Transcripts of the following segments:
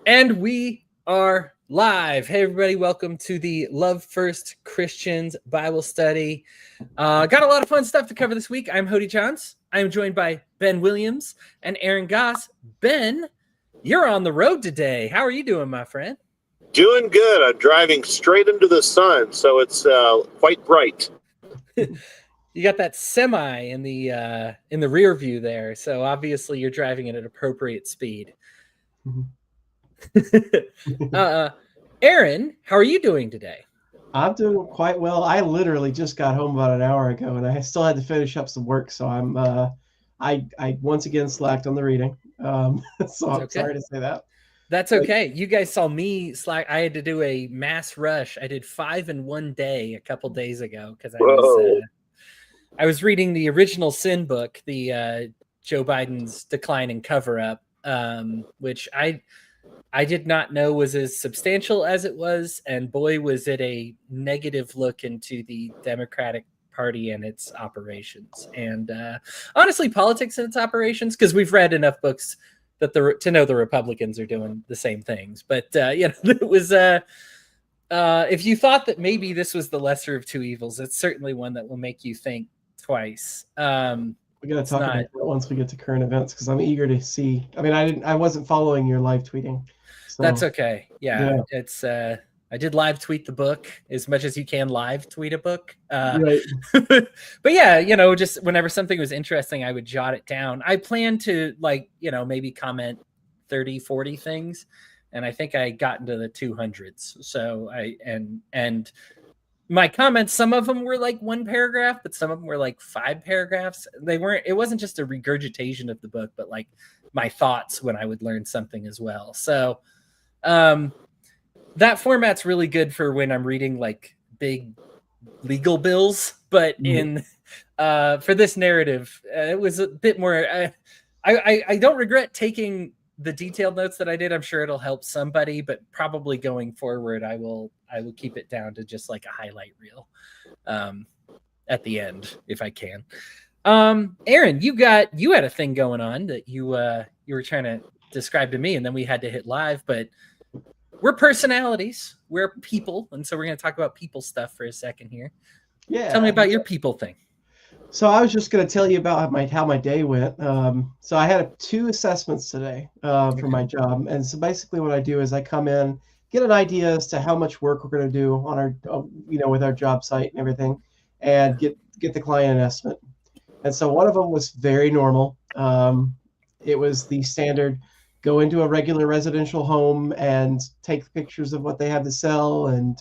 And we are live. Hey, everybody, welcome to the Love First Christians Bible Study. Got a lot of fun stuff to cover this week. I'm Hody Johns. I'm joined by Ben Williams and Aaron Goss. Ben, you're on the road today. How are you doing, my friend? Doing good. I'm driving straight into the sun, so it's quite bright. You got that semi in the rear view there, so obviously you're driving at an appropriate speed. Aaron, how are you doing today? I'm doing quite well. I literally just got home about an hour ago, and I still had to finish up some work. So I once again slacked on the reading. So I'm sorry to say that. That's okay. You guys saw me slack. I had to do a mass rush. I did 5 in one day a couple days ago because I was reading the original Sin book, the Joe Biden's Decline and Cover Up, which I did not know was as substantial as it was, and boy, was it a negative look into the Democratic Party and its operations, and honestly, politics and its operations, because we've read enough books that to know the Republicans are doing the same things. But it was if you thought that maybe this was the lesser of two evils, it's certainly one that will make you think twice. We got to talk about that once we get to current events, because I'm eager to see. I mean, I wasn't following your live tweeting. So. That's okay. Yeah. It's I did live tweet the book as much as you can live tweet a book. Right. But yeah, just whenever something was interesting, I would jot it down. I plan to maybe comment 30, 40 things. And I think I got into the 200s. So and my comments, some of them were like one paragraph, but some of them were like 5 paragraphs. It wasn't just a regurgitation of the book, but like my thoughts when I would learn something as well. So that format's really good for when I'm reading like big legal bills, but for this narrative, it was a bit more, I don't regret taking the detailed notes that I did. I'm sure it'll help somebody, but probably going forward, I will keep it down to just like a highlight reel at the end if I can. Aaron, you had a thing going on that you were trying to describe to me, and then we had to hit live, but we're personalities, we're people, and so we're going to talk about people stuff for a second here. Tell me about your people thing. So I was just going to tell you about how my day went. So I had 2 assessments today for my job, and so basically what I do is I come in, get an idea as to how much work we're going to do on our, with our job site and everything, and get the client an estimate. And so one of them was very normal. It was the standard: go into a regular residential home and take pictures of what they have to sell, and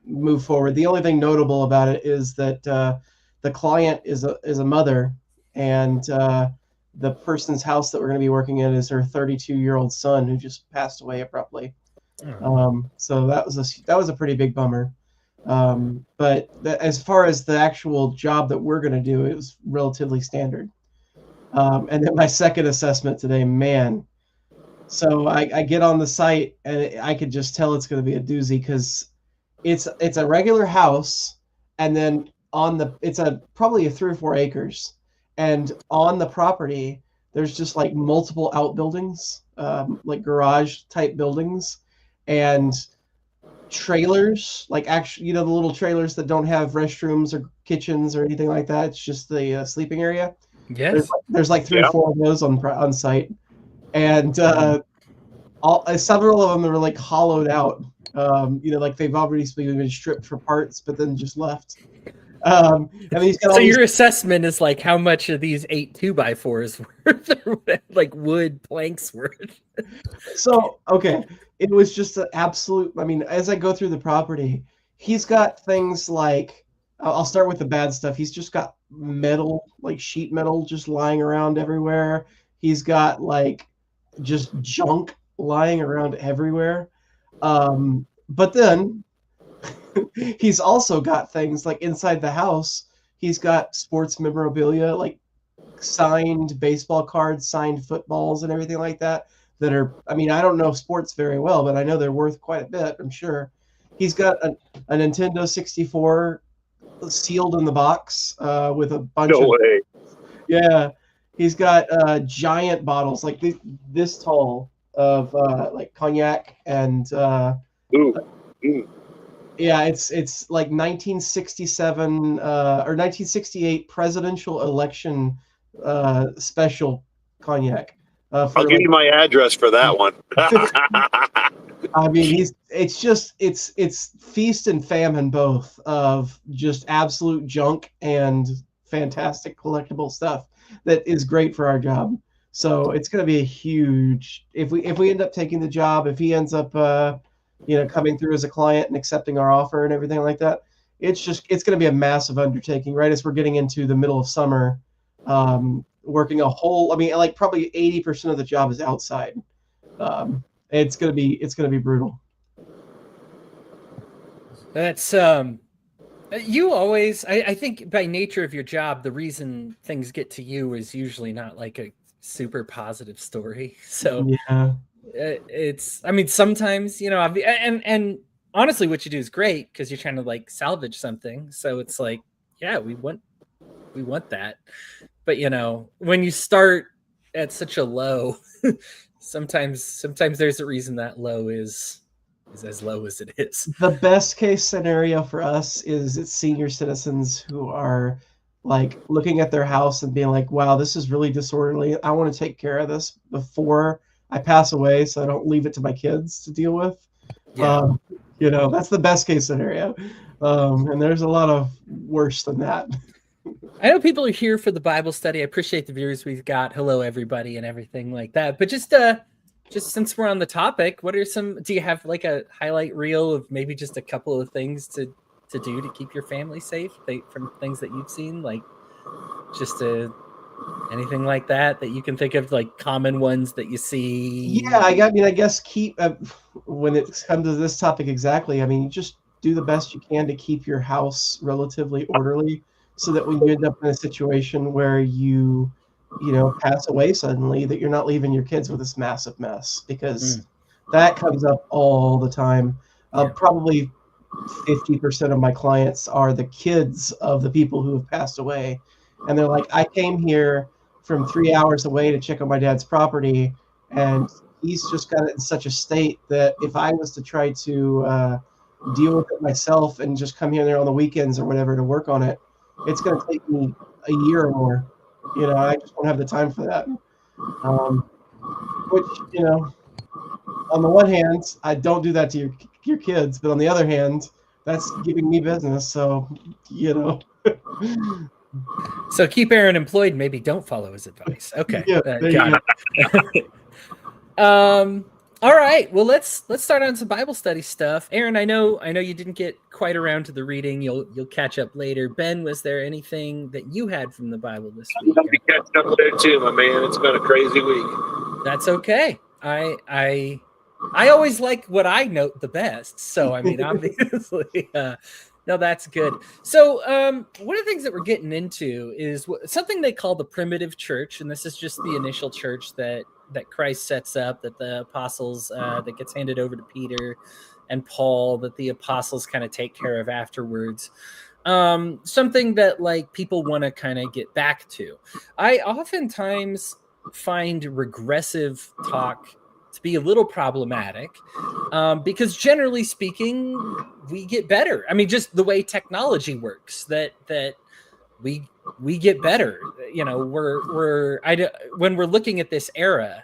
move forward. The only thing notable about it is that the client is a mother, and the person's house that we're going to be working in is her 32-year-old son who just passed away abruptly. So that was a pretty big bummer. But as far as the actual job that we're going to do, it was relatively standard. And then my second assessment today, man. So I get on the site, and I could just tell it's going to be a doozy, because it's a regular house, and then it's probably a 3 or 4 acres, and on the property there's just like multiple outbuildings, like garage type buildings, and trailers, like actually the little trailers that don't have restrooms or kitchens or anything like that. It's just the sleeping area. Yes, there's like 3 or 4 of those on site, and several of them are like hollowed out. Like they've already been stripped for parts, but then just left. And he's got so your assessment is like how much of these 8 2x4s worth, like wood planks worth? So okay, it was just an absolute. I mean, as I go through the property, he's got things like, I'll start with the bad stuff. He's just got metal, like sheet metal, just lying around everywhere. He's got like just junk lying around everywhere. But then he's also got things like inside the house. He's got sports memorabilia, like signed baseball cards, signed footballs, and everything like that. That are, I mean, I don't know sports very well, but I know they're worth quite a bit, I'm sure. He's got a Nintendo 64 sealed in the box with a bunch of. No way. Yeah, he's got giant bottles like this tall of like cognac and Ooh. Mm. yeah, it's like 1967 or 1968 presidential election special cognac I'll for give like. you my address for that one. I mean, it's feast and famine both of just absolute junk and fantastic collectible stuff that is great for our job. So it's going to be a huge if we end up taking the job, if he ends up coming through as a client and accepting our offer and everything like that, it's going to be a massive undertaking right as we're getting into the middle of summer, working a whole. I mean, like probably 80% of the job is outside. Um, it's gonna be brutal. That's you always I think by nature of your job, the reason things get to you is usually not like a super positive story. So Yeah. it's I mean sometimes and honestly what you do is great because you're trying to like salvage something. So it's like yeah, we want that. But when you start at such a low, sometimes there's a reason that low is as low as it is. The best case scenario for us is it's senior citizens who are like looking at their house and being like, wow, this is really disorderly. I want to take care of this before I pass away so I don't leave it to my kids to deal with. Yeah. That's the best case scenario. And there's a lot of worse than that. I know people are here for the Bible study. I appreciate the viewers we've got. Hello, everybody, and everything like that. But just since we're on the topic, do you have like a highlight reel of maybe just a couple of things to do to keep your family safe from things that you've seen, like just anything like that you can think of, like common ones that you see? Yeah, I guess keep when it comes to this topic exactly. I mean, you just do the best you can to keep your house relatively orderly, so that when you end up in a situation where you pass away suddenly, that you're not leaving your kids with this massive mess, because that comes up all the time. Probably 50% of my clients are the kids of the people who have passed away, and they're like, I came here from 3 hours away to check on my dad's property, and he's just got it in such a state that if I was to try to deal with it myself and just come here there on the weekends or whatever to work on it, it's going to take me a year or more. I just don't have the time for that. Which, on the one hand, I don't do that to your kids, but on the other hand, that's giving me business. So, So keep Aaron employed. Maybe don't follow his advice. Okay. Yeah, got it. All right. Well, let's start on some Bible study stuff. Aaron, I know you didn't get quite around to the reading. You'll catch up later. Ben, was there anything that you had from the Bible this week? I'll be catching up there too, my man. It's been a crazy week. That's okay. I always like what I note the best. So I mean, obviously, no, that's good. So one of the things that we're getting into is something they call the primitive church, and this is just the initial church that Christ sets up, that the apostles that gets handed over to Peter and Paul, that the apostles kind of take care of afterwards. Something that like people want to kind of get back to. I oftentimes find regressive talk to be a little problematic because generally speaking, we get better. I mean, just the way technology works, that we get better. When we're looking at this era,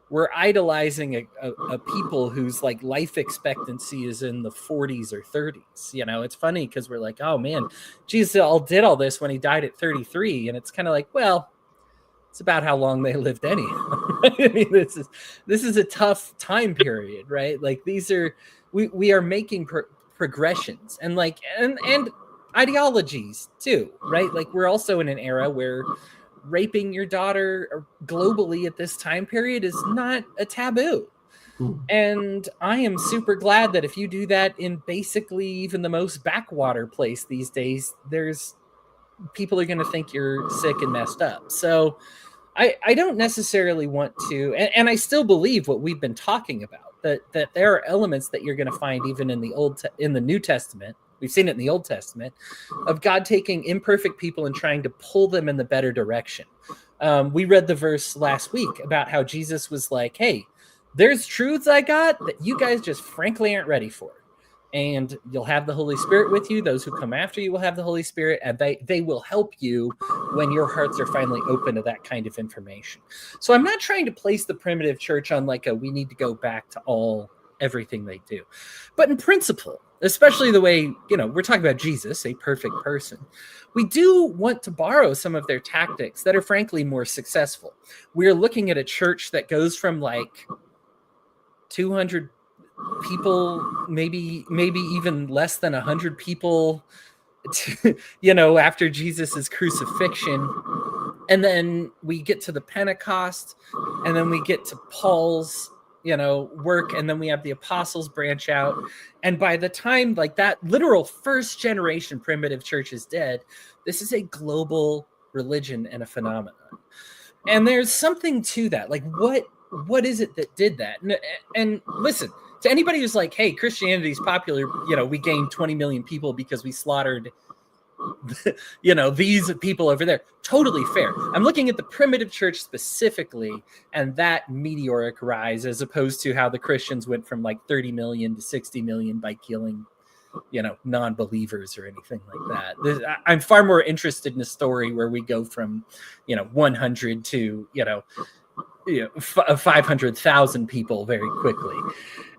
we're idolizing a people whose like life expectancy is in the 40s or 30s. It's funny because we're like, oh man, Jesus did all this when he died at 33, and it's kind of like, well, it's about how long they lived anyhow. I mean, this is a tough time period, right? Like we are making progressions and ideologies too, right? Like we're also in an era where raping your daughter globally at this time period is not a taboo. And I am super glad that if you do that in basically even the most backwater place these days, there's people are going to think you're sick and messed up. So I don't necessarily want to, and I still believe what we've been talking about, that there are elements that you're going to find even in the New Testament. We've seen it in the Old Testament of God taking imperfect people and trying to pull them in the better direction. We read the verse last week about how Jesus was like, hey, there's truths I got that you guys just frankly aren't ready for. And you'll have the Holy Spirit with you. Those who come after you will have the Holy Spirit, and they will help you when your hearts are finally open to that kind of information. So I'm not trying to place the primitive church on like we need to go back to everything they do. But in principle, especially the way, we're talking about Jesus, a perfect person, we do want to borrow some of their tactics that are frankly more successful. We're looking at a church that goes from like 200 people, maybe even less than 100 people, after Jesus's crucifixion. And then we get to the Pentecost, and then we get to Paul's, work, and then we have the apostles branch out. And by the time like that literal first generation primitive church is dead, this is a global religion and a phenomenon. And there's something to that. Like, what is it that did that? And listen, to anybody who's like, hey, Christianity is popular, we gained 20 million people because we slaughtered, these people over there. Totally fair. I'm looking at the primitive church specifically and that meteoric rise, as opposed to how the Christians went from like 30 million to 60 million by killing, non-believers or anything like that. I'm far more interested in a story where we go from, 100 to, 500,000 people very quickly.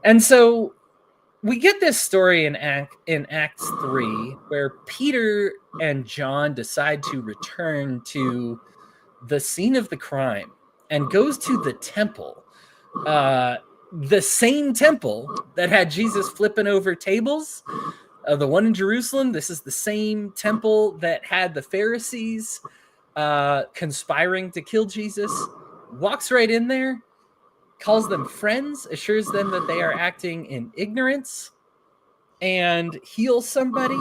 And so we get this story in Acts 3 where Peter and John decide to return to the scene of the crime and goes to the temple, the same temple that had Jesus flipping over tables, the one in Jerusalem. This is the same temple that had the Pharisees conspiring to kill Jesus. Walks right in there, calls them friends, assures them that they are acting in ignorance, and heals somebody.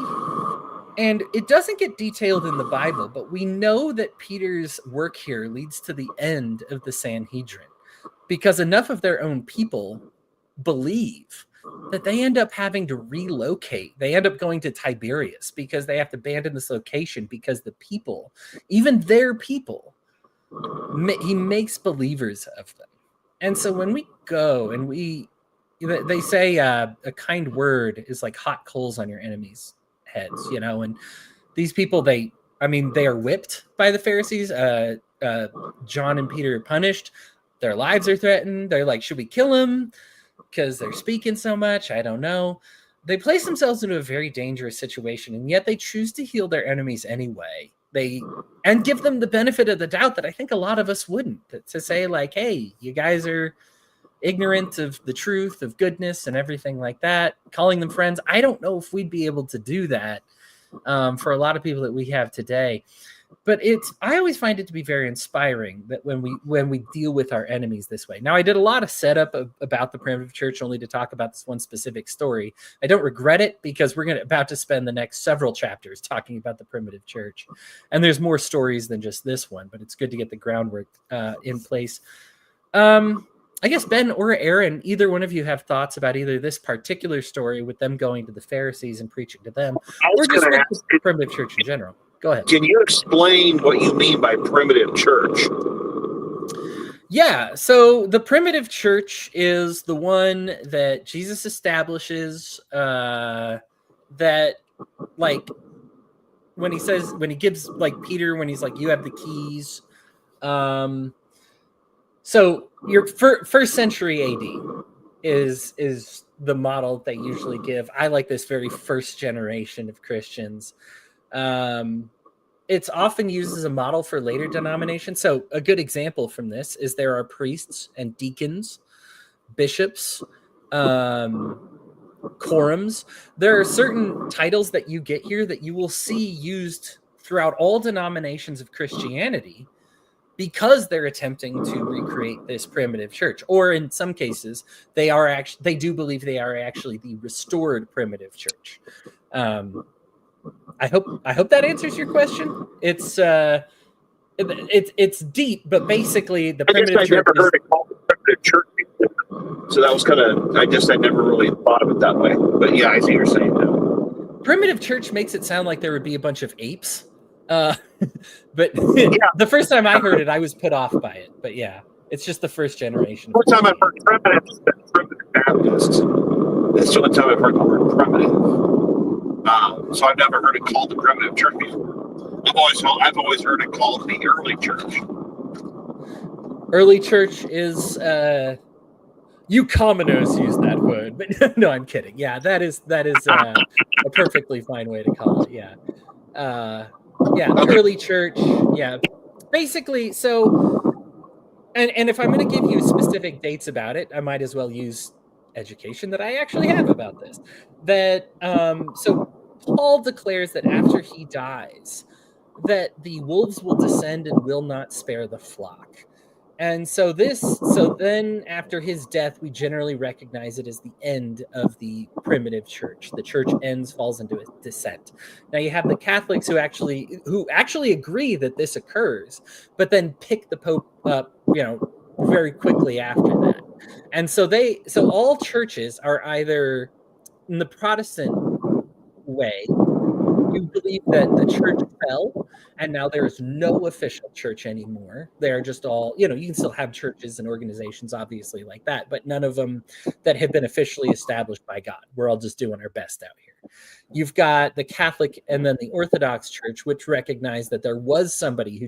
And it doesn't get detailed in the Bible, but we know that Peter's work here leads to the end of the Sanhedrin, because enough of their own people believe that they end up having to relocate. They end up going to Tiberias because they have to abandon this location because the people, even their people, he makes believers of them. And so when we go and they say a kind word is like hot coals on your enemies' heads, and these people, they are whipped by the Pharisees. John and Peter are punished. Their lives are threatened. They're like, should we kill them? Because they're speaking so much. I don't know. They place themselves into a very dangerous situation, and yet they choose to heal their enemies anyway. And give them the benefit of the doubt that I think a lot of us wouldn't, to say like, hey, you guys are ignorant of the truth, of goodness and everything like that, calling them friends. I don't know if we'd be able to do that for a lot of people that we have today. But I always find it to be very inspiring that when we deal with our enemies this way. Now, I did a lot of setup about the primitive church only to talk about this one specific story. I don't regret it, because we're about to spend the next several chapters talking about the primitive church. And there's more stories than just this one, but it's good to get the groundwork in place. I guess Ben or Aaron, either one of you have thoughts about either this particular story with them going to the Pharisees and preaching to them, or just the primitive church in general. Go ahead. Can you explain what you mean by primitive church? Yeah, so the primitive church is the one that Jesus establishes, that like when he gives like Peter, when he's like, you have the keys. So your first century AD is the model they usually give. I like this very first generation of Christians. It's often used as a model for later denominations. So a good example from this is there are priests and deacons, bishops, quorums. There are certain titles that you get here that you will see used throughout all denominations of Christianity, because they're attempting to recreate this primitive church, or in some cases, they do believe they are actually the restored primitive church. I hope that answers your question. It's deep, but basically the primitive church. Never heard it called the primitive church before. So that was I never really thought of it that way. But yeah, I see what you're saying now. Primitive church makes it sound like there would be a bunch of apes. But yeah. The first time I heard it, I was put off by it. But yeah. It's just the first generation. The only time I've heard primitive is primitive Baptist. That's the only time I've heard the word primitive. So I've never heard it called the primitive church before. I've always heard it called the early church. Early church is you commoners use that word, but no, I'm kidding. Yeah, that is a perfectly fine way to call it. Yeah, the early church. Yeah, basically. So, and if I'm going to give you specific dates about it, I might as well use education that I actually have about this. That so Paul declares that after he dies, that the wolves will descend and will not spare the flock. And so then after his death, we generally recognize it as the end of the primitive church. The church ends, falls into a descent. Now you have the Catholics who actually agree that this occurs, but then pick the Pope up, very quickly after that. And so all churches are either in the Protestant way, you believe that the church fell and now there is no official church anymore. They're just all, you can still have churches and organizations, obviously, like that, but none of them that have been officially established by God. We're all just doing our best out here. You've got the Catholic and then the Orthodox Church, which recognize that there was somebody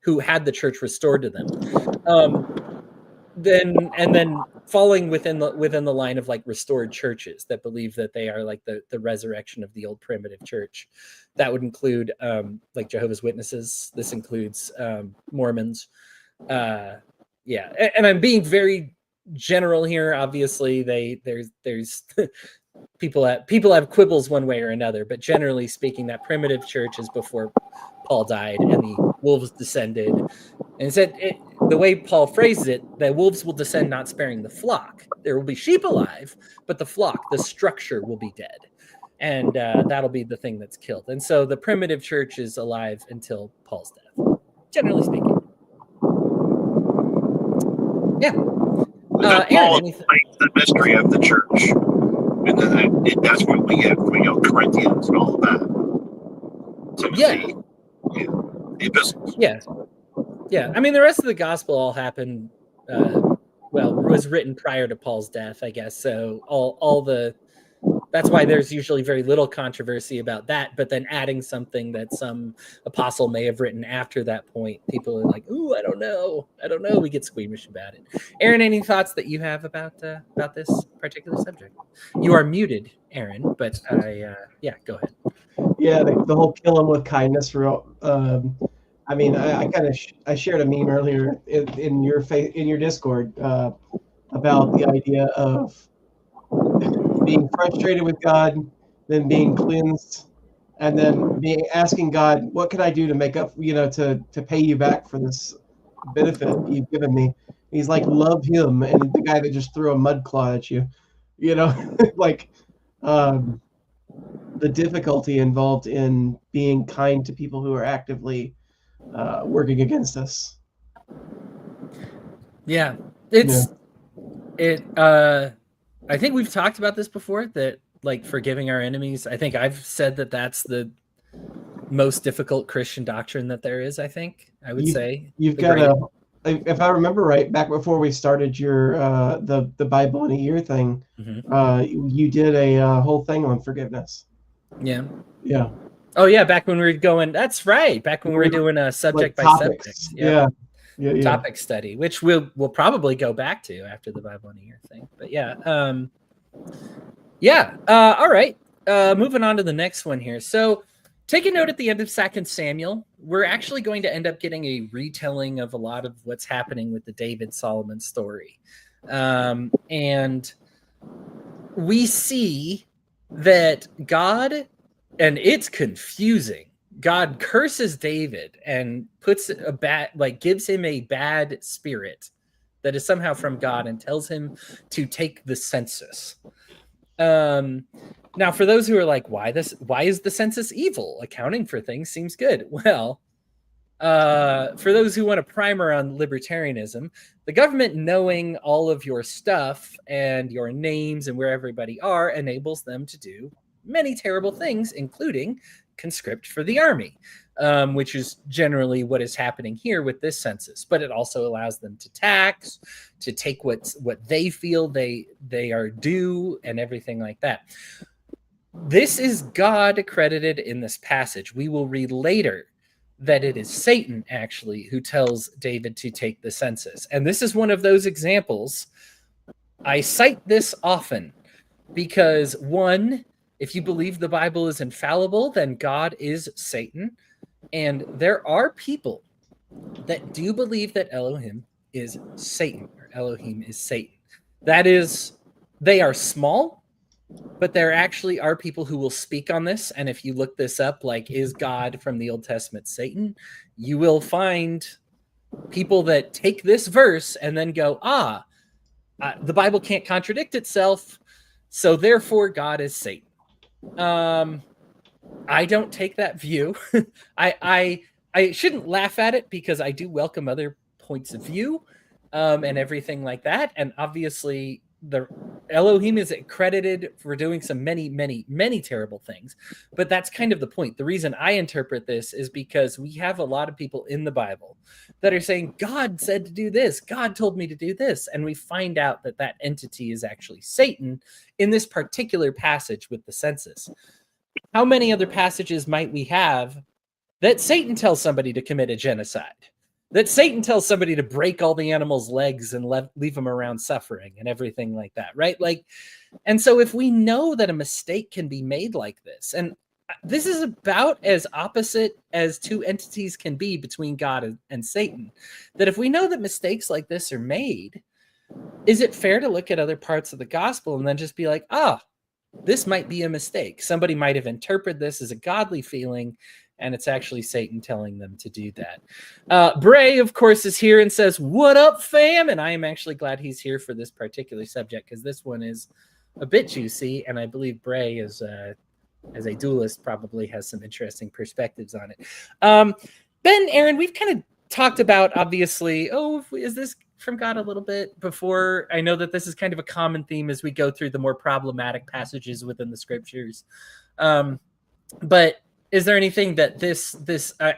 who had the church restored to them. Then falling within the line of like restored churches that believe that they are like the resurrection of the old primitive church. That would include like Jehovah's Witnesses. This includes Mormons. And I'm being very general here. Obviously, there's people have quibbles one way or another, but generally speaking, that primitive church is before Paul died and the wolves descended. And it said the way Paul phrases it, the wolves will descend, not sparing the flock. There will be sheep alive, but the flock, the structure, will be dead, and that'll be the thing that's killed. And so the primitive church is alive until Paul's death, generally speaking. Yeah. Paul explains the mystery of the church, and then that's what we get, Corinthians and all of that. Timothy, the epistles. Yeah. I mean, the rest of the gospel all happened, was written prior to Paul's death, I guess. So that's why there's usually very little controversy about that. But then adding something that some apostle may have written after that point, people are like, "Ooh, I don't know." We get squeamish about it. Aaron, any thoughts that you have about this particular subject? You are muted, Aaron. But go ahead. Yeah, the whole kill him with kindness rule. I mean, I shared a meme earlier in your Discord about the idea of being frustrated with God, then being cleansed, and then asking God, what can I do to make up, to pay you back for this benefit you've given me? He's like, love him, and the guy that just threw a mud claw at you, like the difficulty involved in being kind to people who are actively working against us. Yeah, I think we've talked about this before, that like forgiving our enemies. I think I've said that that's the most difficult Christian doctrine that there is. I would say you've got if I remember right, back before we started your the Bible in a year thing, you did a whole thing on forgiveness. Yeah. Oh yeah, back when we were going. That's right. Back when we were doing a subject by subject. Yeah. Topic study, which we'll probably go back to after the Bible in a year thing. But all right. Moving on to the next one here. So take a note at the end of 2 Samuel. We're actually going to end up getting a retelling of a lot of what's happening with the David Solomon story. And we see that God, and it's confusing, God curses David and puts gives him a bad spirit that is somehow from God and tells him to take the census. Now, for those who are like, why is the census evil? Accounting for things seems good. Well, for those who want a primer on libertarianism, the government knowing all of your stuff and your names and where everybody are enables them to do many terrible things, including conscript for the army. which is generally what is happening here with this census. But it also allows them to tax, to take what they feel they are due, and everything like that. This is God credited in this passage. We will read later that it is Satan actually who tells David to take the census. And this is one of those examples. I cite this often because, one, if you believe the Bible is infallible, then God is Satan. And there are people that do believe that Elohim is Satan, or Elohim is Satan. That is, they are small, but there actually are people who will speak on this. And if you look this up, like, is God from the Old Testament Satan? You will find people that take this verse and then go, the Bible can't contradict itself, so therefore God is Satan. I don't take that view. I shouldn't laugh at it because I do welcome other points of view and everything like that. And obviously, the Elohim is credited for doing some many terrible things. But that's kind of the point. The reason I interpret this is because we have a lot of people in the Bible that are saying, God said to do this. God told me to do this. And we find out that that entity is actually Satan in this particular passage with the census. How many other passages might we have that Satan tells somebody to commit a genocide? That Satan tells somebody to break all the animals' legs and leave them around suffering and everything like that, right? Like, and so if we know that a mistake can be made like this, and this is about as opposite as two entities can be between God and Satan, that if we know that mistakes like this are made, is it fair to look at other parts of the gospel and then just be like, this might be a mistake. Somebody might have interpreted this as a godly feeling, and it's actually Satan telling them to do that. Bray, of course, is here and says, "What up, fam?" And I am actually glad he's here for this particular subject because this one is a bit juicy, and I believe Bray is, as a duelist, probably has some interesting perspectives on it. Ben, Aaron, we've kind of talked about, obviously, is this from God a little bit before? I know that this is kind of a common theme as we go through the more problematic passages within the scriptures. But is there anything that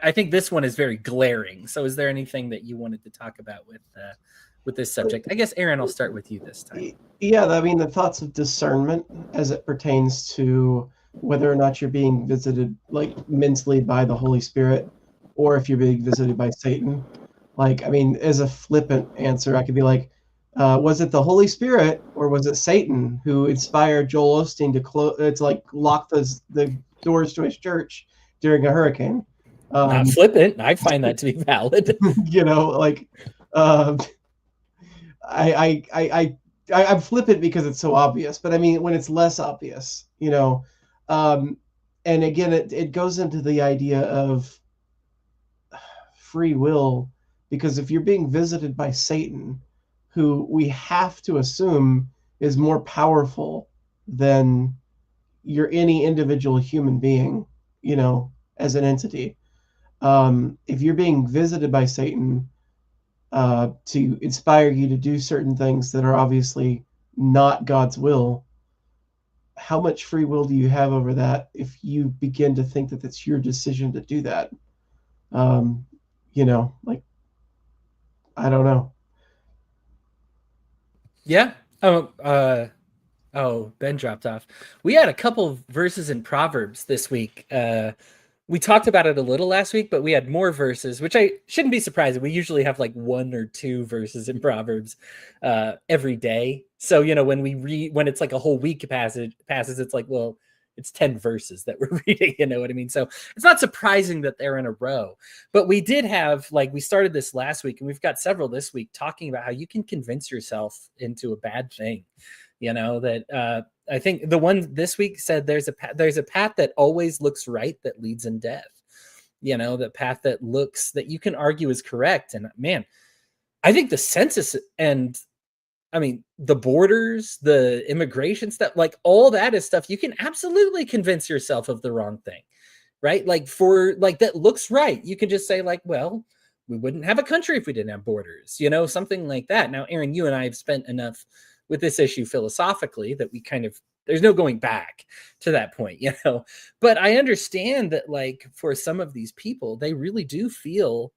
I think this one is very glaring. So is there anything that you wanted to talk about with this subject? I guess, Aaron, I'll start with you this time. Yeah, I mean, the thoughts of discernment as it pertains to whether or not you're being visited, like, mentally by the Holy Spirit, or if you're being visited by Satan. Like, I mean, as a flippant answer, I could be like, was it the Holy Spirit or was it Satan who inspired Joel Osteen to lock the doors to his church during a hurricane? Not flippant. I find that to be valid. You know, like, I'm flippant because it's so obvious, but I mean, when it's less obvious, you know, and again, it goes into the idea of free will, because if you're being visited by Satan, who we have to assume is more powerful than any individual human being, you know, as an entity. If you're being visited by Satan to inspire you to do certain things that are obviously not God's will, how much free will do you have over that if you begin to think that it's your decision to do that? You know, like, I don't know. Yeah. Ben dropped off. We had a couple of verses in Proverbs this week. We talked about it a little last week, but we had more verses, which I shouldn't be surprised. We usually have like 1 or 2 verses in Proverbs every day. So, you know, when it's like a whole week passes, it's like, well, it's 10 verses that we're reading, you know what I mean? So it's not surprising that they're in a row. But we did have, like, we started this last week, and we've got several this week talking about how you can convince yourself into a bad thing. You know, that I think the one this week said there's a path that always looks right that leads in death. You know, the path that you can argue is correct. And man, I think the census and the borders, the immigration stuff, like all that is stuff you can absolutely convince yourself of the wrong thing, right? Like that looks right. You can just say like, well, we wouldn't have a country if we didn't have borders, you know, something like that. Now, Aaron, you and I have spent enough with this issue philosophically that we kind of there's no going back to that point, you know. But I understand that, like, for some of these people, they really do feel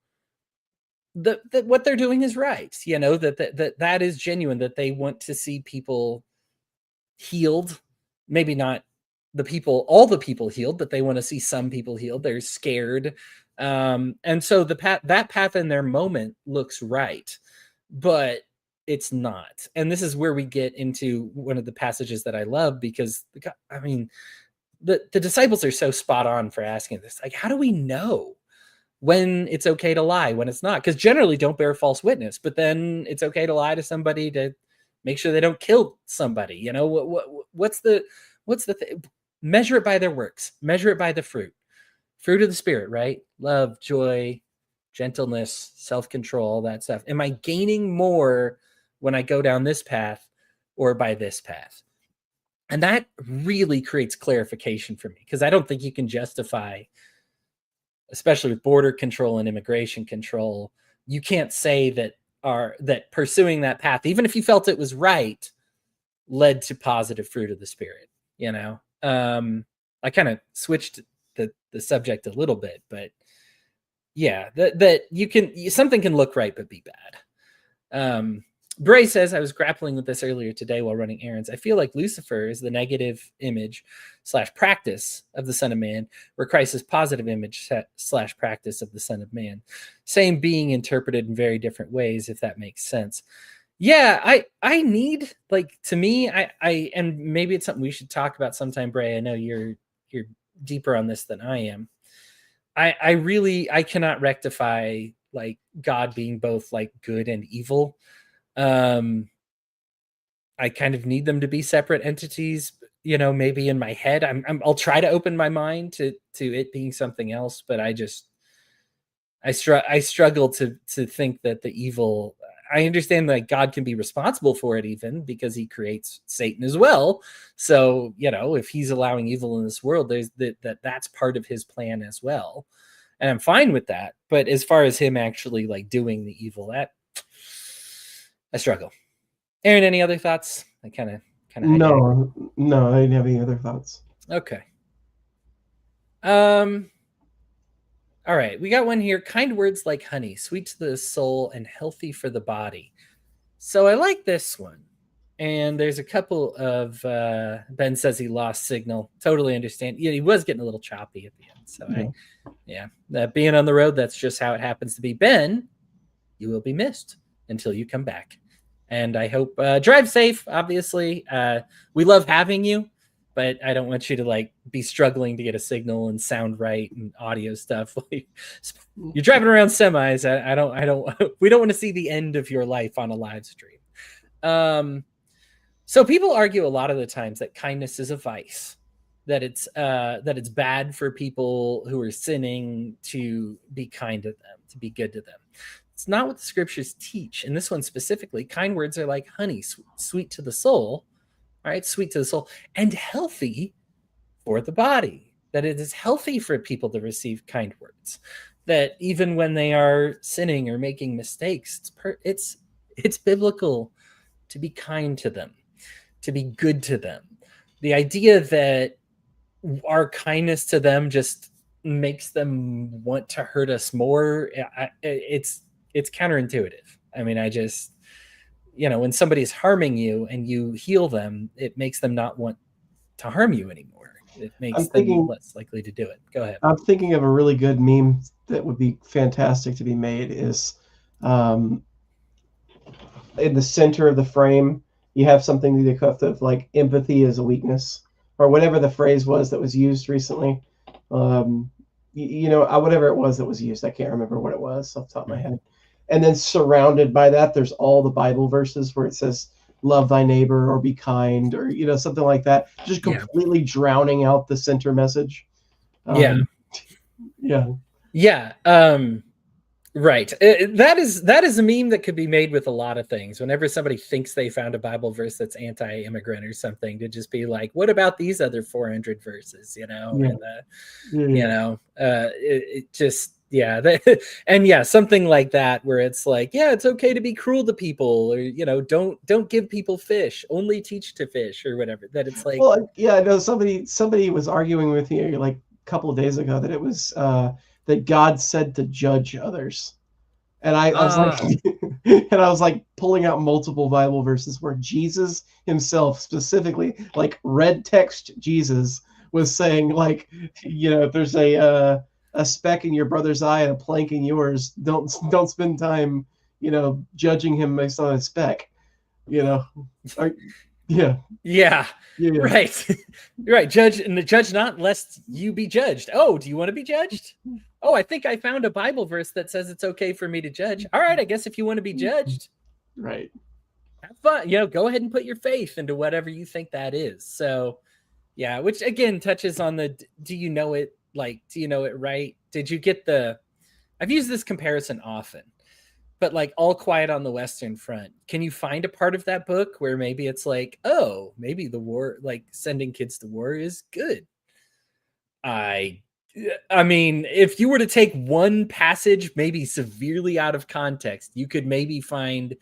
that what they're doing is right, you know, that is genuine, that they want to see people healed. Maybe not all the people healed, but they want to see some people healed. They're scared. And so that path in their moment looks right, but it's not. And this is where we get into one of the passages that I love, because I mean, the disciples are so spot on for asking this. Like, how do we know when it's okay to lie, when it's not? Because generally, don't bear false witness, but then it's okay to lie to somebody to make sure they don't kill somebody. You know, what's the thing? Measure it by their works. Measure it by the fruit of the Spirit, right? Love, joy, gentleness, self-control, all that stuff. Am I gaining more when I go down this path or by this path? And that really creates clarification for me, because I don't think you can justify, especially with border control and immigration control, you can't say that pursuing that path, even if you felt it was right, led to positive fruit of the Spirit. You know, I kind of switched the subject a little bit, but yeah, that something can look right but be bad. Bray says, I was grappling with this earlier today while running errands. I feel like Lucifer is the negative image / practice of the Son of Man, where Christ is positive image / practice of the Son of Man. Same being interpreted in very different ways, if that makes sense. Yeah, I need, like, to me, I and maybe it's something we should talk about sometime, Bray. I know you're deeper on this than I am. I cannot rectify, like, God being both, like, good and evil. I kind of need them to be separate entities, you know. Maybe in my head, I'll try to open my mind to it being something else, but I struggle to think that the evil. I understand that God can be responsible for it, even because he creates Satan as well. So, you know, if he's allowing evil in this world, there's that's part of his plan as well. And I'm fine with that. But as far as him actually, like, doing the evil, that I struggle. Aaron, any other thoughts? I kind of No, I didn't have any other thoughts. Okay. All right, we got one here. Kind words like honey, sweet to the soul and healthy for the body. So I like this one. And there's a couple of Ben says he lost signal. Totally understand. Yeah, he was getting a little choppy at the end. So being on the road, that's just how it happens to be. Ben, you will be missed until you come back. And I hope drive safe, obviously. We love having you, but I don't want you to, like, be struggling to get a signal and sound right and audio stuff. You're driving around semis. I don't we don't want to see the end of your life on a live stream. So people argue a lot of the times that kindness is a vice, that it's bad for people who are sinning to be kind to them, to be good to them. It's not what the scriptures teach. In this one specifically, kind words are like honey, sweet to the soul, right? Sweet to the soul, and healthy for the body. That it is healthy for people to receive kind words. That even when they are sinning or making mistakes, it's biblical to be kind to them, to be good to them. The idea that our kindness to them just makes them want to hurt us more, it's counterintuitive. I mean, I just, when somebody's harming you and you heal them, it makes them not want to harm you anymore. It makes them less likely to do it. Go ahead. I'm thinking of a really good meme that would be fantastic to be made is in the center of the frame, you have something to the effect of, like, empathy is a weakness, or whatever the phrase was that was used recently. Whatever it was that was used, I can't remember what it was off the top of my head. And then surrounded by that, there's all the Bible verses where it says, love thy neighbor or be kind, or, something like that, just completely drowning out the center message. Yeah. Right. That is a meme that could be made with a lot of things. Whenever somebody thinks they found a Bible verse that's anti-immigrant or something, to just be like, what about these other 400 verses, it just, Yeah, and yeah, something like that where it's like, yeah, it's okay to be cruel to people, or don't give people fish, only teach to fish, or whatever. That it's like, Well, yeah, I know somebody was arguing with me like a couple of days ago that it was that God said to judge others. And I was like, and I was like pulling out multiple Bible verses where Jesus himself, specifically, like red text Jesus, was saying, like, if there's a speck in your brother's eye and a plank in yours, don't spend time, judging him based on a speck. Or, yeah, yeah, yeah. right, right. Judge not, lest you be judged. Oh, do you want to be judged? Oh, I think I found a Bible verse that says it's okay for me to judge. All right, I guess if you want to be judged, Right. have fun. Go ahead and put your faith into whatever you think that is. So, yeah, which again touches on the do you know it? Like, do you know it right? Did you get the? I've used this comparison often, but like All Quiet on the Western Front, can you find a part of that book where maybe it's like, oh, maybe the war, like sending kids to war, is good? I mean, if you were to take one passage maybe severely out of context, you could maybe find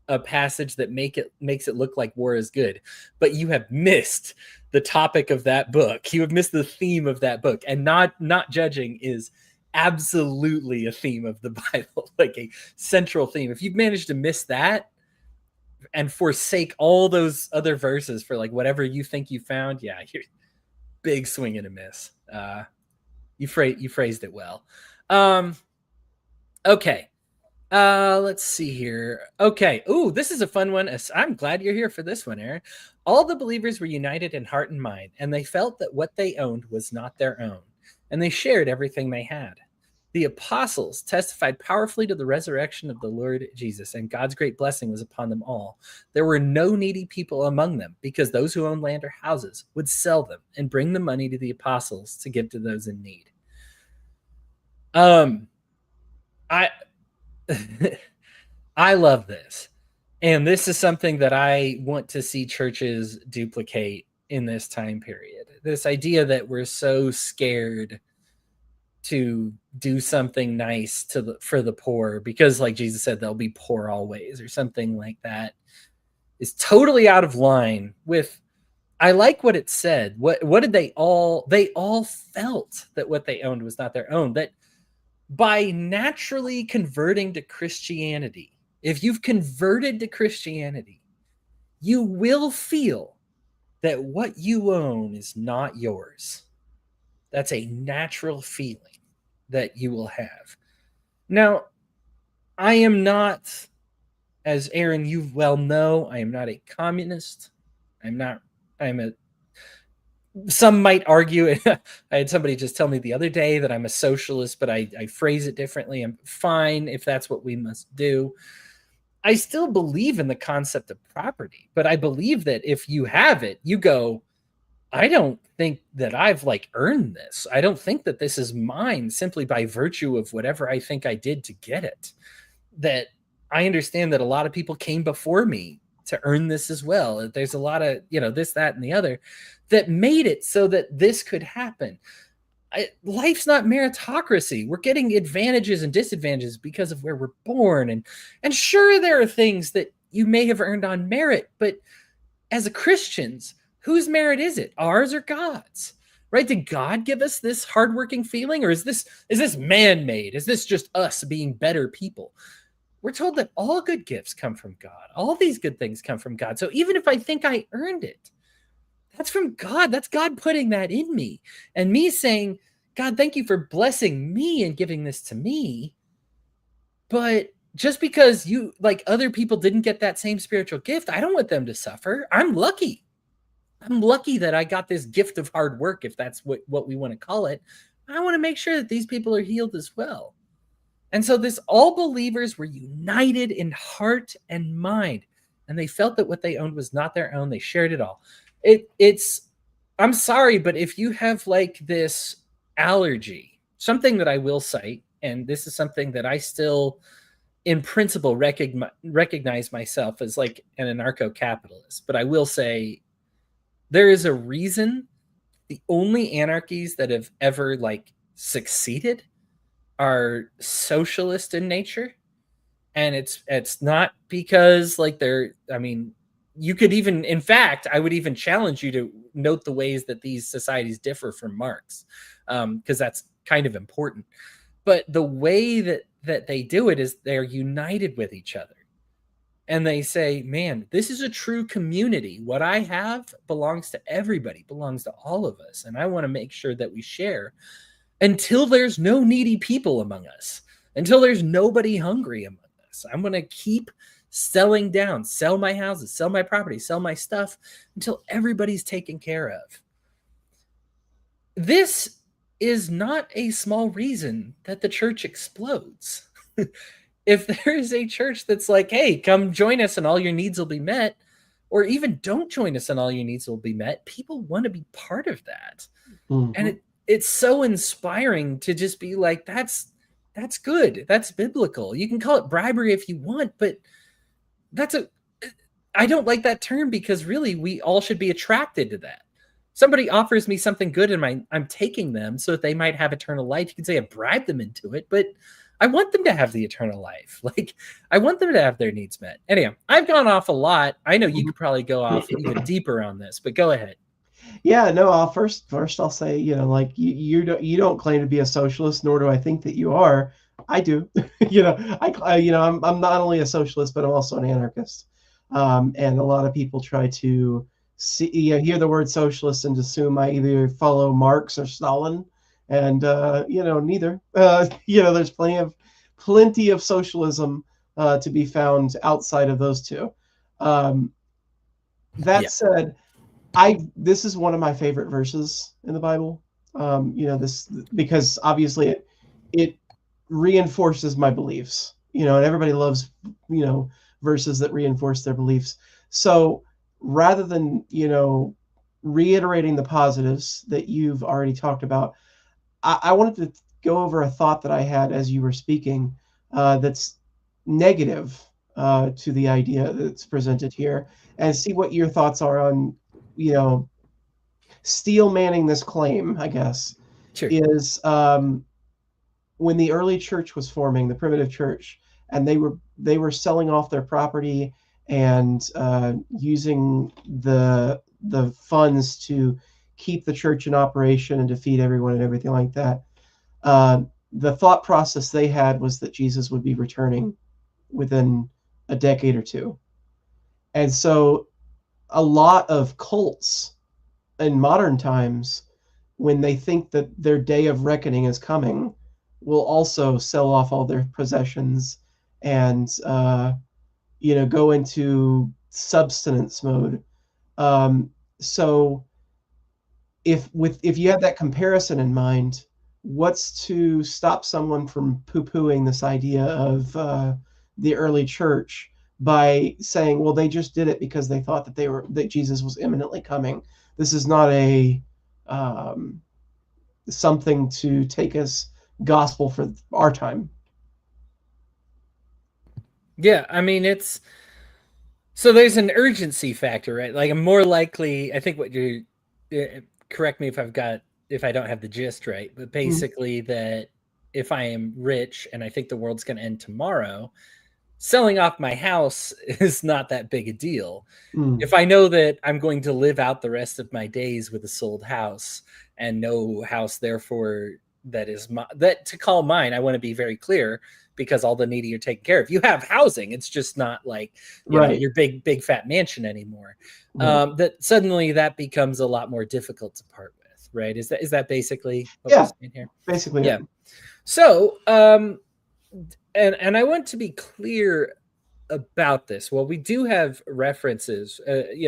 a passage that makes it look like war is good, but you have missed the topic of that book. You have missed the theme of that book, and not judging is absolutely a theme of the Bible, like a central theme. If you've managed to miss that and forsake all those other verses for like whatever you think you found, yeah, you're big swing and a miss. You phrased it well. Okay. Let's see here. Okay. Ooh, this is a fun one. I'm glad you're here for this one, Aaron. All the believers were united in heart and mind, and they felt that what they owned was not their own, and they shared everything they had. The apostles testified powerfully to the resurrection of the Lord Jesus, and God's great blessing was upon them all. There were no needy people among them, because those who owned land or houses would sell them and bring the money to the apostles to give to those in need. I I love this. And this is something that I want to see churches duplicate in this time period. This idea that we're so scared to do something nice for the poor because, like Jesus said, they'll be poor always, or something like that, is totally out of line with. I like what it said. What did they all felt that what they owned was not their own. That by naturally converting to Christianity, if you've converted to Christianity, you will feel that what you own is not yours. That's a natural feeling that you will have. Now, I am not, as Aaron, you well know, I am not a communist. Some might argue, I had somebody just tell me the other day that I'm a socialist, but I phrase it differently. I'm fine if that's what we must do. I still believe in the concept of property, but I believe that if you have it, you go, I don't think that I've like earned this. I don't think that this is mine simply by virtue of whatever I think I did to get it. That I understand that a lot of people came before me to earn this as well. There's a lot of, this, that, and the other that made it so that this could happen. Life's not meritocracy. We're getting advantages and disadvantages because of where we're born. And sure, there are things that you may have earned on merit, but as a Christians, whose merit is it? Ours or God's? Right? Did God give us this hardworking feeling, or is this man-made? Is this just us being better people? We're told that all good gifts come from God. All these good things come from God. So even if I think I earned it, that's from God. That's God putting that in me. And me saying, God, thank you for blessing me and giving this to me. But just because you, like other people, didn't get that same spiritual gift, I don't want them to suffer. I'm lucky. I'm lucky that I got this gift of hard work, if that's what we want to call it. I want to make sure that these people are healed as well. And so all believers were united in heart and mind, and they felt that what they owned was not their own. They shared it all. I'm sorry, but if you have like this allergy, something that I will cite, and this is something that I still, in principle, recognize myself as like an anarcho-capitalist, but I will say there is a reason the only anarchies that have ever like succeeded are socialist in nature. And it's not because like they're, I mean, you could even, in fact, I would even challenge you to note the ways that these societies differ from Marx, because that's kind of important. But the way that they do it is they're united with each other. And they say, man, this is a true community. What I have belongs to everybody, belongs to all of us. And I want to make sure that we share until there's no needy people among us, until there's nobody hungry among us. I'm going to keep selling down, sell my houses, sell my property, sell my stuff until everybody's taken care of. This is not a small reason that the church explodes. If there is a church that's like, hey, come join us and all your needs will be met, or even don't join us and all your needs will be met, people want to be part of that. Mm-hmm. And it's so inspiring to just be like, that's good. That's biblical. You can call it bribery if you want, but I don't like that term, because really we all should be attracted to that. Somebody offers me something good and I'm taking them so that they might have eternal life. You can say I bribed them into it, but I want them to have the eternal life. Like, I want them to have their needs met. Anyway, I've gone off a lot. I know you could probably go off even deeper on this, but go ahead. Yeah, no. First, I'll say, like you don't claim to be a socialist, nor do I think that you are. I do. I'm not only a socialist, but I'm also an anarchist. And a lot of people try to hear the word socialist and assume I either follow Marx or Stalin, and neither. There's plenty of socialism to be found outside of those two. That said, this is one of my favorite verses in the Bible. This, because obviously it reinforces my beliefs. And everybody loves verses that reinforce their beliefs. So rather than reiterating the positives that you've already talked about, I wanted to go over a thought that I had as you were speaking, that's negative to the idea that's presented here, and see what your thoughts are on steel manning this claim, I guess. Sure. Is when the early church was forming, the primitive church, and they were selling off their property and using the funds to keep the church in operation and defeat everyone and everything like that. The thought process they had was that Jesus would be returning within a decade or two. And so a lot of cults in modern times, when they think that their day of reckoning is coming, will also sell off all their possessions and go into subsistence mode. So if you have that comparison in mind, what's to stop someone from poo-pooing this idea of the early church by saying, well, they just did it because they thought that Jesus was imminently coming? This is not a something to take as gospel for our time. Yeah, I mean, so there's an urgency factor, right? Like, I'm more likely, I think what you correct me if I don't have the gist right, but basically that if I am rich and I think the world's going to end tomorrow, selling off my house is not that big a deal. If I know that I'm going to live out the rest of my days with a sold house and no house, therefore, that to call mine, I want to be very clear, because all the needy are taken care of. You have housing. It's just not like your big fat mansion anymore. Right. That suddenly that becomes a lot more difficult to part with, right? Is that basically what we're saying here? Basically, yeah. So, and I want to be clear about this. Well, we do have references,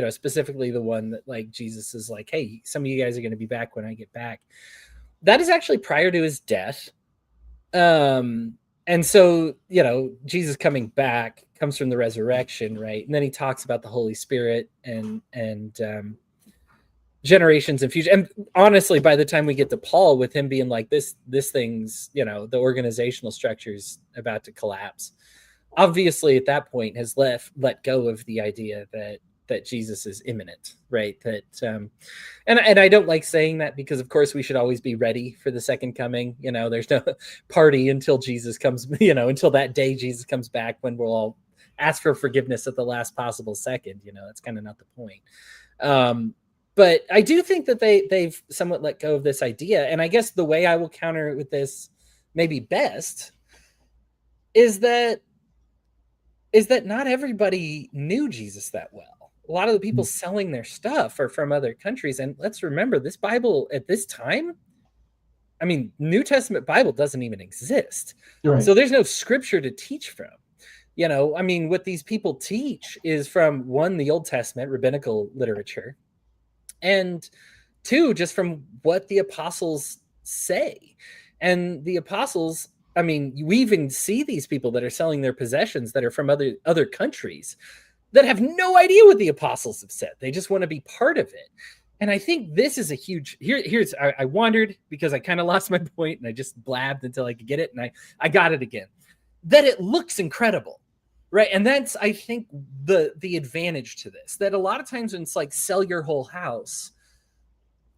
specifically the one that, like, Jesus is like, hey, some of you guys are going to be back when I get back. That is actually prior to his death. And so, Jesus coming back comes from the resurrection, right? And then he talks about the Holy Spirit and generations in future. And honestly, by the time we get to Paul, with him being like, this thing's, the organizational structure's about to collapse, obviously at that point has let go of the idea that that Jesus is imminent, right? That and I don't like saying that because of course we should always be ready for the second coming. There's no party until Jesus comes, until that day Jesus comes back when we'll all ask for forgiveness at the last possible second. That's kind of not the point. But I do think that they've somewhat let go of this idea. And I guess the way I will counter it with this maybe best is that not everybody knew Jesus that well. A lot of the people selling their stuff are from other countries. And let's remember, this Bible at this time, I mean, New Testament Bible doesn't even exist. Right. So there's no scripture to teach from. I mean, what these people teach is from, one, the Old Testament, rabbinical literature, and two, just from what the apostles say. And the apostles, I mean, we even see these people that are selling their possessions that are from other countries that have no idea what the apostles have said. They just want to be part of it. And I think this is a huge, I wandered because I kind of lost my point and I just blabbed until I could get it. And I got it again, that it looks incredible. Right. And that's, I think, the advantage to this, that a lot of times when it's like sell your whole house,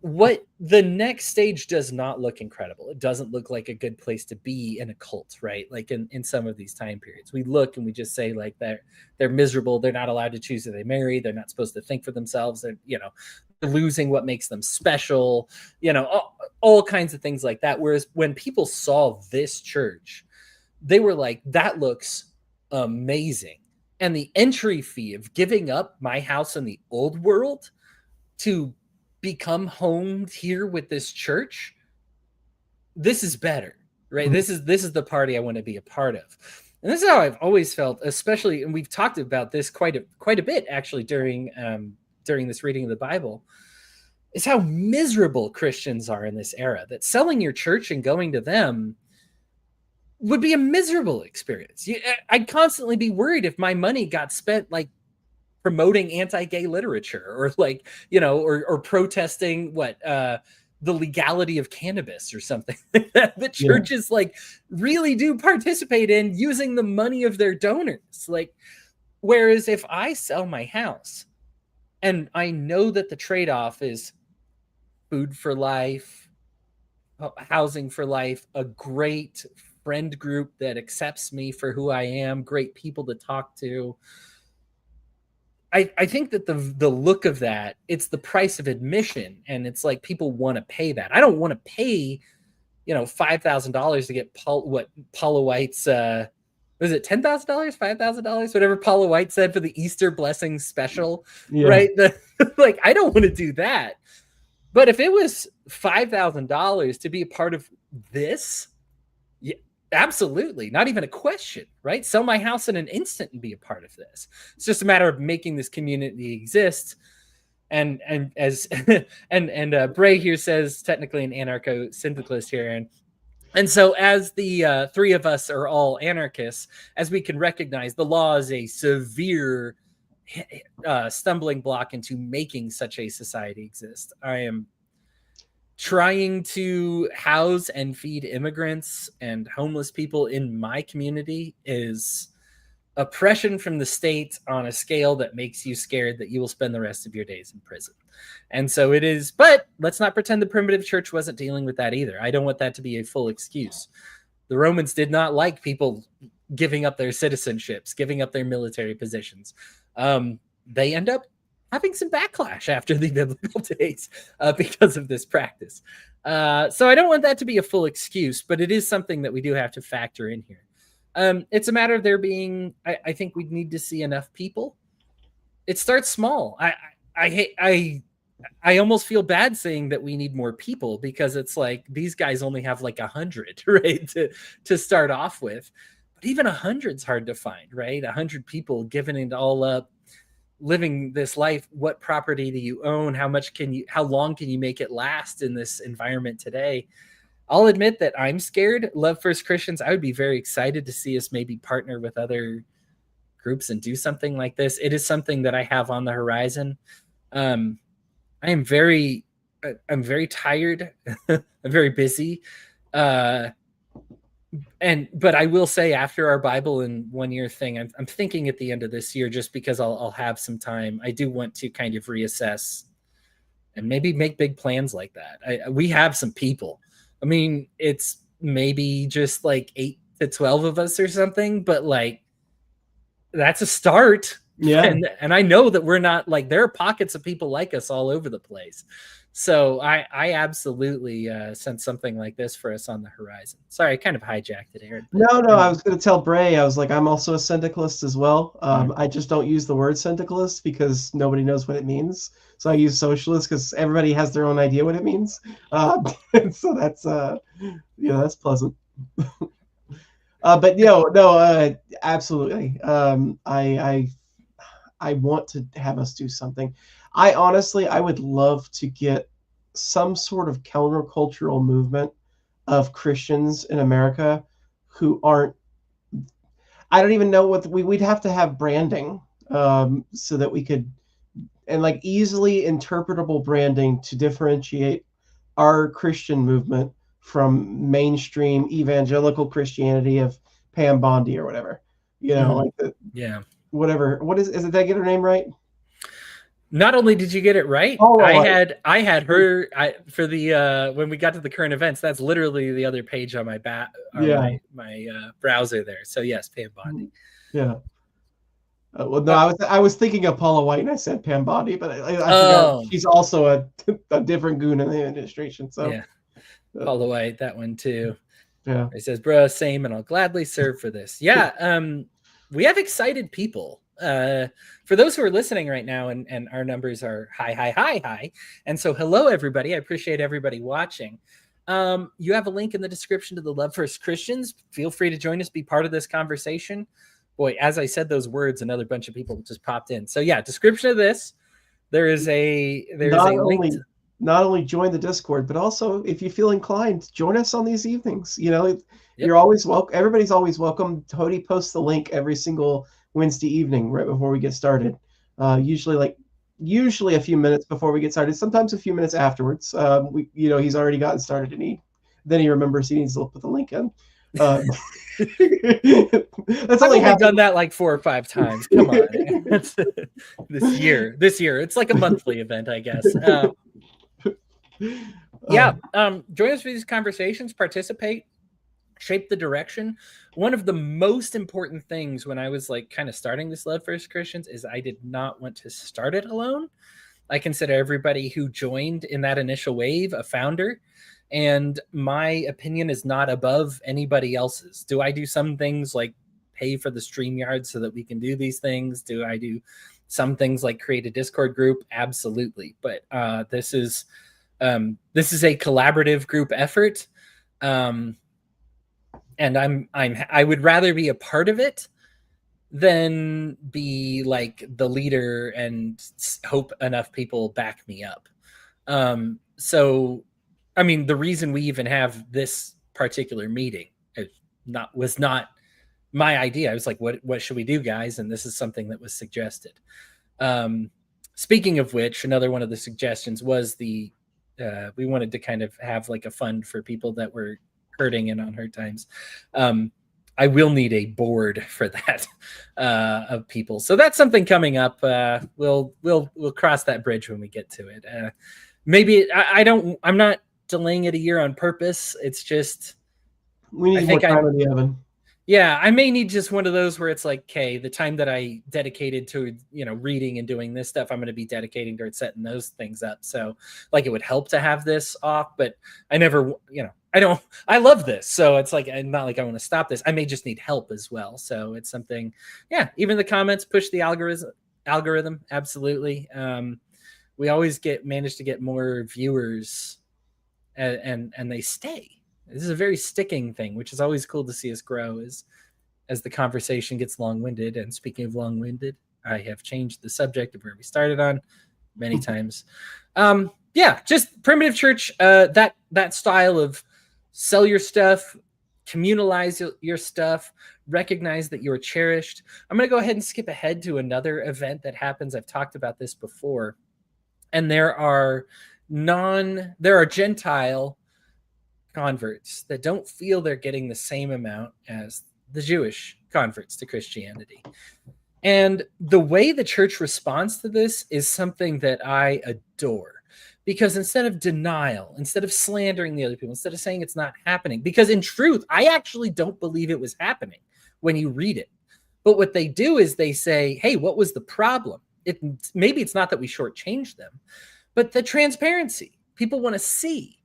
what the next stage does not look incredible. It doesn't look like a good place to be in a cult, right? Like in some of these time periods, we look and we just say like they're miserable. They're not allowed to choose who they marry. They're not supposed to think for themselves. They're losing what makes them special, all kinds of things like that. Whereas when people saw this church, they were like, that looks amazing. And the entry fee of giving up my house in the old world to become homed here with this church, this is better, right? Mm-hmm. This is the party I want to be a part of. And this is how I've always felt, especially, and we've talked about this quite a bit actually during this reading of the Bible, is how miserable Christians are in this era, that selling your church and going to them would be a miserable experience. I'd constantly be worried if my money got spent like promoting anti-gay literature or like, or protesting the legality of cannabis or something like that. The churches like really do participate in using the money of their donors. Like, whereas if I sell my house and I know that the trade-off is food for life, housing for life, a great friend group that accepts me for who I am, great people to talk to. I think that the look of that, it's the price of admission, and it's like people want to pay that. I don't want to pay, $5,000 to get Paula White's was it $10,000, $5,000, whatever Paula White said for the Easter blessing special, right? Like, I don't want to do that. But if it was $5,000 to be a part of this, yeah, absolutely, not even a question, right? Sell my house in an instant and be a part of this. It's just a matter of making this community exist. And as and Bray here says, technically an anarcho-syndicalist here, and so as the three of us are all anarchists, as we can recognize, the law is a severe stumbling block into making such a society exist. I am trying to house and feed immigrants and homeless people in my community is oppression from the state on a scale that makes you scared that you will spend the rest of your days in prison. And so it is, but let's not pretend the primitive church wasn't dealing with that either. I don't want that to be a full excuse. The Romans did not like people giving up their citizenships, giving up their military positions. They end up having some backlash after the biblical days because of this practice. So I don't want that to be a full excuse, but it is something that we do have to factor in here. It's a matter of there being, I think we need to see enough people. It starts small. I almost feel bad saying that we need more people because it's like these guys only have like 100, right, to start off with. But even 100's hard to find, right? 100 people giving it all up, living this life. What property do you own? How long can you make it last in this environment today? I'll admit that I'm scared. Love First Christians, I would be very excited to see us maybe partner with other groups and do something like this. It is something that I have on the horizon. I'm very tired. I'm very busy. but I will say, after our Bible in 1 year thing, I'm thinking at the end of this year, just because I'll have some time, I do want to kind of reassess and maybe make big plans like that. We have some people. I mean, it's maybe just like 8 to 12 of us or something, but like that's a start. Yeah. And I know that we're not like, there are pockets of people like us all over the place. So I absolutely sense something like this for us on the horizon. Sorry, I kind of hijacked it, Aaron. No, I was going to tell Bray, I was like, I'm also a syndicalist as well. I just don't use the word syndicalist because nobody knows what it means. So I use socialist because everybody has their own idea what it means. So that's that's pleasant. But no, absolutely. I want to have us do something. I would love to get some sort of countercultural movement of Christians in America who aren't. I don't even know what we'd have to have branding, so that we could, and like easily interpretable branding to differentiate our Christian movement from mainstream evangelical Christianity of Pam Bondi or whatever. Like yeah. Whatever. Is it, did I get her name right? Not only did you get it right, I had her for the when we got to the current events. That's literally the other page on my my browser there. So yes, Pam Bondi. Yeah. Well, no, I was thinking of Paula White, and I said Pam Bondi, but I forgot she's also a different goon in the administration. So yeah, Paula White, that one too. Yeah, he says, "Bro, same, and I'll gladly serve for this." Yeah, we have excited people. For those who are listening right now, and our numbers are high. And so hello, everybody. I appreciate everybody watching. You have a link in the description to the Love First Christians. Feel free to join us, be part of this conversation. Boy, as I said those words, another bunch of people just popped in. So yeah, description of this. There is a link. Not only join the Discord, but also if you feel inclined, join us on these evenings. Yep. You're always welcome. Everybody's always welcome. Hody posts the link every single Wednesday evening right before we get started. Usually a few minutes before we get started. Sometimes a few minutes afterwards. He's already gotten started, and then he remembers he needs to put the link in. That's only done that like 4 or 5 times. Come on, this year it's like a monthly event, I guess. Join us for these conversations, participate, shape the direction. One of the most important things when I was like kind of starting this Love First Christians is I did not want to start it alone. I consider everybody who joined in that initial wave a founder, and my opinion is not above anybody else's. Do I do some things like pay for the StreamYard so that we can do these things? Do I do some things like create a Discord group? Absolutely. But this is a collaborative group effort. And I would rather be a part of it than be like the leader and hope enough people back me up. So, I mean, the reason we even have this particular meeting was not my idea. I was like, what should we do, guys? And this is something that was suggested. Speaking of which, another one of the suggestions was we wanted to kind of have like a fund for people that were hurting and on hard times. I will need a board for that of people. So that's something coming up. We'll cross that bridge when we get to it. Maybe I'm not delaying it a year on purpose. It's just we need more time in the oven. Yeah, I may need just one of those where it's like, okay, the time that I dedicated to, reading and doing this stuff, I'm going to be dedicating towards setting those things up. So like it would help to have this off, but I never, I love this. So it's like, I'm not like I want to stop this. I may just need help as well. So it's something, even the comments push the algorithm. Absolutely. We always manage to get more viewers and they stay. This is a very sticking thing, which is always cool to see us grow as the conversation gets long-winded. And speaking of long-winded, I have changed the subject of where we started on many times. Just primitive church, that style of sell your stuff, communalize your stuff, recognize that you're cherished. I'm going to go ahead and skip ahead to another event that happens. I've talked about this before. And there are Gentile converts that don't feel they're getting the same amount as the Jewish converts to Christianity. And the way the church responds to this is something that I adore, because instead of denial, instead of slandering the other people, instead of saying it's not happening, because in truth, I actually don't believe it was happening when you read it. But what they do is they say, hey, what was the problem? Maybe it's not that we shortchanged them, but the transparency. People want to see.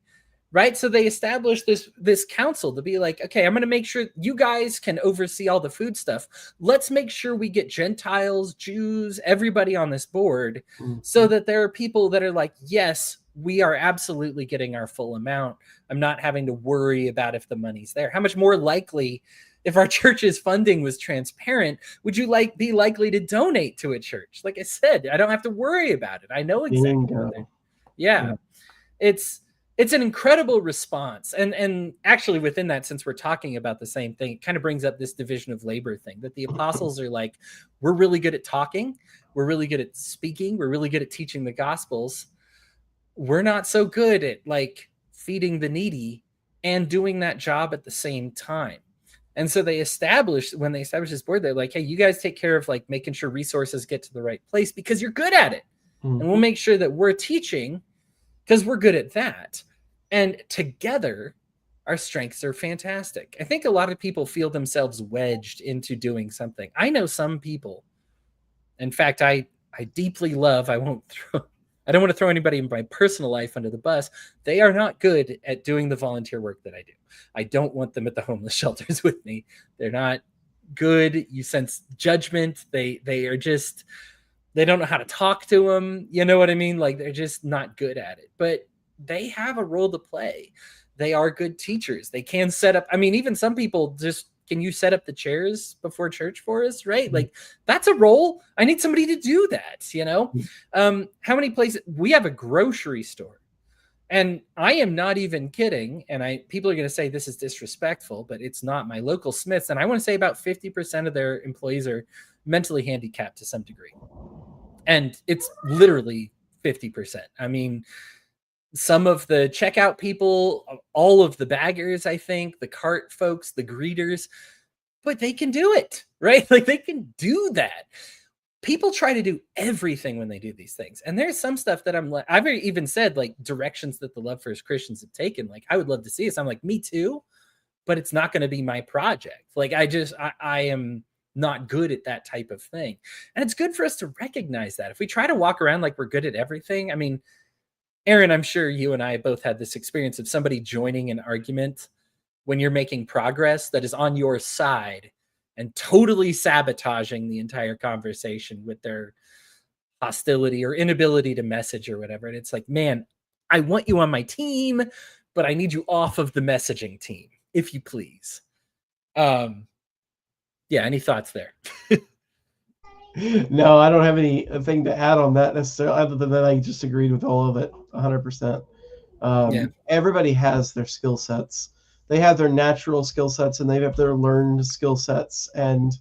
Right. So they established this council to be like, okay, I'm going to make sure you guys can oversee all the food stuff. Let's make sure we get Gentiles, Jews, everybody on this board, so that there are people that are like, yes, we are absolutely getting our full amount. I'm not having to worry about if the money's there. How much more likely, if our church's funding was transparent, would you be likely to donate to a church? Like I said, I don't have to worry about it. I know exactly what they're. Yeah. It's an incredible response. And actually within that, since we're talking about the same thing, it kind of brings up this division of labor thing, that the apostles are like, we're really good at talking. We're really good at speaking. We're really good at teaching the gospels. We're not so good at like feeding the needy and doing that job at the same time. And so when they established this board, they're like, hey, you guys take care of like making sure resources get to the right place because you're good at it. And we'll make sure that we're teaching because we're good at that. And together, our strengths are fantastic. I think a lot of people feel themselves wedged into doing something. I know some people, in fact, I deeply love, I don't want to throw anybody in my personal life under the bus. They are not good at doing the volunteer work that I do. I don't want them at the homeless shelters with me. They're not good. You sense judgment. They are just, they don't know how to talk to them. You know what I mean? Like they're just not good at it, but they have a role to play. They are good teachers. They can set up. I mean, even some people just, can you set up the chairs before church for us? Right. Like that's a role. I need somebody to do that. You know, how many places we have a grocery store, and I am not even kidding. And people are going to say this is disrespectful, but it's not. My local Smiths, and I want to say about 50% of their employees are mentally handicapped to some degree. And it's literally 50%. I mean, some of the checkout people, all of the baggers, I think, the cart folks, the greeters, but they can do it, right? Like they can do that. People try to do everything when they do these things. And there's some stuff that I've even said like directions that the Love First Christians have taken. Like I would love to see this. I'm like, me too, but it's not going to be my project. Like I am not good at that type of thing. And it's good for us to recognize that. If we try to walk around like we're good at everything, I mean, Aaron, I'm sure you and I both had this experience of somebody joining an argument when you're making progress that is on your side and totally sabotaging the entire conversation with their hostility or inability to message or whatever. And it's like, man, I want you on my team, but I need you off of the messaging team, if you please. Yeah, any thoughts there? No, I don't have anything to add on that necessarily, other than that I just agreed with all of it 100%. Everybody has their skill sets. They have their natural skill sets and they have their learned skill sets. And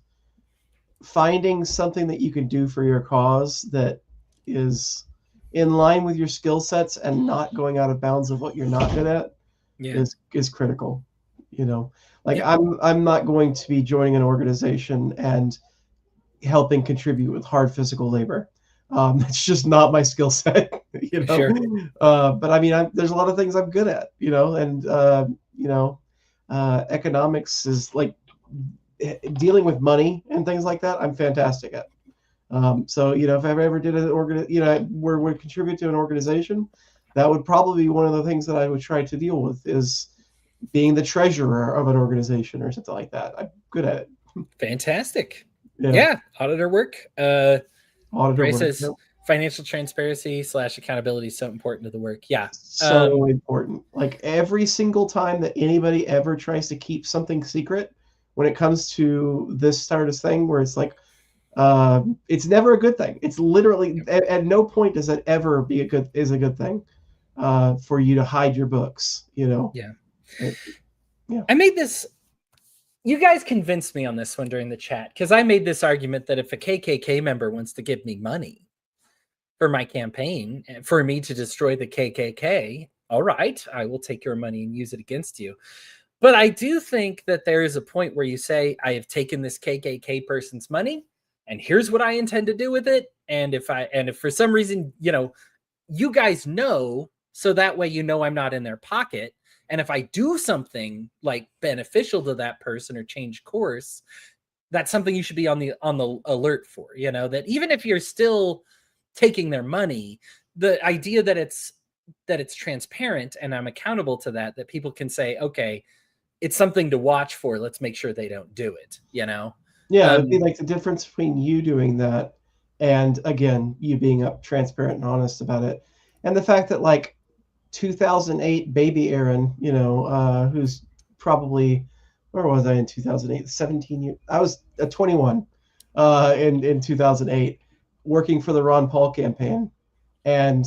finding something that you can do for your cause that is in line with your skill sets and not going out of bounds of what you're not good at is critical. You know, like I'm not going to be joining an organization and helping contribute with hard physical labor. It's just not my skill set, you know. Sure. But I mean, there's a lot of things I'm good at, you know, and economics is like dealing with money and things like that. I'm fantastic at. So you know, if I ever did where would contribute to an organization, that would probably be one of the things that I would try to deal with is being the treasurer of an organization or something like that. I'm good at it. Fantastic. Yeah. Auditor work. Ray says financial transparency / accountability is so important to the work. Yeah. So important. Like every single time that anybody ever tries to keep something secret, when it comes to this sort of thing where it's like, it's never a good thing. It's literally at no point does it ever be a good thing for you to hide your books, you know? Yeah. I made this. You guys convinced me on this one during the chat because I made this argument that if a KKK member wants to give me money for my campaign, for me to destroy the KKK, all right, I will take your money and use it against you. But I do think that there is a point where you say, I have taken this KKK person's money, and here's what I intend to do with it. And if for some reason, you guys know, so that way I'm not in their pocket. And if I do something like beneficial to that person or change course, that's something you should be on the alert for. That even if you're still taking their money, the idea that it's transparent and I'm accountable to that people can say, okay, it's something to watch for. Let's make sure they don't do it. Yeah, it'd be like the difference between you doing that and, again, you being transparent and honest about it, and the fact that, like, 2008 baby Aaron, who's probably, where was I in 2008? 17 years. I was 21 in 2008, working for the Ron Paul campaign, and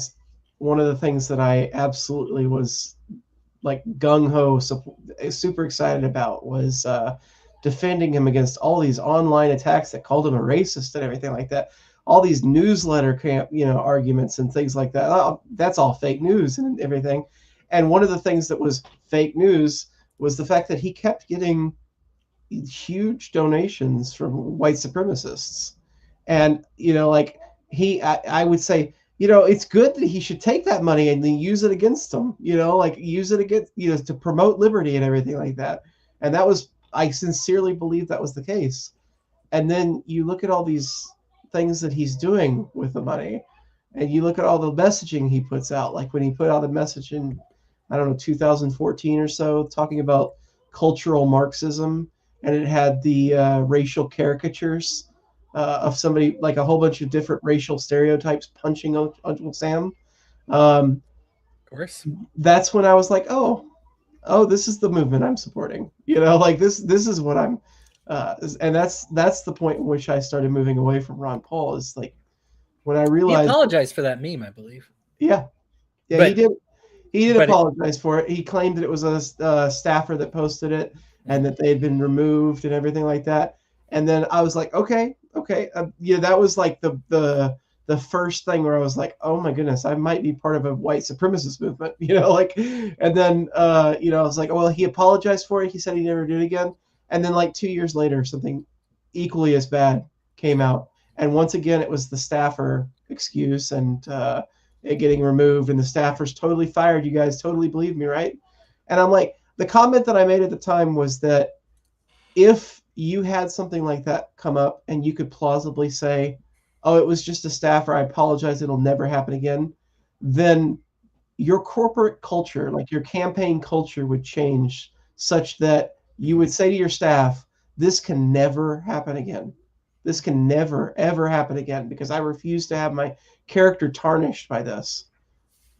one of the things that I absolutely was like gung-ho, super excited about was defending him against all these online attacks that called him a racist and everything like that. All these newsletter arguments and things like that. That's all fake news and everything. And one of the things that was fake news was the fact that he kept getting huge donations from white supremacists. And, I would say, it's good that he should take that money and then use it against them, use it against, to promote liberty and everything like that. And I sincerely believe that was the case. And then you look at all these things that he's doing with the money, and you look at all the messaging he puts out, like when he put out a message in, I don't know, 2014 or so, talking about cultural Marxism, and it had the racial caricatures of somebody, like a whole bunch of different racial stereotypes punching Uncle Sam. Of course. That's when I was like, oh, this is the movement I'm supporting. Like this is what I'm, and that's the point in which I started moving away from Ron Paul, is like when I realized. He apologized for that meme, I believe. Yeah, but, he did. He did apologize for it. He claimed that it was a staffer that posted it, and that they had been removed and everything like that. And then I was like, okay. That was like the first thing where I was like, oh my goodness, I might be part of a white supremacist movement, and then, I was like, oh, well, he apologized for it. He said he never did it again. And then like 2 years later, something equally as bad came out. And once again, it was the staffer excuse and it getting removed, and the staffer's totally fired. You guys totally believe me, right? And I'm like, the comment that I made at the time was that if you had something like that come up and you could plausibly say, oh, it was just a staffer, I apologize, it'll never happen again, then your corporate culture, like your campaign culture, would change such that you would say to your staff, this can never happen again. This can never, ever happen again, because I refuse to have my character tarnished by this.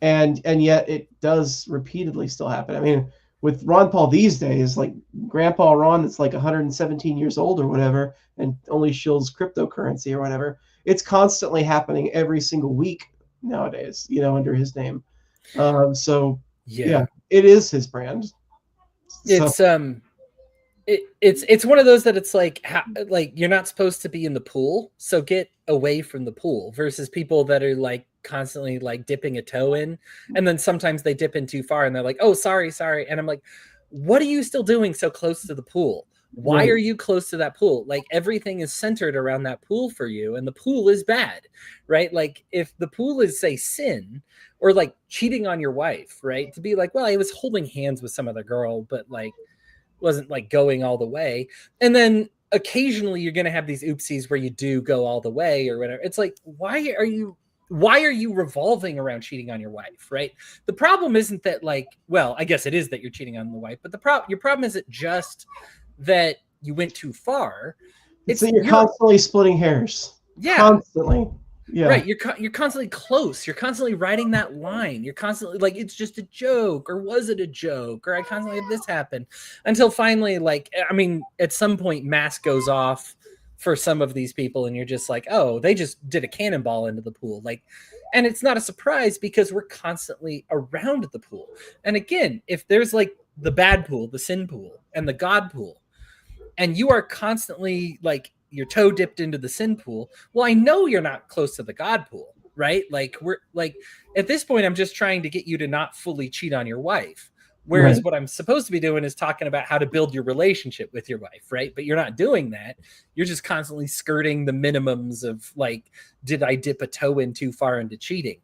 And yet it does repeatedly still happen. I mean, with Ron Paul these days, like Grandpa Ron that's like 117 years old or whatever, and only shills cryptocurrency or whatever, it's constantly happening every single week nowadays, under his name. So yeah, it is his brand. It's it's one of those that it's like you're not supposed to be in the pool, so get away from the pool, versus people that are like constantly like dipping a toe in, and then sometimes they dip in too far and they're like, oh, sorry, and I'm like, what are you still doing so close to the pool? Why are you close to that pool? Like, everything is centered around that pool for you, and the pool is bad, right? Like, if the pool is, say, sin, or like cheating on your wife, right? To be like, well, I was holding hands with some other girl, but like wasn't like going all the way. And then occasionally you're going to have these oopsies where you do go all the way or whatever. It's like, why are you revolving around cheating on your wife, right? The problem isn't that, like, well, I guess it is that you're cheating on the wife, but your problem isn't just that you went too far. It's that you're constantly splitting hairs. Yeah. Constantly. Yeah. Right. You're constantly close. You're constantly riding that line. You're constantly like, it's just a joke, or was it a joke? Or I constantly have this happen, until finally, like, I mean, at some point mask goes off for some of these people, and you're just like, oh, they just did a cannonball into the pool. Like, and it's not a surprise because we're constantly around the pool. And again, if there's like the bad pool, the sin pool, and the God pool, and you are constantly like your toe dipped into the sin pool, well, I know you're not close to the God pool, right? Like we're like at this point, I'm just trying to get you to not fully cheat on your wife. Right. Whereas what I'm supposed to be doing is talking about how to build your relationship with your wife, right? But you're not doing that. You're just constantly skirting the minimums of like, did I dip a toe in too far into cheating?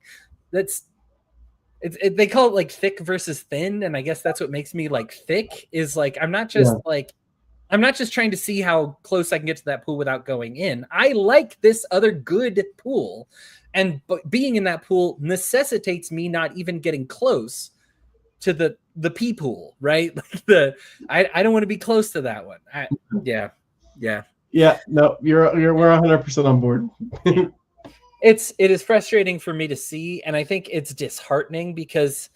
They call it like thick versus thin, and I guess that's what makes me like thick is like I'm not just trying to see how close I can get to that pool without going in. I like this other good pool, but being in that pool necessitates me not even getting close to the pee pool, right? Like I don't want to be close to that one. Yeah. No, we're 100% on board. It is frustrating for me to see, and I think it's disheartening because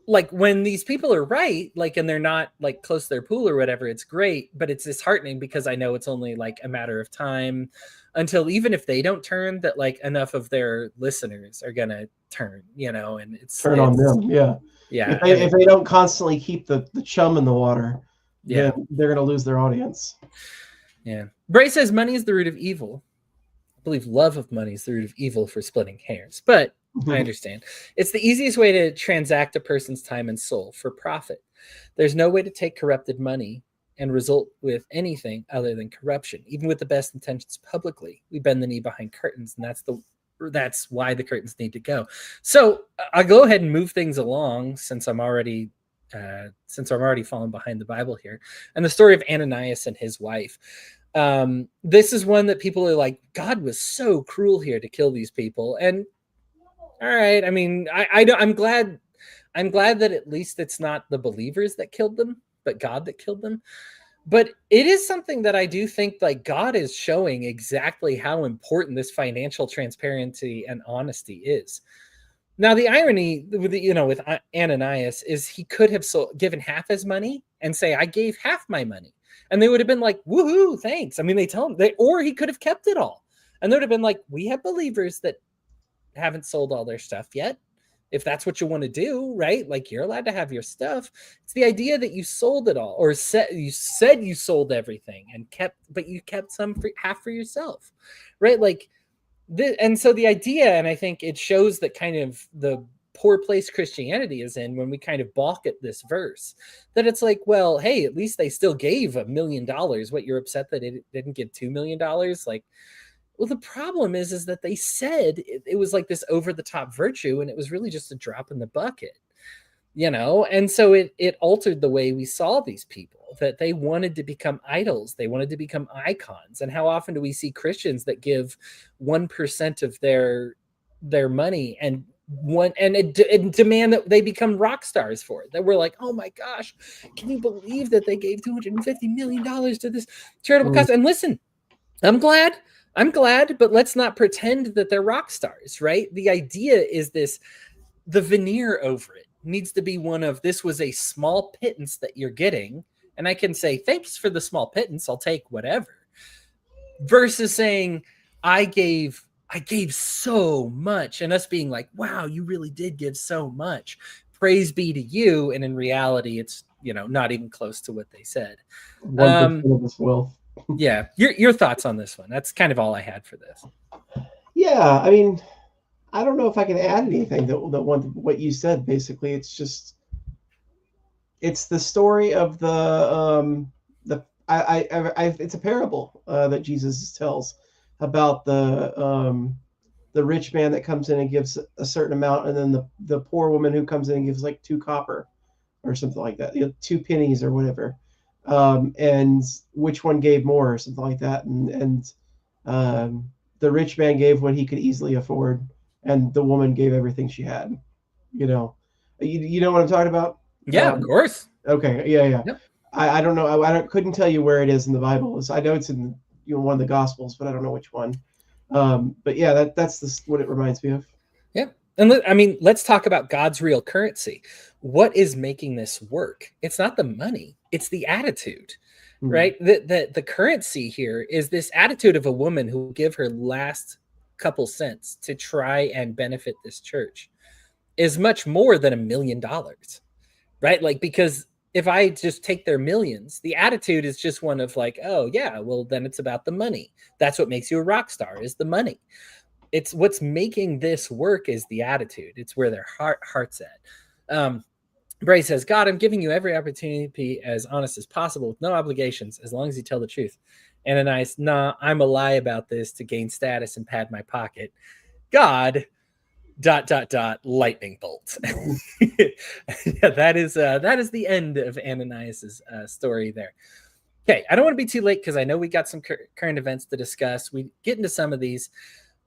like when these people are right, like, and they're not like close to their pool or whatever, it's great, but it's disheartening because I know it's only like a matter of time until even if they don't turn, that like enough of their listeners are gonna turn, and Turn on them. Yeah. If they don't constantly keep the chum in the water, then they're gonna lose their audience. Yeah. Bray says money is the root of evil. I believe love of money is the root of evil for splitting hairs, but I understand. It's the easiest way to transact a person's time and soul for profit. There's no way to take corrupted money and result with anything other than corruption. Even with the best intentions publicly, we bend the knee behind curtains, and that's why the curtains need to go. So I'll go ahead and move things along since I'm already falling behind the Bible here. And the story of Ananias and his wife. This is one that people are like, God was so cruel here to kill these people. And all right, I mean, I'm glad that at least it's not the believers that killed them, but God that killed them. But it is something that I do think like God is showing exactly how important this financial transparency and honesty is. Now, the irony with with Ananias is he could have given half his money and say, I gave half my money. And they would have been like, woohoo, thanks. I mean, they tell him or he could have kept it all. And they would have been like, we have believers that haven't sold all their stuff yet. If that's what you want to do, right? Like you're allowed to have your stuff. It's the idea that you sold it all, or you said you sold everything but you kept some half for yourself, right? Like and so the idea, and I think it shows that kind of the poor place Christianity is in when we kind of balk at this verse, that it's like, well, hey, at least they still gave $1 million. What, you're upset that it didn't give $2 million? Like, well, the problem is that they said it was like this over the top virtue, and it was really just a drop in the bucket, and so it altered the way we saw these people, that they wanted to become idols. They wanted to become icons. And how often do we see Christians that give 1% of their money and demand that they become rock stars for it? That we're like, oh my gosh, can you believe that they gave $250 million to this charitable cause? And listen, I'm glad, but let's not pretend that they're rock stars, right? The idea is the veneer over it needs to be one of, this was a small pittance that you're getting, and I can say, thanks for the small pittance, I'll take whatever, versus saying, I gave so much, and us being like, wow, you really did give so much. Praise be to you. And in reality, it's, not even close to what they said. 1% of this wealth. Yeah. Your thoughts on this one? That's kind of all I had for this. Yeah. I mean, I don't know if I can add anything what you said. Basically, it's the story of it's a parable that Jesus tells about the rich man that comes in and gives a certain amount, and then the poor woman who comes in and gives like 2 copper or something like that, 2 pennies or whatever. And which one gave more or something like that. And the rich man gave what he could easily afford, and the woman gave everything she had. You know what I'm talking about? Yeah, of course. Okay. Yeah. Yep. I don't know. I couldn't tell you where it is in the Bible. I know it's in one of the Gospels, but I don't know which one. But yeah, that's what it reminds me of. Yeah. And let's talk about God's real currency. What is making this work? It's not the money, it's the attitude, right? The currency here is this attitude of a woman who will give her last couple cents to try and benefit this church is much more than $1 million, right? Like, because if I just take their millions, the attitude is just one of like, oh yeah, well then it's about the money. That's what makes you a rock star, is the money. It's what's making this work is the attitude. It's where their heart's at. Bray says, God, I'm giving you every opportunity to be as honest as possible with no obligations, as long as you tell the truth. Ananias, nah, I'm a lie about this to gain status and pad my pocket. God, ... lightning bolt. Yeah, that is the end of Ananias's story there. Okay, I don't want to be too late because I know we got some current events to discuss. We get into some of these.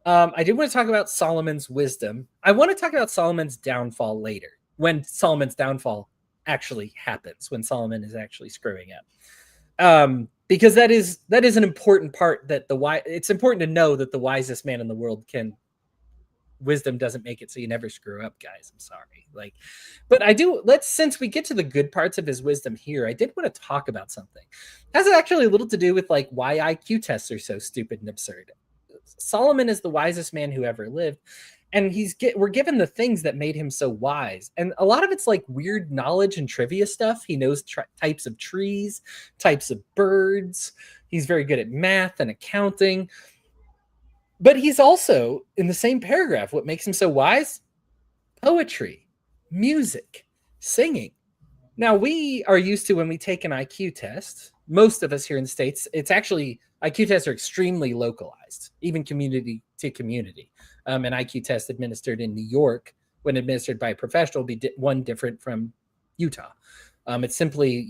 I do want to talk about Solomon's wisdom. I want to talk about Solomon's downfall later, when Solomon's downfall actually happens, when Solomon is actually screwing up. Because that is an important part, that it's important to know that the wisest man in the world wisdom doesn't make it so you never screw up, guys. I'm sorry. But since we get to the good parts of his wisdom here, I did want to talk about something. It has actually a little to do with why IQ tests are so stupid and absurd. Solomon is the wisest man who ever lived, and we're given the things that made him so wise, and a lot of it's weird knowledge and trivia stuff. He knows types of trees, types of birds. He's very good at math and accounting. But he's also, in the same paragraph, what makes him so wise? Poetry, music, singing. Now, we are used to, when we take an IQ test, most of us here in the States, it's actually, IQ tests are extremely localized, even community to community. An IQ test administered in New York, when administered by a professional, will be one different from Utah. It's simply,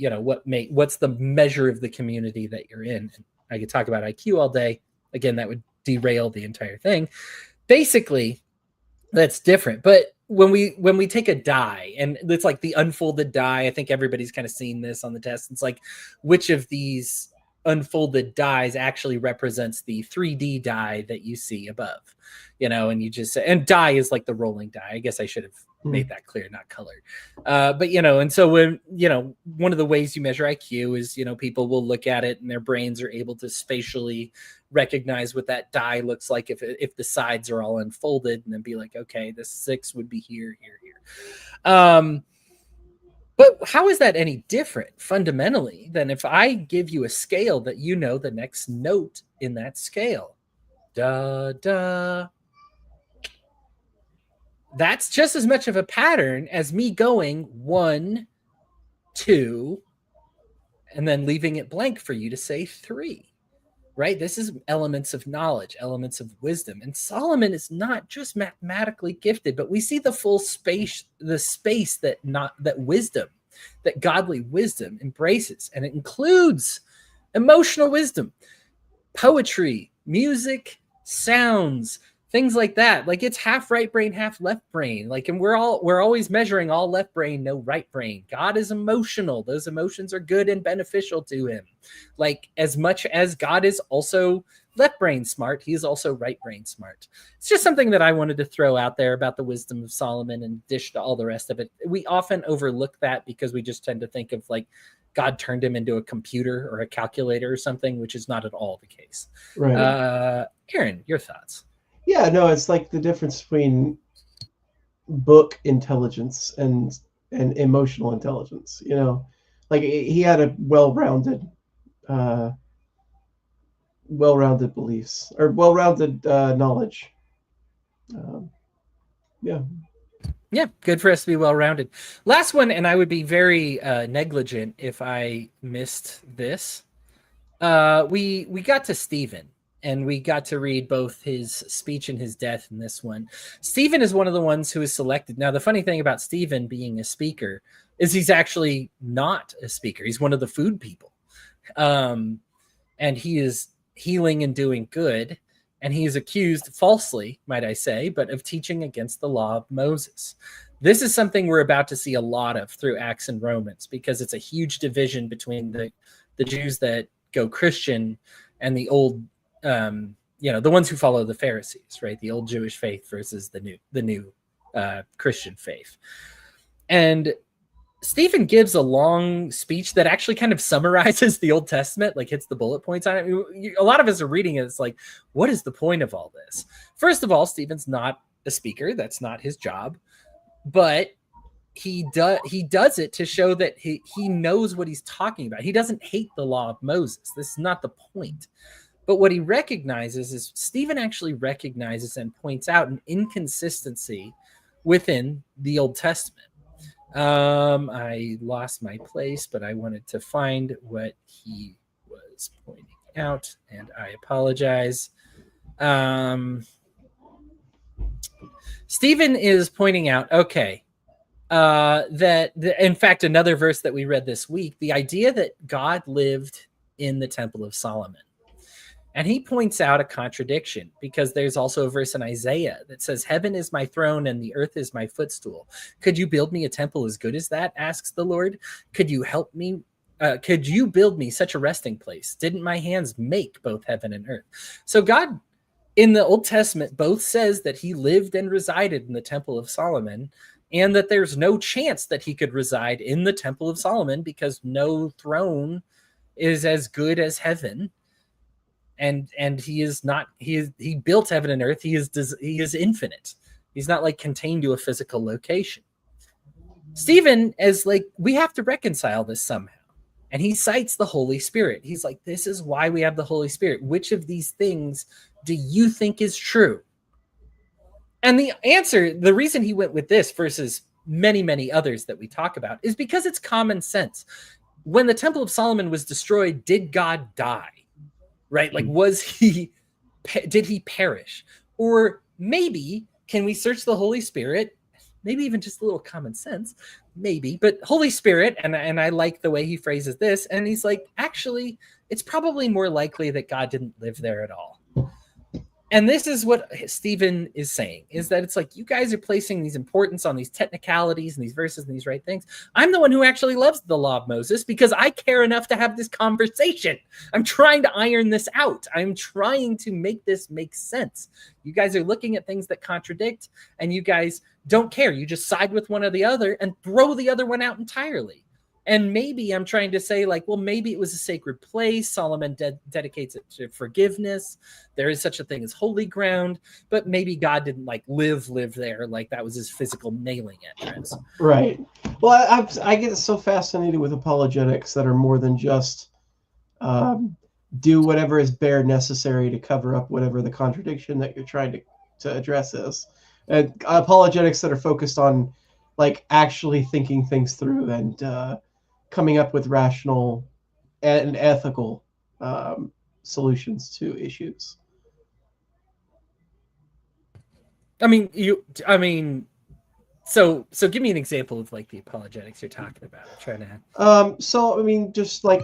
what's the measure of the community that you're in? And I could talk about IQ all day. Again, that would derail the entire thing. Basically, that's different. But when we take a die, and it's the unfolded die, I think everybody's kind of seen this on the test. It's which of these unfolded dies actually represents the 3D die that you see above, and you just, and die is the rolling die. I guess I should have made that clear, not colored. But and so when one of the ways you measure IQ is people will look at it and their brains are able to spatially recognize what that die looks like if the sides are all unfolded, and then be okay, this 6 would be here. But how is that any different fundamentally than if I give you a scale that the next note in that scale? Da, da. That's just as much of a pattern as me going 1, 2, and then leaving it blank for you to say 3. Right? This is elements of knowledge, elements of wisdom. And Solomon is not just mathematically gifted, but we see the full space, that wisdom, that godly wisdom embraces. And it includes emotional wisdom, poetry, music, sounds, things like that. It's half right brain, half left brain. And we're always measuring all left brain, no right brain. God is emotional. Those emotions are good and beneficial to him. As much as God is also left brain smart, he is also right brain smart. It's just something that I wanted to throw out there about the wisdom of Solomon, in addition to all the rest of it. We often overlook that because we just tend to think of God turned him into a computer or a calculator or something, which is not at all the case. Right. Aaron, your thoughts? Yeah, no, it's the difference between book intelligence and emotional intelligence. He had a well-rounded beliefs, or well-rounded knowledge. Yeah, good for us to be well-rounded. Last one, and I would be very negligent if I missed this. We got to Stephen, and we got to read both his speech and his death in this one. Stephen is one of the ones who is selected. Now, the funny thing about Stephen being a speaker is he's actually not a speaker. He's one of the food people. And he is healing and doing good. And he is accused falsely, might I say, but of teaching against the law of Moses. This is something we're about to see a lot of through Acts and Romans, because it's a huge division between the Jews that go Christian and the old, the ones who follow the Pharisees, right? The old Jewish faith versus the new Christian faith. And Stephen gives a long speech that actually kind of summarizes the Old Testament, hits the bullet points on it. A lot of us are reading it. It's what is the point of all this? First of all, Stephen's not a speaker. That's not his job. But he does it to show that he knows what he's talking about. He doesn't hate the law of Moses. This is not the point. But what he recognizes is Stephen actually recognizes and points out an inconsistency within the Old Testament. I lost my place, but I wanted to find what he was pointing out, and I apologize. Stephen is pointing out, in fact, another verse that we read this week, the idea that God lived in the Temple of Solomon. And he points out a contradiction, because there's also a verse in Isaiah that says, heaven is my throne and the earth is my footstool. Could you build me a temple as good as that? Asks the Lord. Could you help me? Could you build me such a resting place? Didn't my hands make both heaven and earth? So God in the Old Testament both says that he lived and resided in the Temple of Solomon, and that there's no chance that he could reside in the Temple of Solomon because no throne is as good as heaven. And he is not, he built heaven and earth. He is infinite. He's not like contained to a physical location. Stephen is like, we have to reconcile this somehow. And he cites the Holy Spirit. He's like, this is why we have the Holy Spirit. Which of these things do you think is true? And the answer, the reason he went with this versus many, many others that we talk about, is because it's common sense. When the Temple of Solomon was destroyed, did God die? Right? Like, did he perish? Or maybe, can we search the Holy Spirit? Maybe even just a little common sense, maybe, but Holy Spirit, and I like the way he phrases this, and he's like, actually, it's probably more likely that God didn't live there at all. And this is what Stephen is saying, is that it's like, you guys are placing these importance on these technicalities and these verses and these right things. I'm the one who actually loves the law of Moses because I care enough to have this conversation. I'm trying to iron this out. I'm trying to make this make sense. You guys are looking at things that contradict, and you guys don't care. You just side with one or the other and throw the other one out entirely. And maybe I'm trying to say, like, well, maybe it was a sacred place. Solomon dedicates it to forgiveness. There is such a thing as holy ground, but maybe God didn't like live there. Like that was his physical mailing address. Right. Well, I get so fascinated with apologetics that are more than just do whatever is bare necessary to cover up whatever the contradiction that you're trying to address is. And apologetics that are focused on like actually thinking things through and coming up with rational and ethical solutions to issues. So give me an example of like the apologetics you're talking about. I'm trying to. So I mean, just like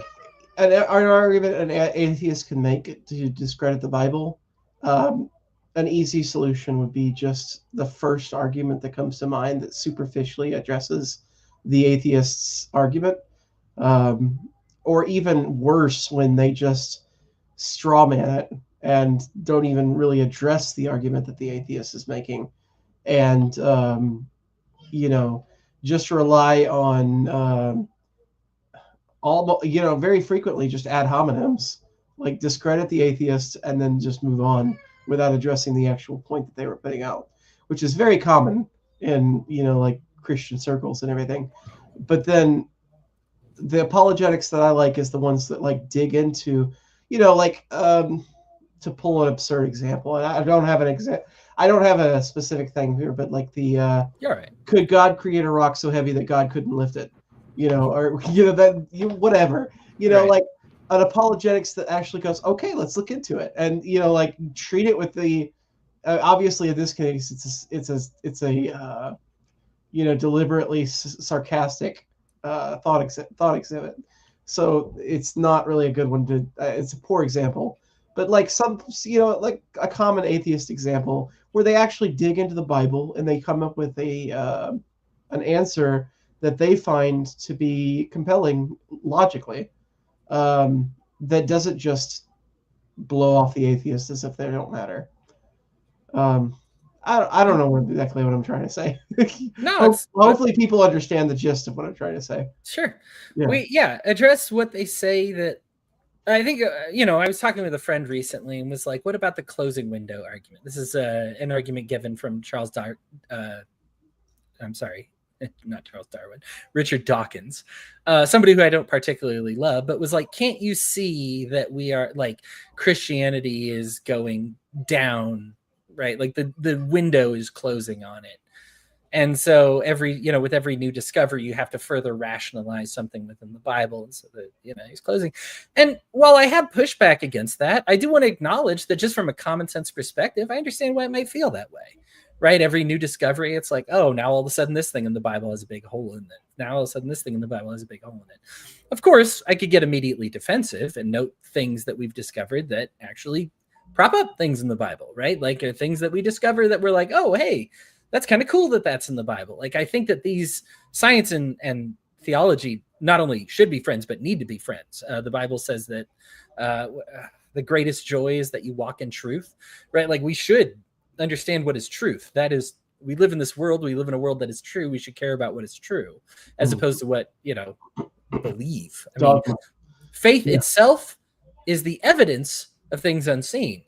an argument an atheist can make to discredit the Bible. An easy solution would be just the first argument that comes to mind that superficially addresses the atheist's argument. Or even worse, when they just straw man it and don't even really address the argument that the atheist is making. And, just rely on very frequently just ad hominems, like discredit the atheist and then just move on without addressing the actual point that they were putting out, which is very common in, like Christian circles and everything. But then the apologetics that I like is the ones that like dig into, to pull an absurd example. And I don't have I don't have a specific thing here, but like You're right. Could God create a rock so heavy that God couldn't lift it? Whatever, right. Like an apologetics that actually goes, okay, let's look into it, and like treat it with the obviously in this case it's a deliberately sarcastic thought exhibit, so it's not really a good one to it's a poor example, but like some like a common atheist example where they actually dig into the Bible and they come up with an answer that they find to be compelling logically, that doesn't just blow off the atheists as if they don't matter. I don't know exactly what I'm trying to say. No, hopefully people understand the gist of what I'm trying to say. Sure. Yeah. Address what they say. That I think, I was talking with a friend recently and was like, what about the closing window argument? This is an argument given from Charles not Charles Darwin, Richard Dawkins, somebody who I don't particularly love, but was like, can't you see that we are like Christianity is going down, right? Like the window is closing on it. And so with every new discovery, you have to further rationalize something within the Bible. And so that, he's closing. And while I have pushback against that, I do want to acknowledge that just from a common sense perspective, I understand why it might feel that way, right? Every new discovery, it's like, oh, now all of a sudden this thing in the Bible has a big hole in it. Now all of a sudden this thing in the Bible has a big hole in it. Of course, I could get immediately defensive and note things that we've discovered that actually prop up things in the Bible, right? Like things that we discover that we're like, oh, hey, that's kind of cool that that's in the Bible. Like, I think that these science and theology not only should be friends, but need to be friends. The Bible says that the greatest joy is that you walk in truth, right? Like, we should understand what is truth. That is, we live in this world. We live in a world that is true. We should care about what is true as opposed to what, believe. I mean, faith itself is the evidence of things unseen.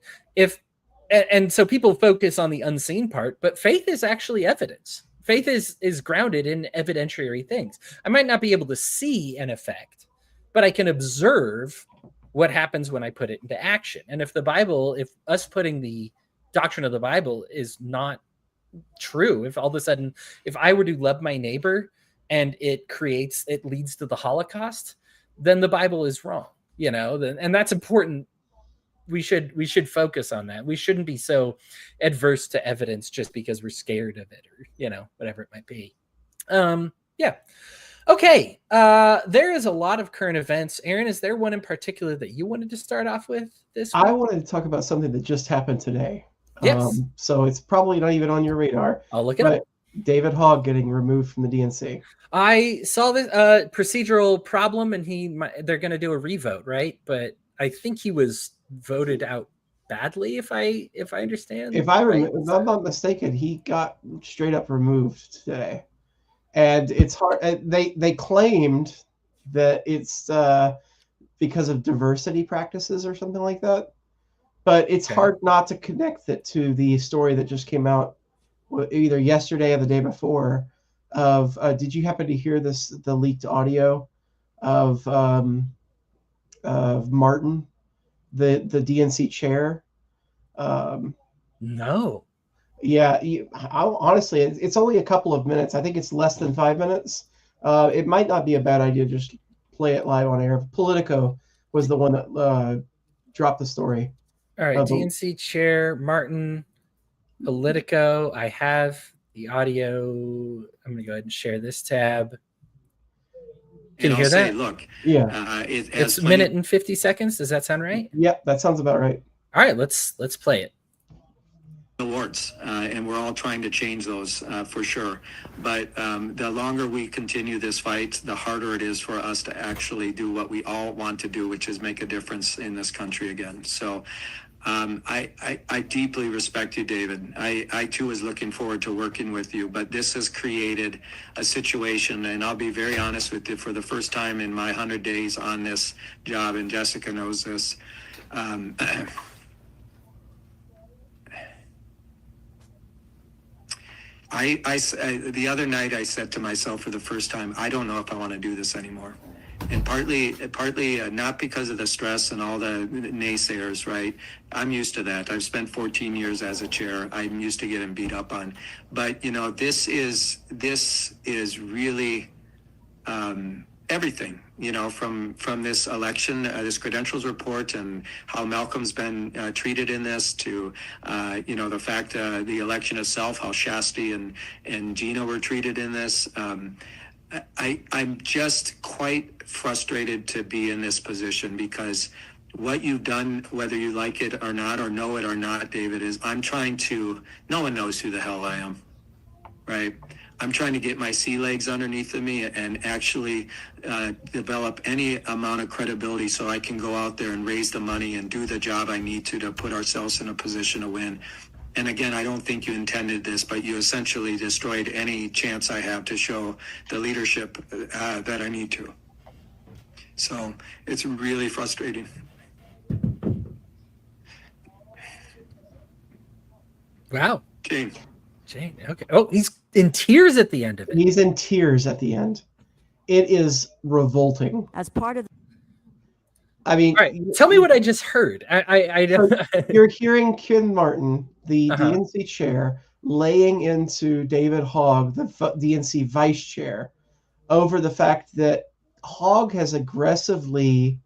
And so people focus on the unseen part, but faith is actually evidence. Faith is grounded in evidentiary things. I might not be able to see an effect, but I can observe what happens when I put it into action. And if us putting the doctrine of the Bible is not true, if all of a sudden, if I were to love my neighbor and it leads to the Holocaust, then the Bible is wrong, and that's important. We should focus on that. We shouldn't be so adverse to evidence just because we're scared of it or, whatever it might be. Yeah. Okay. There is a lot of current events. Aaron, is there one in particular that you wanted to start off with this week? I wanted to talk about something that just happened today. Yes. So it's probably not even on your radar. I'll look it up. David Hogg getting removed from the DNC. I saw this procedural problem, and they're going to do a revote, right? But I think he was voted out badly, if I understand. If I'm not mistaken, he got straight up removed today, and it's hard. They claimed that it's because of diversity practices or something like that, but it's hard not to connect it to the story that just came out either yesterday or the day before. Did you happen to hear the leaked audio of Martin, the DNC chair? No. Yeah, honestly, it's only a couple of minutes. I think it's less than 5 minutes. It might not be a bad idea to just play it live on air. Politico was the one that dropped the story. All right, DNC chair Martin, Politico. I have the audio. I'm going to go ahead and share this tab. Can you hear that? Look, yeah, it's a minute and 50 seconds. Does that sound right? Yep, that sounds about right. All right, let's play it. Awards, and we're all trying to change those for sure. But the longer we continue this fight, the harder it is for us to actually do what we all want to do, which is make a difference in this country again. So I deeply respect you, David. I too was looking forward to working with you, but this has created a situation, and I'll be very honest with you, for the first time in my 100 days on this job, and Jessica knows this, the other night I said to myself for the first time, I don't know if I want to do this anymore. And partly not because of the stress and all the naysayers, right? I'm used to that. I've spent 14 years as a chair. I'm used to getting beat up on. But, this is really everything, from this election, this credentials report, and how Malcolm's been treated in this, to, the fact the election itself, how Shasti and Gina were treated in this. I'm just quite frustrated to be in this position, because what you've done, whether you like it or not, or know it or not, David, is no one knows who the hell I am, right? I'm trying to get my sea legs underneath of me and actually develop any amount of credibility so I can go out there and raise the money and do the job I need to put ourselves in a position to win. And again, I don't think you intended this, but you essentially destroyed any chance I have to show the leadership that I need to. So it's really frustrating. Wow. Jane. Okay. Oh, he's in tears at the end of it. He's in tears at the end. It is revolting. As part of I mean, All right, tell me what I just heard. I don't. You're hearing Ken Martin, the Uh-huh. DNC chair, laying into David Hogg, the DNC vice chair, over the fact that Hogg has aggressively,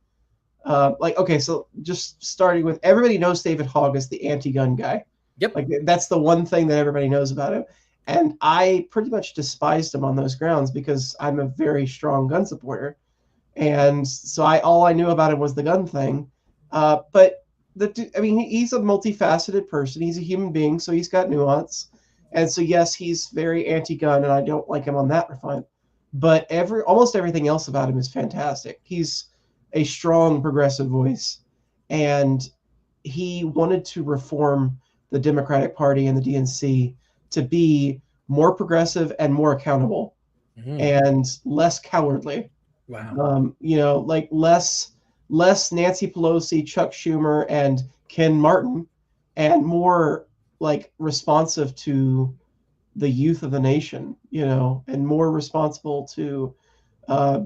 okay, so just starting with, everybody knows David Hogg is the anti-gun guy. Yep. Like, that's the one thing that everybody knows about him. And I pretty much despised him on those grounds because I'm a very strong gun supporter. And so all I knew about him was the gun thing. But he's a multifaceted person. He's a human being, so he's got nuance. And so, yes, he's very anti-gun, and I don't like him on that front. But almost everything else about him is fantastic. He's a strong progressive voice, and he wanted to reform the Democratic Party and the DNC to be more progressive and more accountable, and less cowardly. Wow. Like less Nancy Pelosi, Chuck Schumer, and Ken Martin, and more like responsive to the youth of the nation, and more responsible to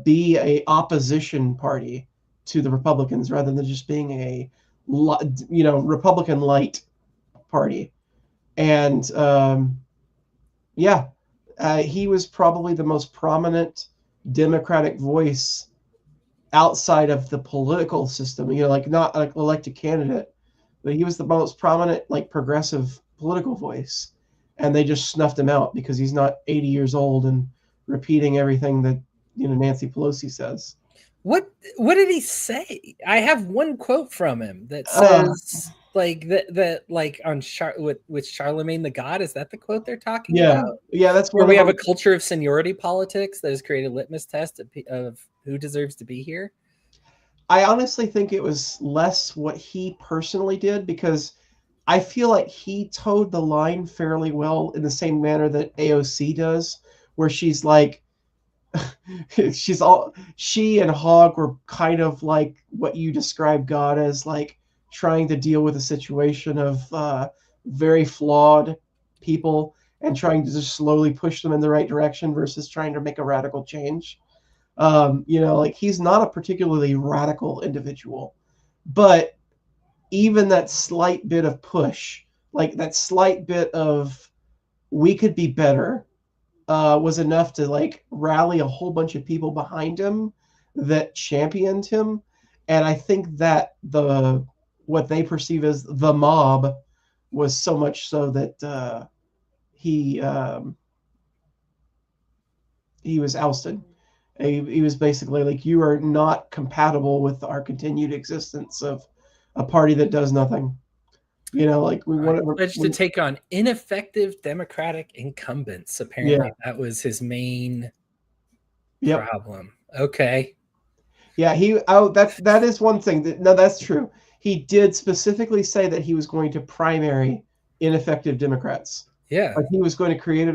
be a opposition party to the Republicans rather than just being a Republican light party. And he was probably the most prominent Democratic voice outside of the political system, like not like elected candidate, but he was the most prominent, like, progressive political voice. And they just snuffed him out because he's not 80 years old and repeating everything that, Nancy Pelosi says. What did he say? I have one quote from him that says like that like on with Charlemagne the God. Is that the quote they're talking about? Yeah, that's where we have a culture of seniority politics that has created a litmus test of who deserves to be here. I honestly think it was less what he personally did, because I feel like he towed the line fairly well in the same manner that AOC does, where she's like, she and Hogg were kind of like what you describe God as, like trying to deal with a situation of very flawed people and trying to just slowly push them in the right direction versus trying to make a radical change. Like, he's not a particularly radical individual, but even that slight bit of push, like that slight bit of we could be better, was enough to like rally a whole bunch of people behind him that championed him. And I think that what they perceive as the mob was so much so that he was ousted. He was basically like, you are not compatible with our continued existence of a party that does nothing. Like, we want to take on ineffective Democratic incumbents. Apparently, that was his main problem. Okay. Yeah, that is one thing. No, that's true. He did specifically say that he was going to primary ineffective Democrats. Yeah. Like, he was going to create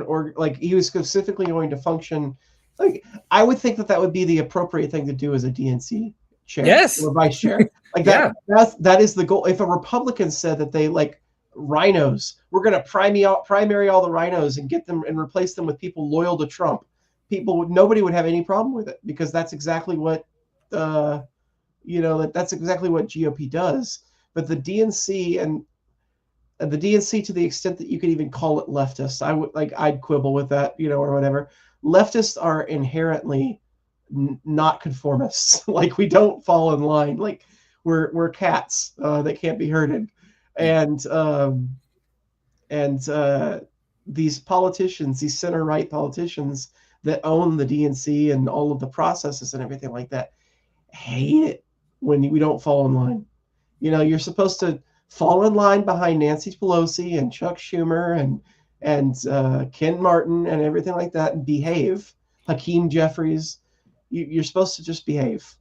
he was specifically going to function. Like, I would think that would be the appropriate thing to do as a DNC chair or vice chair. Like, that is the goal. If a Republican said that they like rhinos, we're going to primary all the rhinos and get them and replace them with people loyal to Trump, nobody would have any problem with it, because that's exactly what that's exactly what GOP does. But the DNC and the DNC, to the extent that you could even call it leftist, I'd quibble with that, or whatever. Leftists are inherently not conformists. Like, we don't fall in line. Like, we're cats that can't be herded. And these politicians, these center-right politicians that own the DNC and all of the processes and everything like that, hate it when we don't fall in line. You're supposed to fall in line behind Nancy Pelosi and Chuck Schumer and Ken Martin and everything like that, and behave. Hakeem Jeffries, you're supposed to just behave.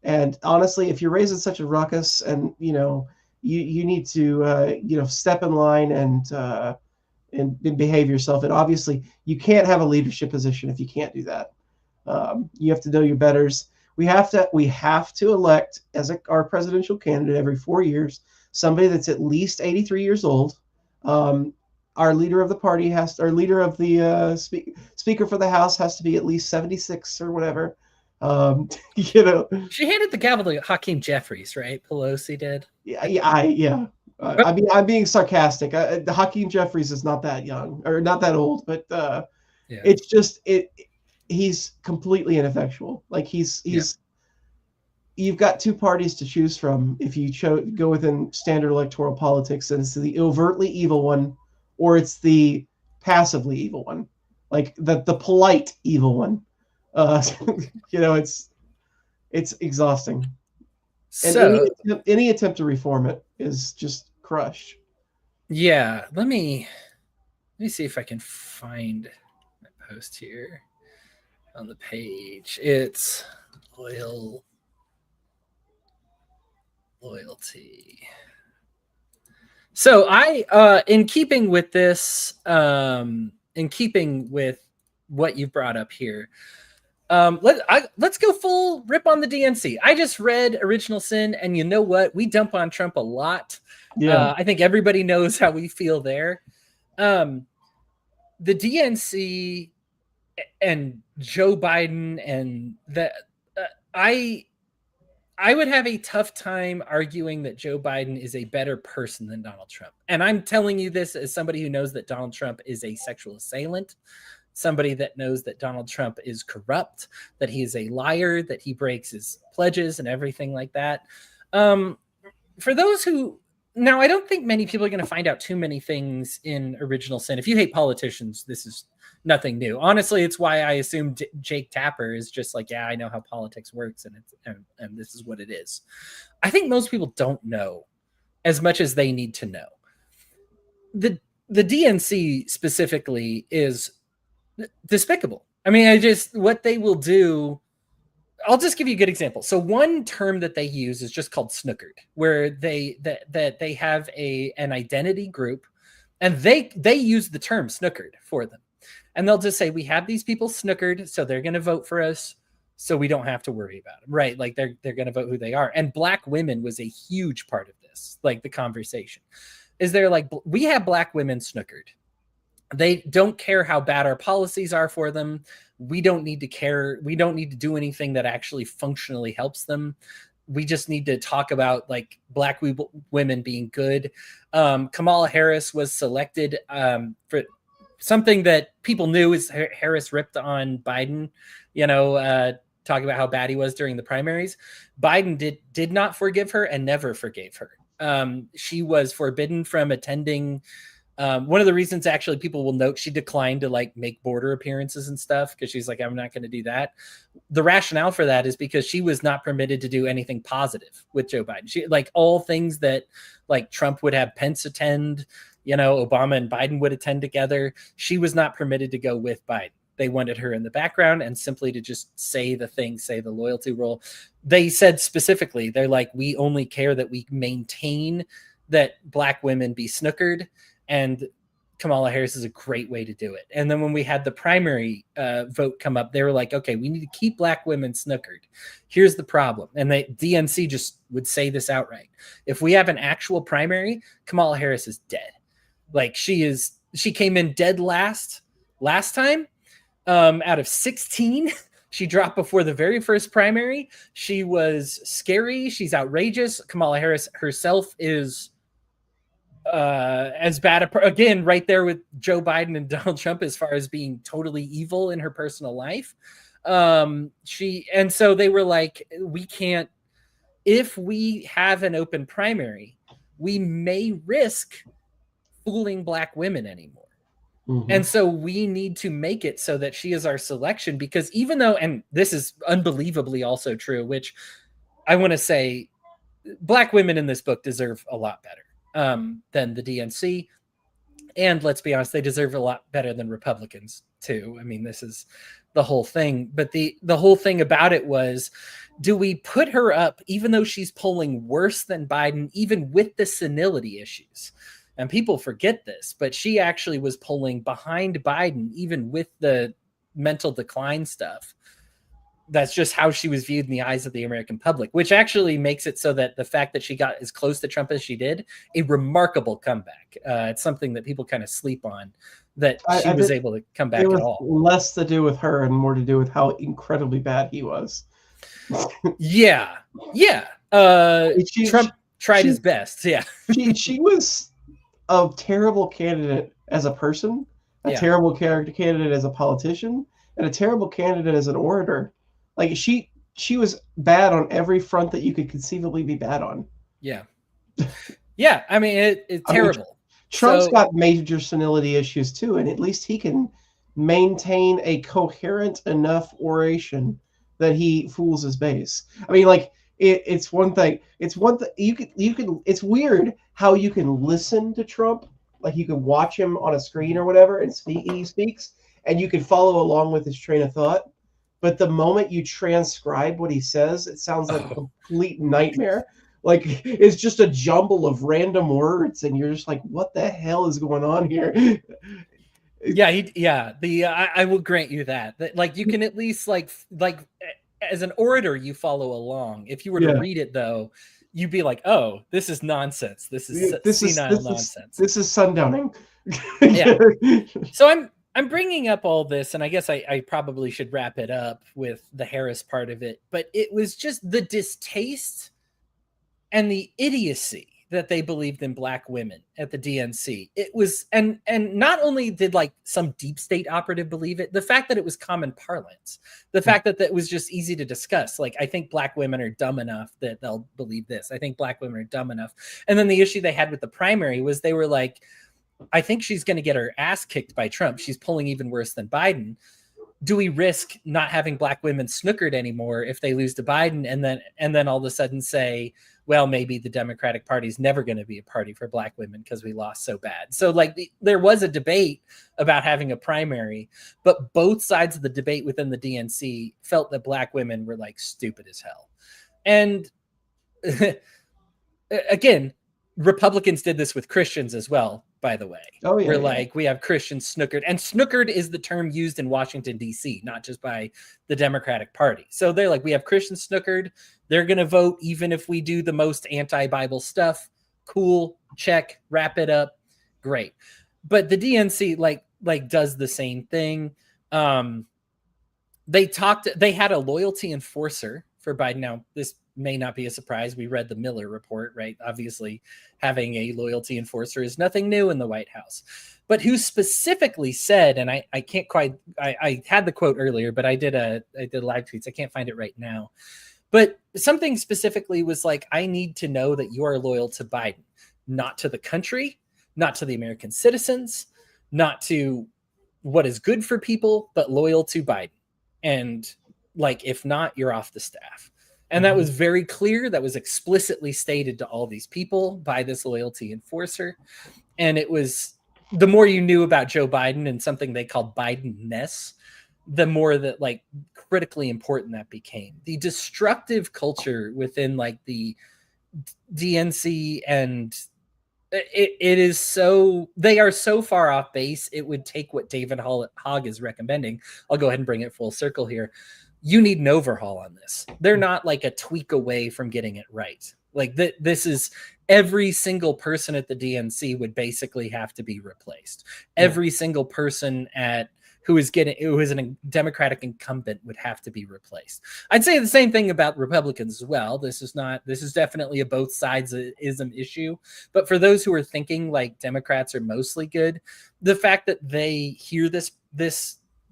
And honestly, if you're raising such a ruckus, and you need to step in line and behave yourself. And obviously, you can't have a leadership position if you can't do that. You have to know your betters. We have to elect as our presidential candidate every 4 years somebody that's at least 83 years old, our leader of the party our leader of the speaker for the House has to be at least 76 or whatever. You know, she handed the gavel to Hakeem Jeffries, right? Pelosi did. Yeah. I'm being sarcastic. Hakeem Jeffries is not that young or not that old, but it's just he's completely ineffectual. Like he's you've got two parties to choose from if you go within standard electoral politics, and it's the overtly evil one, or it's the passively evil one, like the polite evil one. You know, it's exhausting. And So any attempt to reform it is just crushed. yeah, let me see if I can find my post here on the page. It's loyalty. So I in keeping with this, in keeping with what you brought up here, let's go full rip on the DNC. I just read Original Sin, and you know what? We dump on Trump a lot. Yeah. I think everybody knows how we feel there. The DNC and Joe Biden and that I would have a tough time arguing that Joe Biden is a better person than Donald Trump. And I'm telling you this as somebody who knows that Donald Trump is a sexual assailant, somebody that knows that Donald Trump is corrupt, that he is a liar, that he breaks his pledges and everything like that. For those who, now I don't think many people are going to find out too many things in Original Sin. If you hate politicians, this is nothing new. Honestly, it's why I assume Jake Tapper is just like, yeah, I know how politics works, and this is what it is. I think most people don't know as much as they need to know. The DNC specifically is despicable. I mean, what they will do. I'll just give you a good example. So one term that they use is just called snookered, where they have an identity group, and they use the term snookered for them. And they'll just say, we have these people snookered, so they're going to vote for us, so we don't have to worry about them, right? Like they're going to vote who they are. And Black women was a huge part of this, like the conversation. Is they're like, we have Black women snookered. They don't care how bad our policies are for them. We don't need to care. We don't need to do anything that actually functionally helps them. We just need to talk about like Black women being good. Kamala Harris was selected for something that people knew is Harris ripped on Biden, talking about how bad he was during the primaries. Biden did not forgive her and never forgave her. She was forbidden from attending. One of the reasons actually people will note she declined to like make border appearances and stuff because she's like, I'm not going to do that. The rationale for that is because she was not permitted to do anything positive with Joe Biden. She like all things that like Trump would have Pence attend, Obama and Biden would attend together. She was not permitted to go with Biden. They wanted her in the background and simply to just say the thing, say the loyalty role. They said specifically, they're like, we only care that we maintain that Black women be snookered. And Kamala Harris is a great way to do it. And then when we had the primary vote come up, they were like, okay, we need to keep Black women snookered. Here's the problem. And the DNC just would say this outright. If we have an actual primary, Kamala Harris is dead. Like she came in dead last time out of 16. She dropped before the very first primary. She was scary. She's outrageous. Kamala Harris herself is as bad again right there with Joe Biden and Donald Trump as far as being totally evil in her personal life. And so they were like, we can't, if we have an open primary, we may risk fooling Black women anymore. Mm-hmm. And so we need to make it so that she is our selection, because even though, and this is unbelievably also true, which I want to say Black women in this book deserve a lot better than the DNC. And let's be honest, they deserve a lot better than Republicans too. I mean, this is the whole thing. But the whole thing about it was, do we put her up, even though she's polling worse than Biden, even with the senility issues? And people forget this, but she actually was polling behind Biden, even with the mental decline stuff. that's just how she was viewed in the eyes of the American public, which actually makes it so that the fact that she got as close to Trump as she did, a remarkable comeback. It's something that people kind of sleep on, that she was able to come back it was at all. less to do with her and more to do with how incredibly bad he was. Yeah. Trump tried his best. Yeah. she was a terrible candidate as a person, a terrible candidate as a politician, and a terrible candidate as an orator. Like she was bad on every front that you could conceivably be bad on. Yeah. Yeah. I mean, it's terrible. Trump's got major senility issues too, and at least he can maintain a coherent enough oration that he fools his base. I mean, like it's one thing. It's one thing you can. It's weird how you can listen to Trump, like you can watch him on a screen or whatever, and he speaks, and you can follow along with his train of thought. But the moment you transcribe what he says, it sounds like a complete nightmare. Like it's just a jumble of random words, and you're just like, "What the hell is going on here?" I will grant you that. Like you can at least like as an orator, you follow along. If you were to read it though, you'd be like, "Oh, this is nonsense. This is senile nonsense. This is sundowning." Yeah. So I'm bringing up all this, and I guess I probably should wrap it up with the Harris part of it, but it was just the distaste and the idiocy that they believed in Black women at the DNC. It was, and not only did like some deep state operative believe it, the fact that it was common parlance, the fact that that was just easy to discuss. Like, I think Black women are dumb enough that they'll believe this. I think Black women are dumb enough. And then the issue they had with the primary was they were like, I think she's going to get her ass kicked by Trump. She's polling even worse than Biden. Do we risk not having Black women snookered anymore if they lose to Biden, and then all of a sudden say, well, maybe the Democratic Party is never going to be a party for Black women because we lost so bad. So like there was a debate about having a primary, but both sides of the debate within the DNC felt that Black women were like stupid as hell. And again, Republicans did this with Christians as well, by the way. Oh, yeah. We're like, we have Christians snookered. And snookered is the term used in Washington, D.C., not just by the Democratic Party. So they're like, we have Christians snookered. They're going to vote even if we do the most anti-Bible stuff. Cool. Check. Wrap it up. Great. But the DNC like does the same thing. They had a loyalty enforcer for Biden. Now, this may not be a surprise. We read the Miller report, right? Obviously, having a loyalty enforcer is nothing new in the White House. But who specifically said, and I can't quite, I had the quote earlier, but I did live tweets. I can't find it right now. But something specifically was like, I need to know that you are loyal to Biden, not to the country, not to the American citizens, not to what is good for people, but loyal to Biden. And like, if not, you're off the staff. And that was very clear. That was explicitly stated to all these people by this loyalty enforcer. And it was, the more you knew about Joe Biden and something they called Biden-ness, the more that like critically important that became. The destructive culture within like the DNC, and it is so, they are so far off base. It would take what David Hogg is recommending. I'll go ahead and bring it full circle here. You need an overhaul on this. They're not like a tweak away from getting it right. Like this is, every single person at the DNC would basically have to be replaced. Yeah. Every single person who is a Democratic incumbent would have to be replaced. I'd say the same thing about Republicans as well. This is definitely a both sides ism issue. But for those who are thinking like Democrats are mostly good, the fact that they hear this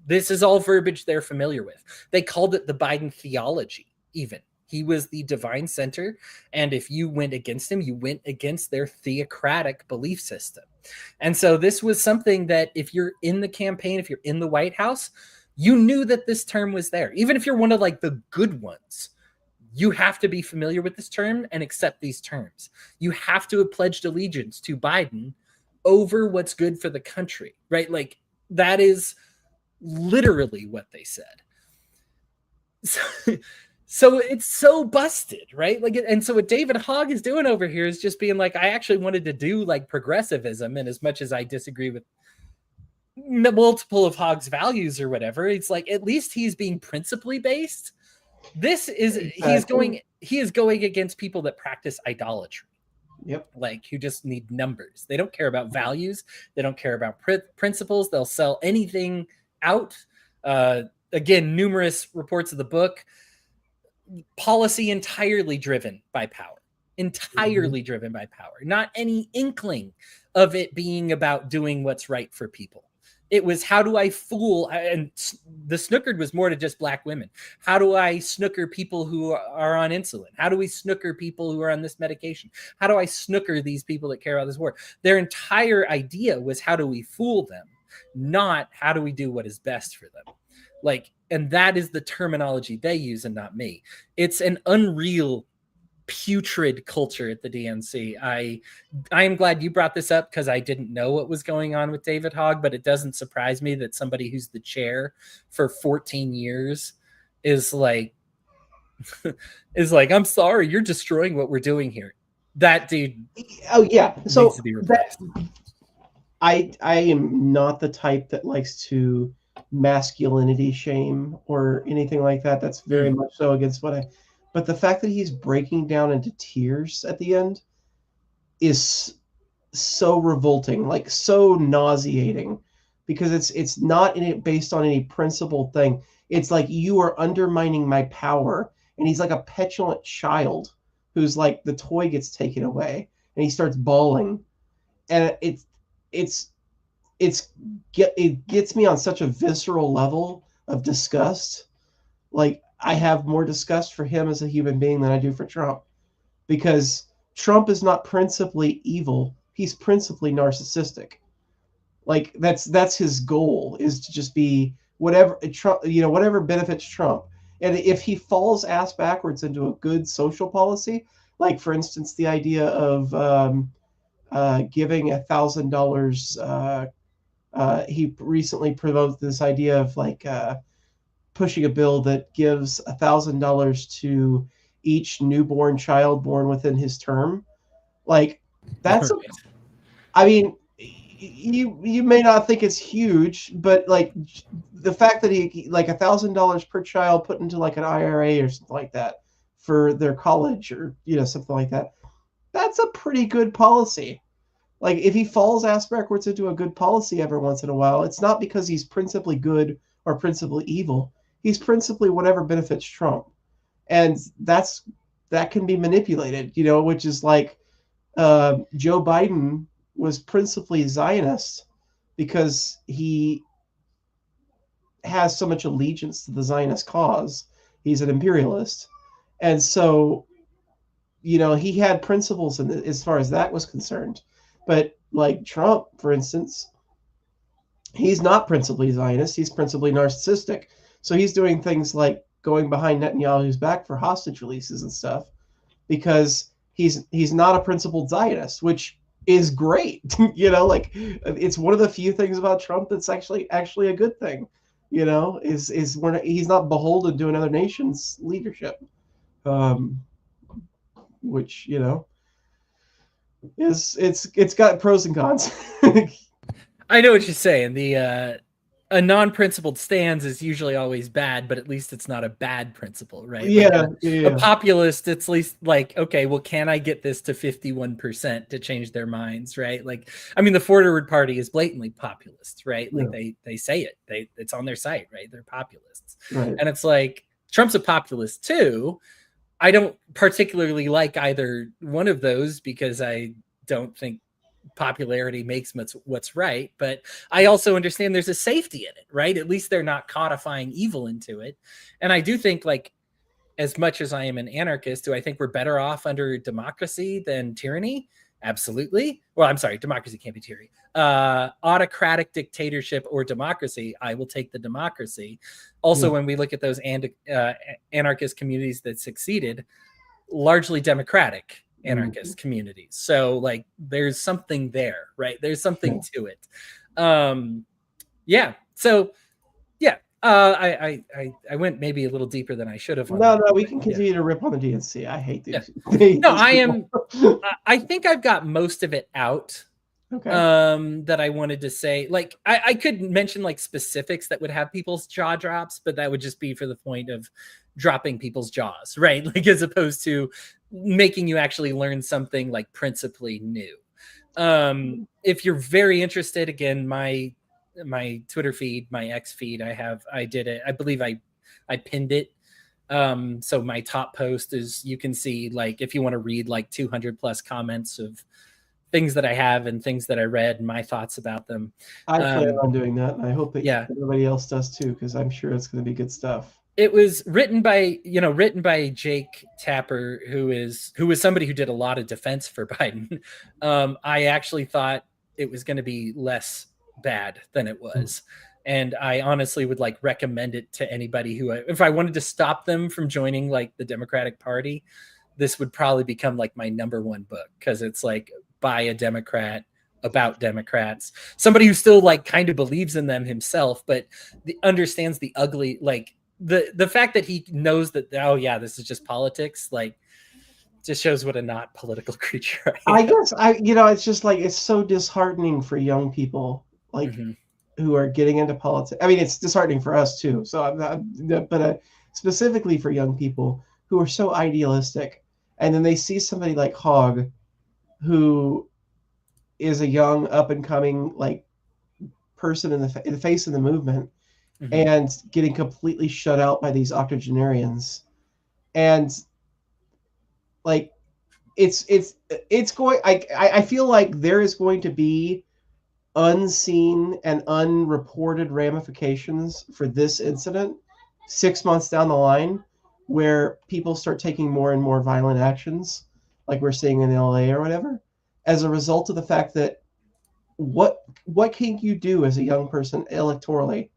is all verbiage they're familiar with. They called it the Biden theology, even. He was the divine center, and if you went against him, you went against their theocratic belief system. And so this was something that if you're in the campaign, if you're in the White House, you knew that this term was there. Even if you're one of like the good ones, you have to be familiar with this term and accept these terms. You have to have pledged allegiance to Biden over what's good for the country, right? Like that is literally what they said. So it's so busted, right? Like, and so what David Hogg is doing over here is just being like, I actually wanted to do like progressivism, and as much as I disagree with multiple of Hogg's values or whatever, it's like at least he's being principally based. This is Exactly. he is going against people that practice idolatry. Yep. Like, who just need numbers. They don't care about values. They don't care about principles. They'll sell anything out. Again, numerous reports of the book. Policy entirely driven by power. Entirely driven by power. Not any inkling of it being about doing what's right for people. It was, how do I fool? And the snookered was more to just black women. How do I snooker people who are on insulin? How do we snooker people who are on this medication? How do I snooker these people that care about this war? Their entire idea was, how do we fool them? Not how do we do what is best for them? Like, and that is the terminology they use and not me. It's an unreal, putrid culture at the DNC. I am glad you brought this up, because I didn't know what was going on with David Hogg, but it doesn't surprise me that somebody who's the chair for 14 years is like, I'm sorry, you're destroying what we're doing here. That dude. Oh yeah. So needs to be replaced. I am not the type that likes to masculinity shame or anything like that. That's very much so against what but the fact that he's breaking down into tears at the end is so revolting, like so nauseating, because it's not based on any principled thing. It's like, you are undermining my power. And he's like a petulant child who's like, the toy gets taken away and he starts bawling. And it gets me on such a visceral level of disgust. Like, I have more disgust for him as a human being than I do for Trump, because Trump is not principally evil. He's principally narcissistic. Like, that's his goal, is to just be whatever Trump, whatever benefits Trump. And if he falls ass backwards into a good social policy, like for instance, the idea of giving $1,000, he recently proposed this idea of like pushing a bill that gives $1,000 to each newborn child born within his term. Like, that's, I mean, you may not think it's huge, but like the fact that he, like $1,000 per child put into like an IRA or something like that for their college, or something like that, that's a pretty good policy. Like, if he falls ass backwards into a good policy every once in a while, it's not because he's principally good or principally evil. He's principally whatever benefits Trump. And that can be manipulated, which is like Joe Biden was principally Zionist because he has so much allegiance to the Zionist cause. He's an imperialist. And so, he had principles as far as that was concerned. But like Trump, for instance, he's not principally Zionist. He's principally narcissistic. So he's doing things like going behind Netanyahu's back for hostage releases and stuff, because he's not a principled Zionist, which is great. Like, it's one of the few things about Trump that's actually a good thing. Is when he's not beholden to another nation's leadership, which it's got pros and cons. I know what you're saying. A non-principled stance is usually always bad, but at least it's not a bad principle, right? Yeah, A populist, it's at least like, okay, well, can I get this to 51% to change their minds, right? Like, I mean, the Forward Party is blatantly populist, right? Like, they say it. It's on their site, right? They're populists. Right. And it's like, Trump's a populist too. I don't particularly like either one of those, because I don't think popularity makes what's right, but I also understand there's a safety in it, right? At least they're not codifying evil into it. And I do think, like, as much as I am an anarchist, do I think we're better off under democracy than tyranny? Absolutely. Well, I'm sorry, democracy can't be tyranny. Autocratic dictatorship or democracy, I will take the democracy. Also, when we look at those anarchist communities that succeeded, largely democratic anarchist communities. So like, there's something there, right? There's something to it. Yeah. So yeah, I went maybe a little deeper than I should have. No, we can continue to rip on the DNC. I hate these. No, I think I've got most of it out. Okay. That I wanted to say. Like, I could mention like specifics that would have people's jaw drops, but that would just be for the point of dropping people's jaws, right? Like, as opposed to making you actually learn something like principally new. If you're very interested, again, my Twitter feed, my X feed, I did it. I believe I pinned it. So my top post is, you can see, like, if you want to read like 200 plus comments of things that I have and things that I read and my thoughts about them. I plan on doing that, and I hope that Yeah. everybody else does too, because I'm sure it's going to be good stuff. It was written by Jake Tapper, who was somebody who did a lot of defense for Biden. I actually thought it was going to be less bad than it was. And I honestly would like recommend it to anybody who, if I wanted to stop them from joining like the Democratic Party, this would probably become like my number one book, because it's like by a Democrat about Democrats, somebody who still like kind of believes in them himself, but understands the ugly, like the fact that he knows that, oh yeah, this is just politics, like just shows what a not political creature I am. I guess it's just like, it's so disheartening for young people, like who are getting into politics. I mean, it's disheartening for us too. So I'm not, but specifically for young people who are so idealistic, and then they see somebody like Hogg, who is a young up and coming like person in the face of the movement, and getting completely shut out by these octogenarians. And like, it's going, I feel like there is going to be unseen and unreported ramifications for this incident 6 months down the line, where people start taking more and more violent actions, like we're seeing in LA or whatever, as a result of the fact that what can you do as a young person electorally?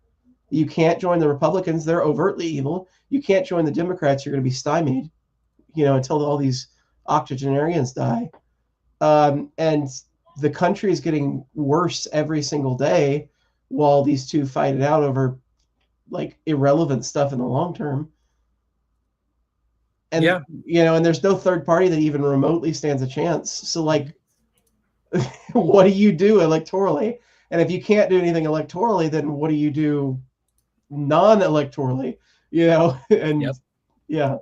You can't join the Republicans. They're overtly evil. You can't join the Democrats. You're going to be stymied, until all these octogenarians die. And the country is getting worse every single day, while these two fight it out over like irrelevant stuff in the long term. And, and there's no third party that even remotely stands a chance. So like, what do you do electorally? And if you can't do anything electorally, then what do you do non-electorally? And yeah,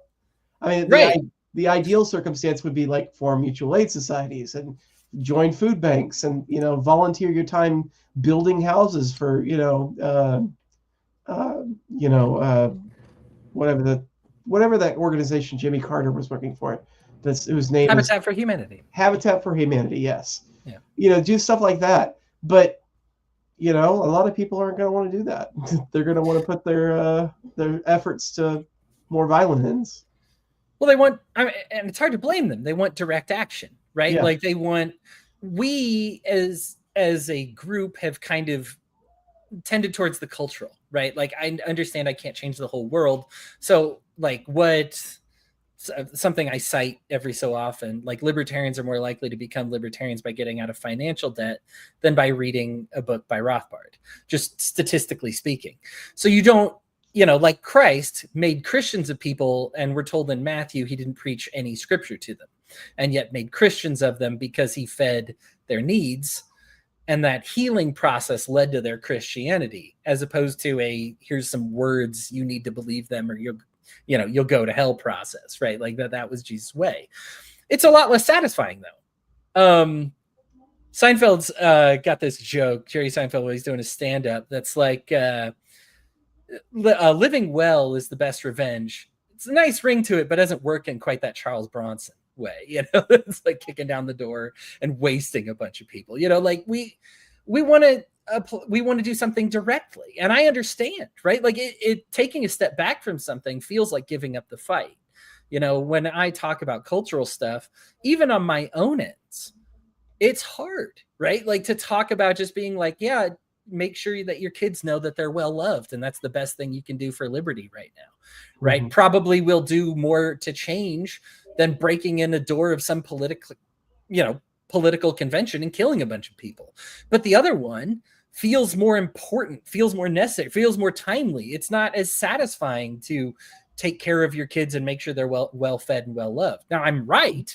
I mean, the ideal circumstance would be like form mutual aid societies and join food banks, and volunteer your time building houses for whatever that organization Jimmy Carter was working for, whose name Habitat for Humanity. Habitat for Humanity, yes. Yeah. Do stuff like that. But a lot of people aren't going to want to do that. They're going to want to put their efforts to more violent ends. Well, they want, and it's hard to blame them. They want direct action, right? Yeah. Like we as a group have kind of tended towards the cultural, right? Like, I understand I can't change the whole world. So like something I cite every so often, like libertarians are more likely to become libertarians by getting out of financial debt than by reading a book by Rothbard, just statistically speaking. So you don't, like Christ made Christians of people, and we're told in Matthew he didn't preach any scripture to them, and yet made Christians of them because he fed their needs. And that healing process led to their Christianity, as opposed to here's some words, you need to believe them or you'll go to hell process, right? Like that was Jesus' way. It's a lot less satisfying though. Seinfeld's got this joke, Jerry Seinfeld, when he's doing a stand-up, that's like, living well is the best revenge. It's a nice ring to it, but doesn't work in quite that Charles Bronson way. It's like kicking down the door and wasting a bunch of people. Like we want to do something directly, and I understand, right? Like it taking a step back from something feels like giving up the fight. When I talk about cultural stuff, even on my own ends, it's hard, right? Like to talk about just being like, yeah, make sure that your kids know that they're well loved, and that's the best thing you can do for liberty right now, right? Mm-hmm. Probably will do more to change than breaking in the door of some political convention and killing a bunch of people. But the other one feels more important, feels more necessary, feels more timely. It's not as satisfying to take care of your kids and make sure they're well fed and well loved. Now I'm right,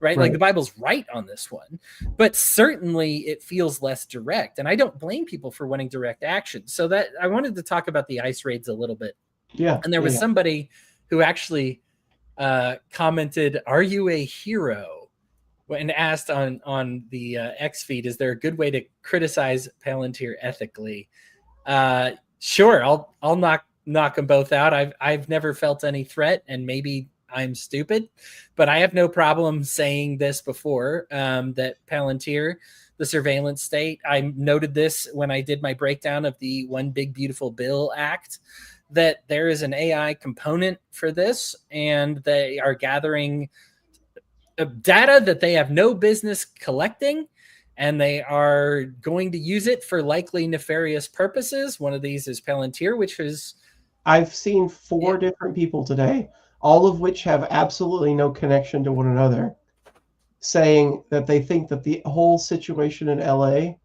right? Like the Bible's right on this one, but certainly it feels less direct. And I don't blame people for wanting direct action. So that I wanted to talk about the ICE raids a little bit. Yeah. And there was somebody who actually commented, "Are you a hero?" and asked on the X feed, "Is there a good way to criticize Palantir ethically?" Sure, I'll knock them both out. I've never felt any threat, and maybe I'm stupid, but I have no problem saying this before, that Palantir, the surveillance state, I noted this when I did my breakdown of the One Big Beautiful Bill Act, that there is an AI component for this, and they are gathering data that they have no business collecting, and they are going to use it for likely nefarious purposes. One of these is Palantir, which is... I've seen 4 different people today, all of which have absolutely no connection to one another, saying that they think that the whole situation in LA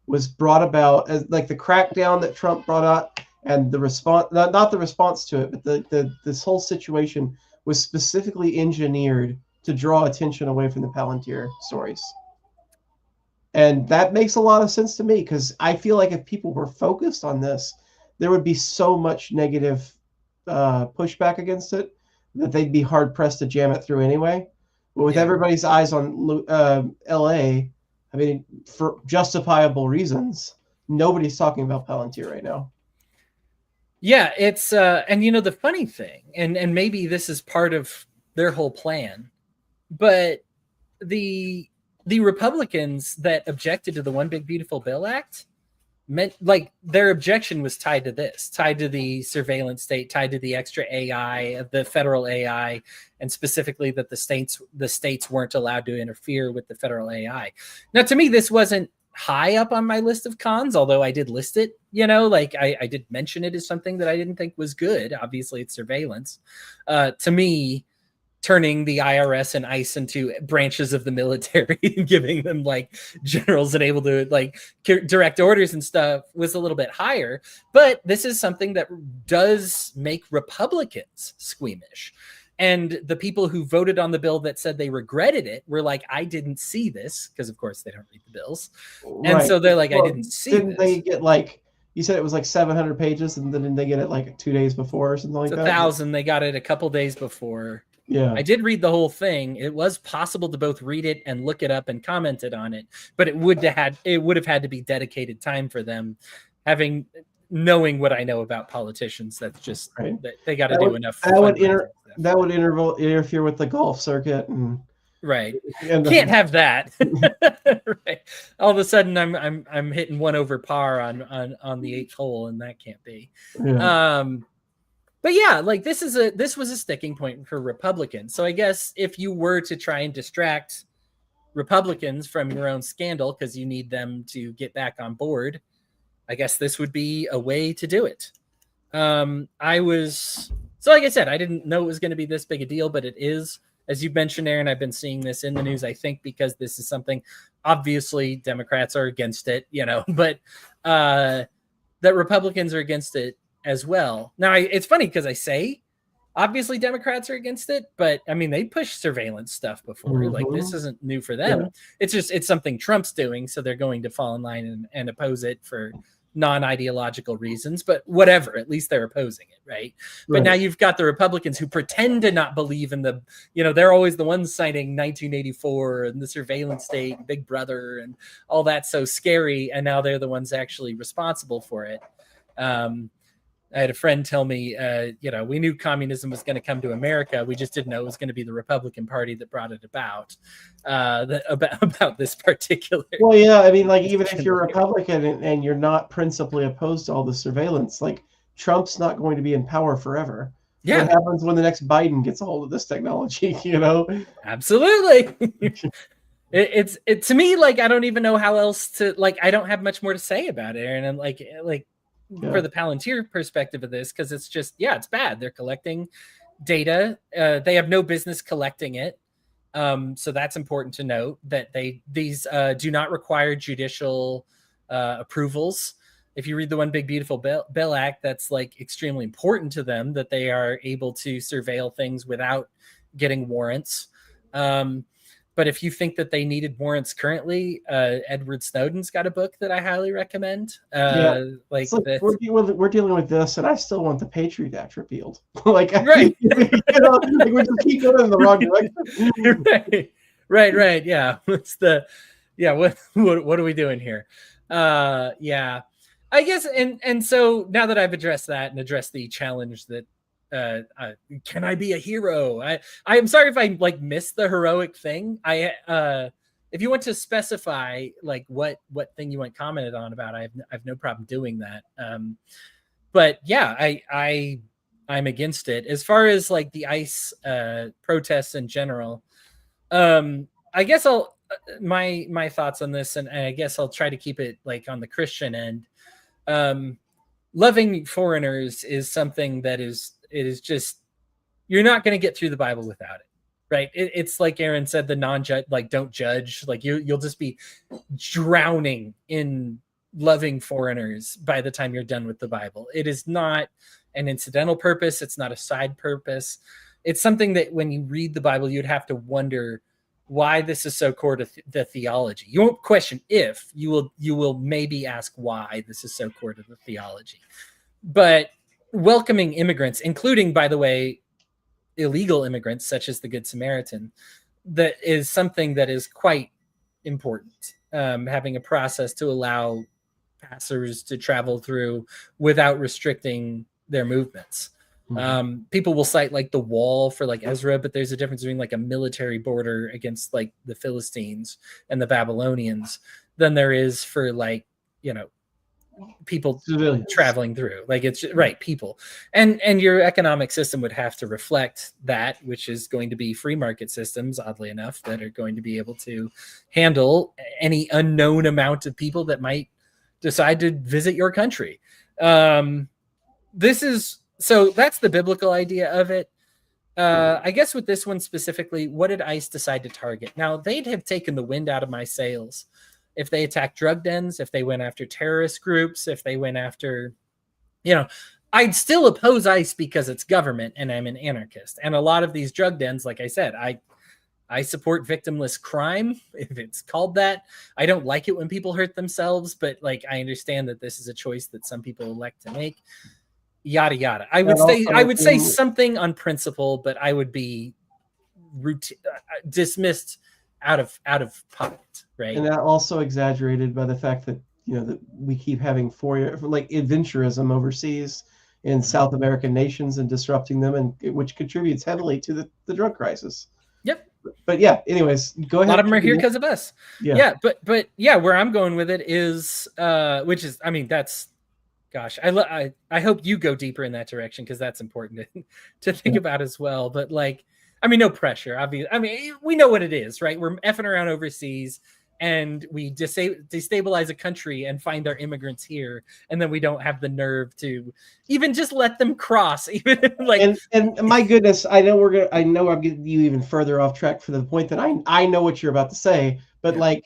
was brought about as like the crackdown that Trump brought out, and the response, not the response to it, but this whole situation was specifically engineered to draw attention away from the Palantir stories. And that makes a lot of sense to me, because I feel like if people were focused on this, there would be so much negative pushback against it that they'd be hard pressed to jam it through anyway. But with everybody's eyes on LA, I mean, for justifiable reasons, nobody's talking about Palantir right now. Yeah, it's and you know the funny thing, and maybe this is part of their whole plan, but the Republicans that objected to the One Big Beautiful Bill Act meant, like, their objection was tied to this, tied to the surveillance state, tied to the extra AI, the federal AI, and specifically that the states weren't allowed to interfere with the federal AI. Now, to me, this wasn't high up on my list of cons, although I did list it, you know, like I did mention it as something that I didn't think was good. Obviously, it's surveillance. To me, turning the IRS and ICE into branches of the military and giving them like generals and able to like direct orders and stuff was a little bit higher. But this is something that does make Republicans squeamish. And the people who voted on the bill that said they regretted it were like, I didn't see this, because of course they don't read the bills. And so they're like, I didn't see this. Didn't they get like, you said it was like 700 pages, and then they get it like 2 days before or something like that? 1,000. They got it a couple days before. Yeah. I did read the whole thing. It was possible to both read it and look it up and commented on it, but it would have had to be dedicated time for them, knowing what I know about politicians. That's just right. They got to do enough. That would interfere with the golf circuit, and right. Can't have that. Right. All of a sudden, I'm hitting 1 over par on the 8th hole, and that can't be. Yeah. But yeah, like this was a sticking point for Republicans. So I guess if you were to try and distract Republicans from your own scandal because you need them to get back on board, I guess this would be a way to do it. So like I said, I didn't know it was going to be this big a deal, but it is. As you mentioned, Aaron, I've been seeing this in the news, I think, because this is something, obviously Democrats are against it, you know, but that Republicans are against it as well. Now, it's funny because I say, obviously Democrats are against it, but I mean, they pushed surveillance stuff before. Mm-hmm. Like, this isn't new for them. Yeah. It's something Trump's doing, so they're going to fall in line and oppose it for non-ideological reasons, but whatever, at least they're opposing it, right? But now you've got the Republicans who pretend to not believe in they're always the ones citing 1984 and the surveillance state, Big Brother, and all that so scary, and now they're the ones actually responsible for it. I had a friend tell me, we knew communism was going to come to America. We just didn't know it was going to be the Republican Party that brought it about. About this particular. Well, yeah, I mean, like, even if you're Republican and you're not principally opposed to all the surveillance, like, Trump's not going to be in power forever. Yeah. What happens when the next Biden gets a hold of this technology? You know? Absolutely. It's to me, like, I don't even know how else to, like, I don't have much more to say about it, and like. For the Palantir perspective of this, because it's just, it's bad. They're collecting data. They have no business collecting it. So that's important to note, that these do not require judicial approvals. If you read the One Big Beautiful Bill Act, that's like extremely important to them, that they are able to surveil things without getting warrants. But if you think that they needed warrants currently, Edward Snowden's got a book that I highly recommend. Like we're dealing with this, and I still want the Patriot Act repealed. Like, right, like we just keep going in the wrong direction. right. Yeah, what are we doing here? Yeah, I guess, and so now that I've addressed that and addressed the challenge that can I be a hero? I'm sorry if I like missed the heroic thing. If you want to specify like what thing you want commented on about, I've no problem doing that. But yeah, I'm against it. As far as like the ICE protests in general, I guess I'll my thoughts on this, and I guess I'll try to keep it like on the Christian end. Loving foreigners is something that is just, you're not going to get through the Bible without it, right? It's like Aaron said, the non-judge, like don't judge, like you'll just be drowning in loving foreigners by the time you're done with the Bible. It is not an incidental purpose. It's not a side purpose. It's something that when you read the Bible, you'd have to wonder why this is so core to the theology. You won't question if, you will maybe ask why this is so core to the theology. But welcoming immigrants, including, by the way, illegal immigrants such as the Good Samaritan, that is something that is quite important. Having a process to allow passers to travel through without restricting their movements. People will cite like the wall for like Ezra, but there's a difference between like a military border against like the Philistines and the Babylonians than there is for like, people civilians traveling through. Like it's right, people. And your economic system would have to reflect that, which is going to be free market systems, oddly enough, that are going to be able to handle any unknown amount of people that might decide to visit your country. So that's the biblical idea of it. I guess with this one specifically, what did ICE decide to target? Now, they'd have taken the wind out of my sails if they attacked drug dens, if they went after terrorist groups, if they went after, I'd still oppose ICE because it's government and I'm an anarchist. And a lot of these drug dens, like I said, I support victimless crime, if it's called that. I don't like it when people hurt themselves, but like I understand that this is a choice that some people elect to make. Yada yada. I would say something on principle, but I would be dismissed out of pocket, right? And that also exaggerated by the fact that that we keep having like adventurism overseas in South American nations and disrupting them, and which contributes heavily to the drug crisis. Yep. But yeah, anyways, go ahead. A lot of them are here because of us. Yeah. But yeah, where I'm going with it is, which is, I mean, that's, gosh, I hope you go deeper in that direction because that's important to think about as well. But like, I mean, no pressure, obviously. I mean, we know what it is, right? We're effing around overseas and we destabilize a country and find our immigrants here, and then we don't have the nerve to even just let them cross. Even like, and my goodness, I know I'm getting you even further off track for the point that I know what you're about to say, but like,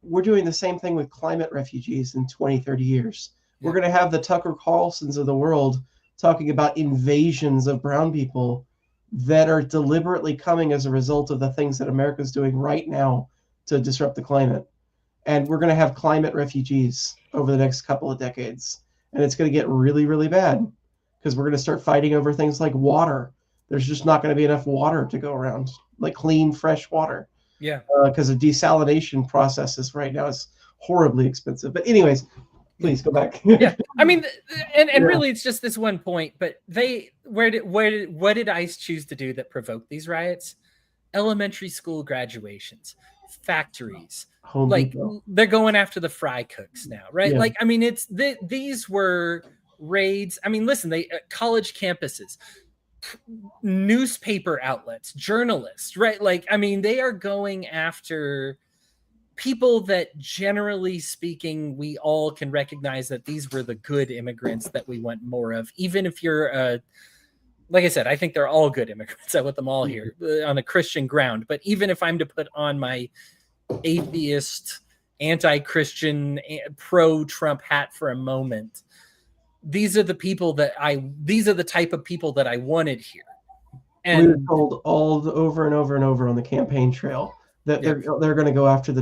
we're doing the same thing with climate refugees in 20, 30 years. We're going to have the Tucker Carlsons of the world talking about invasions of brown people that are deliberately coming as a result of the things that America's doing right now to disrupt the climate. And we're going to have climate refugees over the next couple of decades. And it's going to get really, really bad because we're going to start fighting over things like water. There's just not going to be enough water to go around, like clean, fresh water. Yeah. Because of desalination processes right now is horribly expensive. But anyways, please go back. Yeah, I mean, and really, it's just this one point. But what did ICE choose to do that provoked these riots? Elementary school graduations, factories. Home like Depot. They're going after the fry cooks now, right? Yeah. Like, I mean, these were raids. I mean, listen, college campuses, newspaper outlets, journalists, right? Like, I mean, they are going after people that, generally speaking, we all can recognize that these were the good immigrants that we want more of. Even if you're, like I said, I think they're all good immigrants. I want them all here on a Christian ground. But even if I'm to put on my atheist, anti-Christian, pro-Trump hat for a moment, these are the type of people that I wanted here. And we were told over and over and over on the campaign trail, that they're going to go after the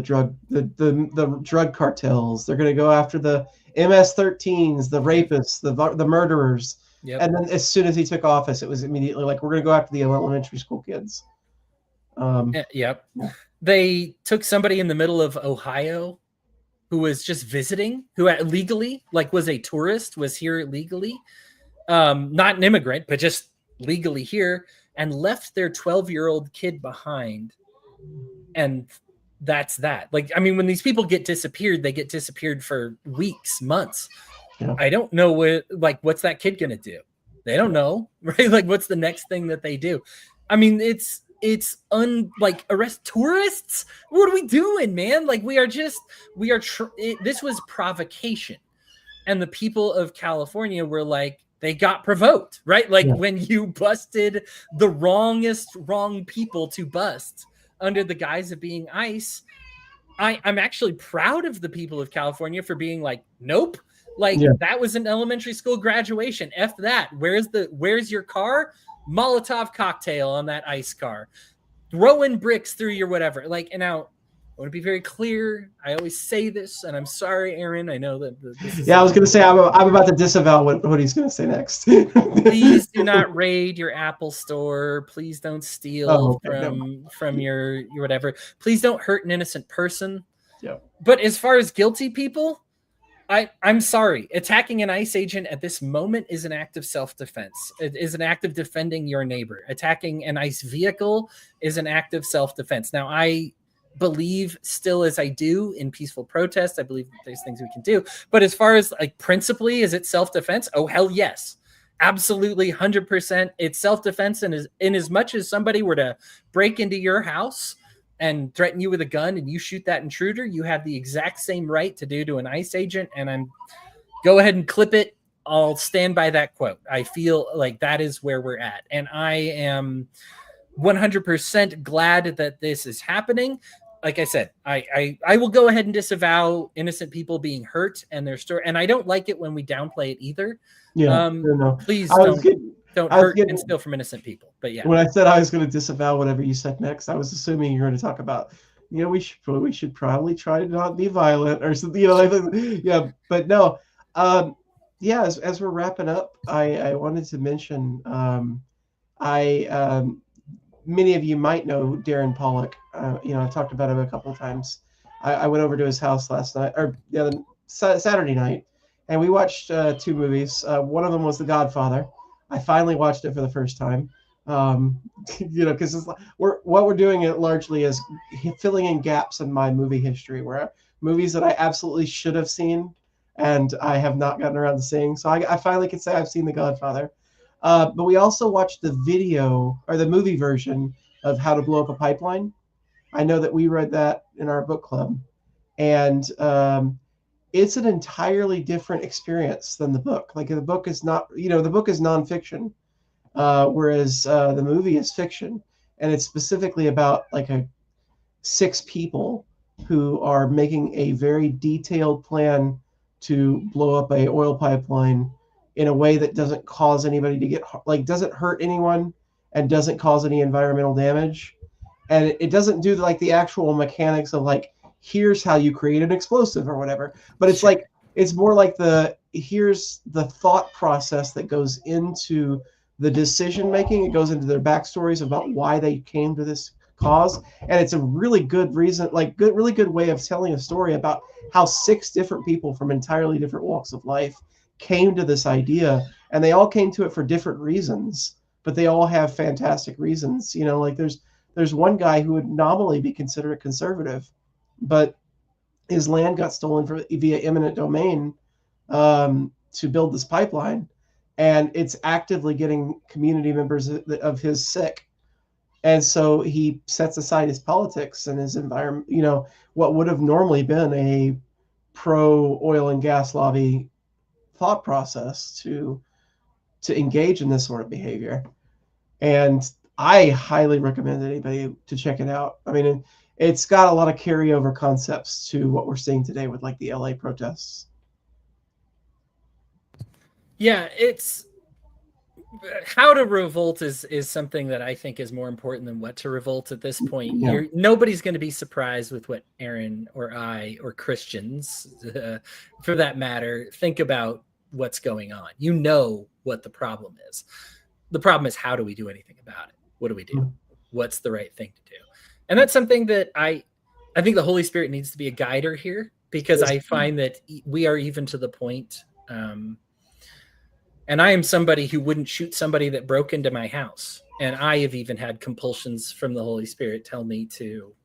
drug cartels. They're going to go after the MS-13s, the rapists, the murderers. Yep. And then as soon as he took office, it was immediately like, we're going to go after the elementary school kids. Yep. Yeah. They took somebody in the middle of Ohio who was just visiting, who legally, like, was a tourist, was here legally, not an immigrant, but just legally here, and left their 12-year-old kid behind. And that's that. Like, I mean, when these people get disappeared, they get disappeared for weeks, months. Yeah. I don't know what's that kid going to do? They don't know, right? Like, what's the next thing that they do? I mean, it's arrest tourists. What are we doing, man? Like, this was provocation. And the people of California were like, they got provoked, right? Like, when you busted the wrong people to bust under the guise of being ICE, I'm actually proud of the people of California for being like, nope. Like, that was an elementary school graduation. F that. Where's your car? Molotov cocktail on that ICE car. Throwing bricks through your whatever. Like, and now, I want to be very clear. I always say this, and I'm sorry, Aaron. I know that this is... I was going to say, I'm about to disavow what he's going to say next. Please do not raid your Apple store. Please don't steal from your whatever. Please don't hurt an innocent person. Yeah. But as far as guilty people, I'm sorry. Attacking an ICE agent at this moment is an act of self-defense. It is an act of defending your neighbor. Attacking an ICE vehicle is an act of self-defense. Now, I believe still as I do in peaceful protest. I believe there's things we can do. But as far as like principally, is it self-defense? Oh, hell yes. Absolutely 100%. It's self-defense. And in as much as somebody were to break into your house and threaten you with a gun and you shoot that intruder, you have the exact same right to do to an ICE agent. And go ahead and clip it. I'll stand by that quote. I feel like that is where we're at. And I am 100% glad that this is happening. Like I said, I will go ahead and disavow innocent people being hurt and their story. And I don't like it when we downplay it either. Yeah, please don't hurt and steal from innocent people. But yeah, when I said I was going to disavow whatever you said next, I was assuming you're going to talk about, we should probably try to not be violent or something, yeah. But no, as we're wrapping up, I wanted to mention, many of you might know Darren Pollock. I've talked about him a couple of times. I went over to his house last night, or Saturday night, and we watched 2 movies. One of them was The Godfather. I finally watched it for the first time. Because what we're doing it largely is filling in gaps in my movie history, where movies that I absolutely should have seen and I have not gotten around to seeing. So I finally can say I've seen The Godfather. But we also watched the video or the movie version of How to Blow Up a Pipeline. I know that we read that in our book club, and it's an entirely different experience than the book. Like, the book is not, the book is nonfiction, whereas the movie is fiction, and it's specifically about like 6 people who are making a very detailed plan to blow up a oil pipeline in a way that doesn't cause anybody to doesn't hurt anyone and doesn't cause any environmental damage. And it doesn't do the actual mechanics of here's how you create an explosive or whatever. But it's it's more like here's the thought process that goes into the decision making. It goes into their backstories about why they came to this cause. And it's a really good reason, really good way of telling a story about how 6 different people from entirely different walks of life came to this idea, and they all came to it for different reasons, but they all have fantastic reasons. There's one guy who would nominally be considered a conservative, but his land got stolen via eminent domain to build this pipeline, and it's actively getting community members of his sick. And so he sets aside his politics and his environment, what would have normally been a pro oil and gas lobby thought process to engage in this sort of behavior. And I highly recommend anybody to check it out. I mean, it's got a lot of carryover concepts to what we're seeing today with the LA protests. Yeah, how to revolt is something that I think is more important than what to revolt at this point. Yeah. Nobody's going to be surprised with what Aaron or I or Christians, for that matter, think about what's going on. You know what the problem is. The problem is, how do we do anything about it? What do we do? What's the right thing to do? And that's something that I think the Holy Spirit needs to be a guider here, because I find that we are even to the point, and I am somebody who wouldn't shoot somebody that broke into my house. And I have even had compulsions from the Holy Spirit tell me to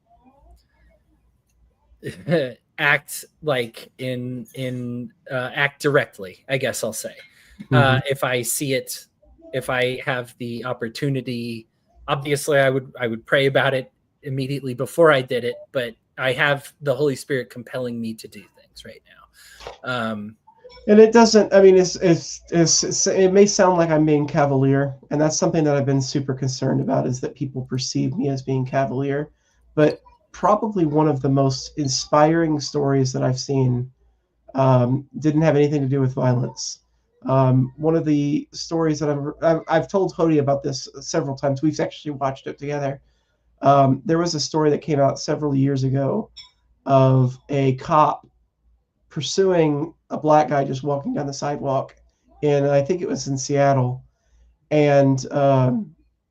act like act directly, I guess I'll say. If I see it, if I have the opportunity, obviously I would pray about it immediately before I did it, but I have the Holy Spirit compelling me to do things right now. And it doesn't, I mean, it may sound like I'm being cavalier, and that's something that I've been super concerned about, is that people perceive me as being cavalier. But probably one of the most inspiring stories that I've seen didn't have anything to do with violence. One of the stories that I've told Hody about this several times. We've actually watched it together. There was a story that came out several years ago of a cop pursuing a black guy just walking down the sidewalk, and I think it was in Seattle. And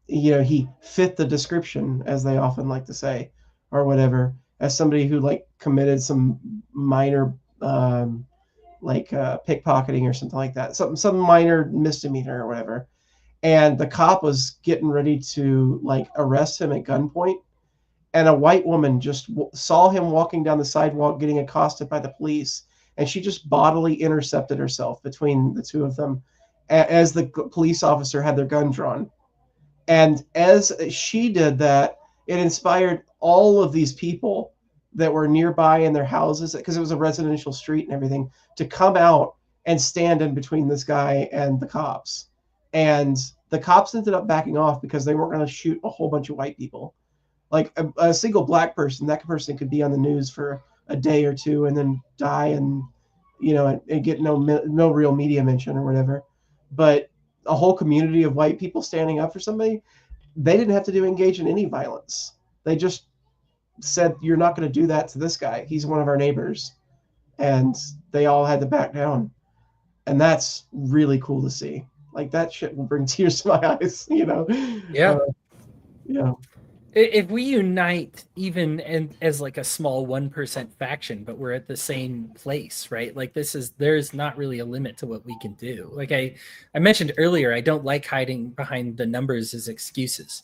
he fit the description, as they often like to say, or whatever, as somebody who like committed some minor pickpocketing or something like that, some minor misdemeanor or whatever. And the cop was getting ready to like arrest him at gunpoint, and a white woman just saw him walking down the sidewalk getting accosted by the police, and she just bodily intercepted herself between the two of them as the police officer had their gun drawn. And as she did that, it inspired all of these people that were nearby in their houses, because it was a residential street and everything, to come out and stand in between this guy and the cops. And the cops ended up backing off because they weren't going to shoot a whole bunch of white people. Like a single black person, that person could be on the news for a day or two and then die, and and get no real media mention or whatever. But a whole community of white people standing up for somebody, they didn't have to engage in any violence. They just said, "You're not going to do that to this guy. He's one of our neighbors," and they all had to back down. And that's really cool to see. Like, that shit will bring tears to my eyes. Yeah. Yeah. If we unite, even as like a small 1% faction, but we're at the same place, right? Like, there's not really a limit to what we can do. Like I mentioned earlier, I don't like hiding behind the numbers as excuses,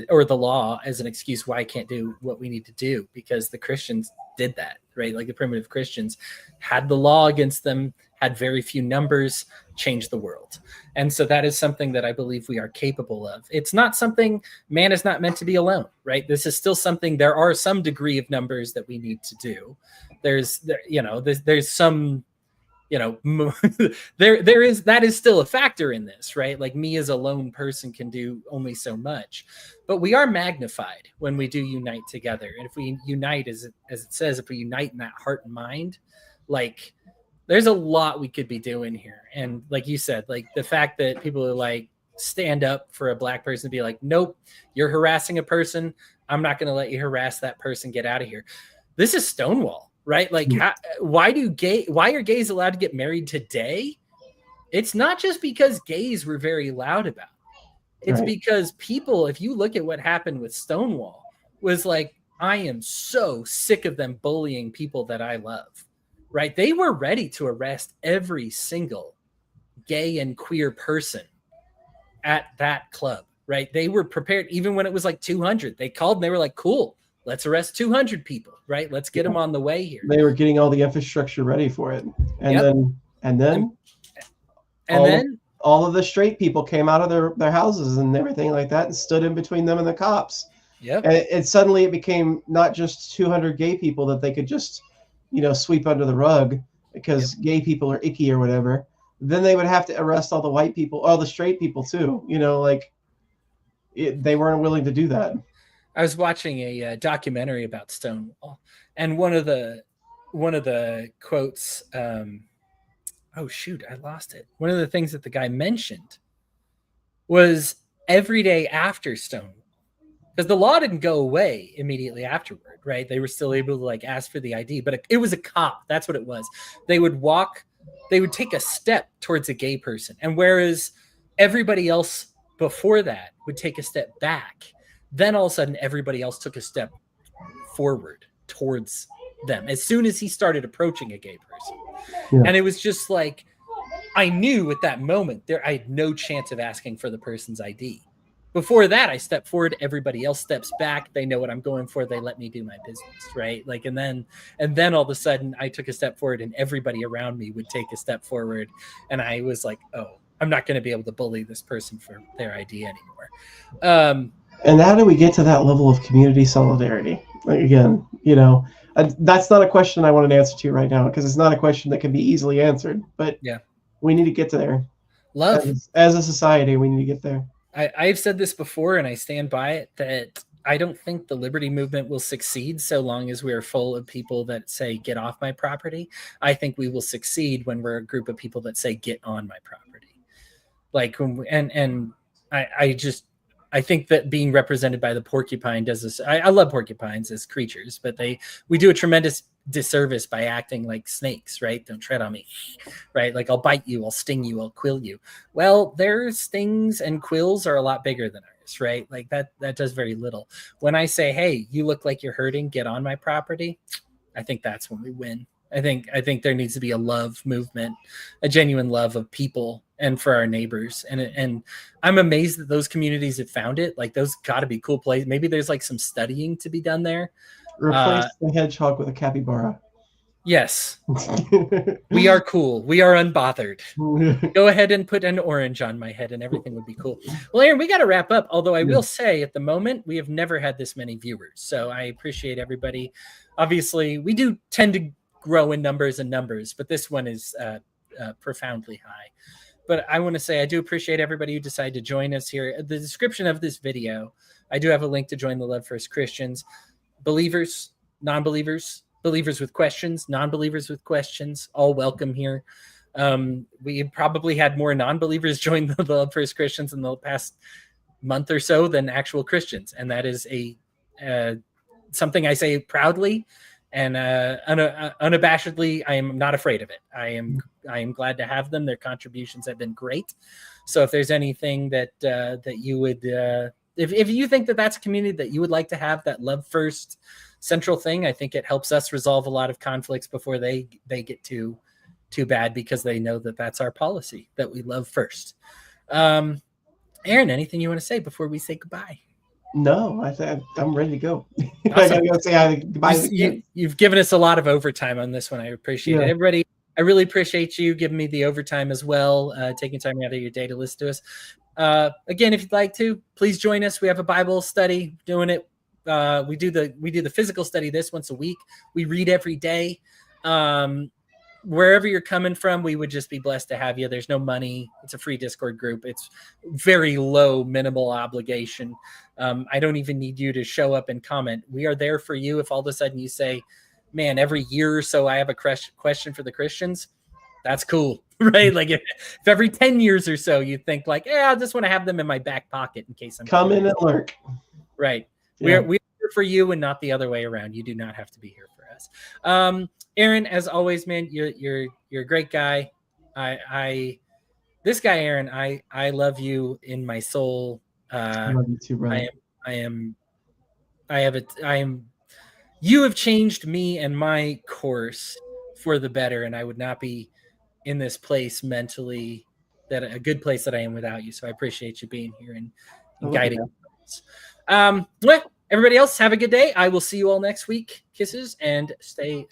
or the law as an excuse why I can't do what we need to do, because the Christians did that, right? Like, the primitive Christians had the law against them, had very few numbers, changed the world. And so that is something that I believe we are capable of. It's not something, man is not meant to be alone, right? This is still something, there are some degree of numbers that we need to do. There's some, that is still a factor in this, right? Like, me as a lone person can do only so much, but we are magnified when we do unite together. And if we unite, as it says, if we unite in that heart and mind, like, there's a lot we could be doing here. And like you said, like, the fact that people are like, stand up for a black person, be like, nope, you're harassing a person, I'm not going to let you harass that person, get out of here. This is Stonewall, right? Like, why are gays allowed to get married today? It's not just because gays were very loud about it. It's because people, if you look at what happened with Stonewall, was like, I am so sick of them bullying people that I love. Right? They were ready to arrest every single gay and queer person at that club, right? They were prepared, even when it was like 200. They called and they were like, cool, let's arrest 200 people, right? Let's get them on the way here. They were getting all the infrastructure ready for it. And then all of the straight people came out of their houses and everything like that and stood in between them and the cops. Yep. And suddenly it became not just 200 gay people that they could just sweep under the rug because gay people are icky or whatever. Then they would have to arrest all the white people, all the straight people too. They weren't willing to do that. I was watching a documentary about Stonewall, and one of the quotes. Oh shoot, I lost it. One of the things that the guy mentioned was every day after Stonewall, because the law didn't go away immediately afterward, right? They were still able to like ask for the ID, but it was a cop. That's what it was. They would take a step towards a gay person. And whereas everybody else before that would take a step back, then all of a sudden everybody else took a step forward towards them as soon as he started approaching a gay person. Yeah. And it was just like, I knew at that moment I had no chance of asking for the person's ID. Before that, I step forward, everybody else steps back. They know what I'm going for. They let me do my business, right? Like, and then all of a sudden I took a step forward and everybody around me would take a step forward. And I was like, oh, I'm not going to be able to bully this person for their ID anymore. And how do we get to that level of community solidarity? Like, again, that's not a question I want an answer to right now, because it's not a question that can be easily answered, but yeah, we need to get to there. Love. As a society, we need to get there. I've said this before, and I stand by it, that I don't think the liberty movement will succeed so long as we are full of people that say, get off my property. I think we will succeed when we're a group of people that say, get on my property. Like, I think that being represented by the porcupine does this. I love porcupines as creatures, but we do a tremendous disservice by acting like snakes, right? Don't tread on me, right? Like, I'll bite you, I'll sting you, I'll quill you. Well, their stings and quills are a lot bigger than ours, right? Like that does very little. When I say, hey, you look like you're hurting, get on my property, I think that's when we win. I think there needs to be a love movement, a genuine love of people and for our neighbors. And I'm amazed that those communities have found it. Like, those got to be cool places. Maybe there's like some studying to be done there. Replace the hedgehog with a capybara. Yes. We are cool. We are unbothered. Go ahead and put an orange on my head and everything would be cool. Well, Aaron, we got to wrap up. Although I will say at the moment, we have never had this many viewers. So I appreciate everybody. Obviously, we do tend to grow in numbers, but this one is profoundly high. But I want to say I do appreciate everybody who decided to join us here. The description of this video, I do have a link to join the Love First Christians. Believers, non-believers, believers with questions, non-believers with questions, all welcome here. We probably had more non-believers join the Love First Christians in the past month or so than actual Christians. And that is something I say proudly and unabashedly. I am not afraid of it. I am glad to have them. Their contributions have been great. So if there's anything that you would, if you think that that's a community that you would like to have, that love first central thing, I think it helps us resolve a lot of conflicts before they get too bad, because they know that that's our policy, that we love first. Aaron, anything you want to say before we say goodbye? No, I'm ready to go. Awesome. I gotta say goodbye. You've given us a lot of overtime on this one. I appreciate it. Everybody, I really appreciate you giving me the overtime as well, taking time out of your day to listen to us. Again, if you'd like to, please join us. We have a Bible study doing it. We do the physical study this once a week. We read every day. Wherever you're coming from, we would just be blessed to have you. There's no money. It's a free Discord group. It's very low, minimal obligation. I don't even need you to show up and comment. We are there for you. If all of a sudden you say, man, every year or so I have a question for the Christians, that's cool, right? Like if every 10 years or so you think like, I just want to have them in my back pocket in case I'm come in and lurk. Right. Yeah. We're here for you and not the other way around. You do not have to be here for us. Aaron, as always, man, you're a great guy. This guy, Aaron, I love you in my soul. I love you too, brother. You have changed me and my course for the better, and I would not be in this place mentally, a good place that I am without you. So I appreciate you being here and guiding us. Well, everybody else, have a good day. I will see you all next week. Kisses and stay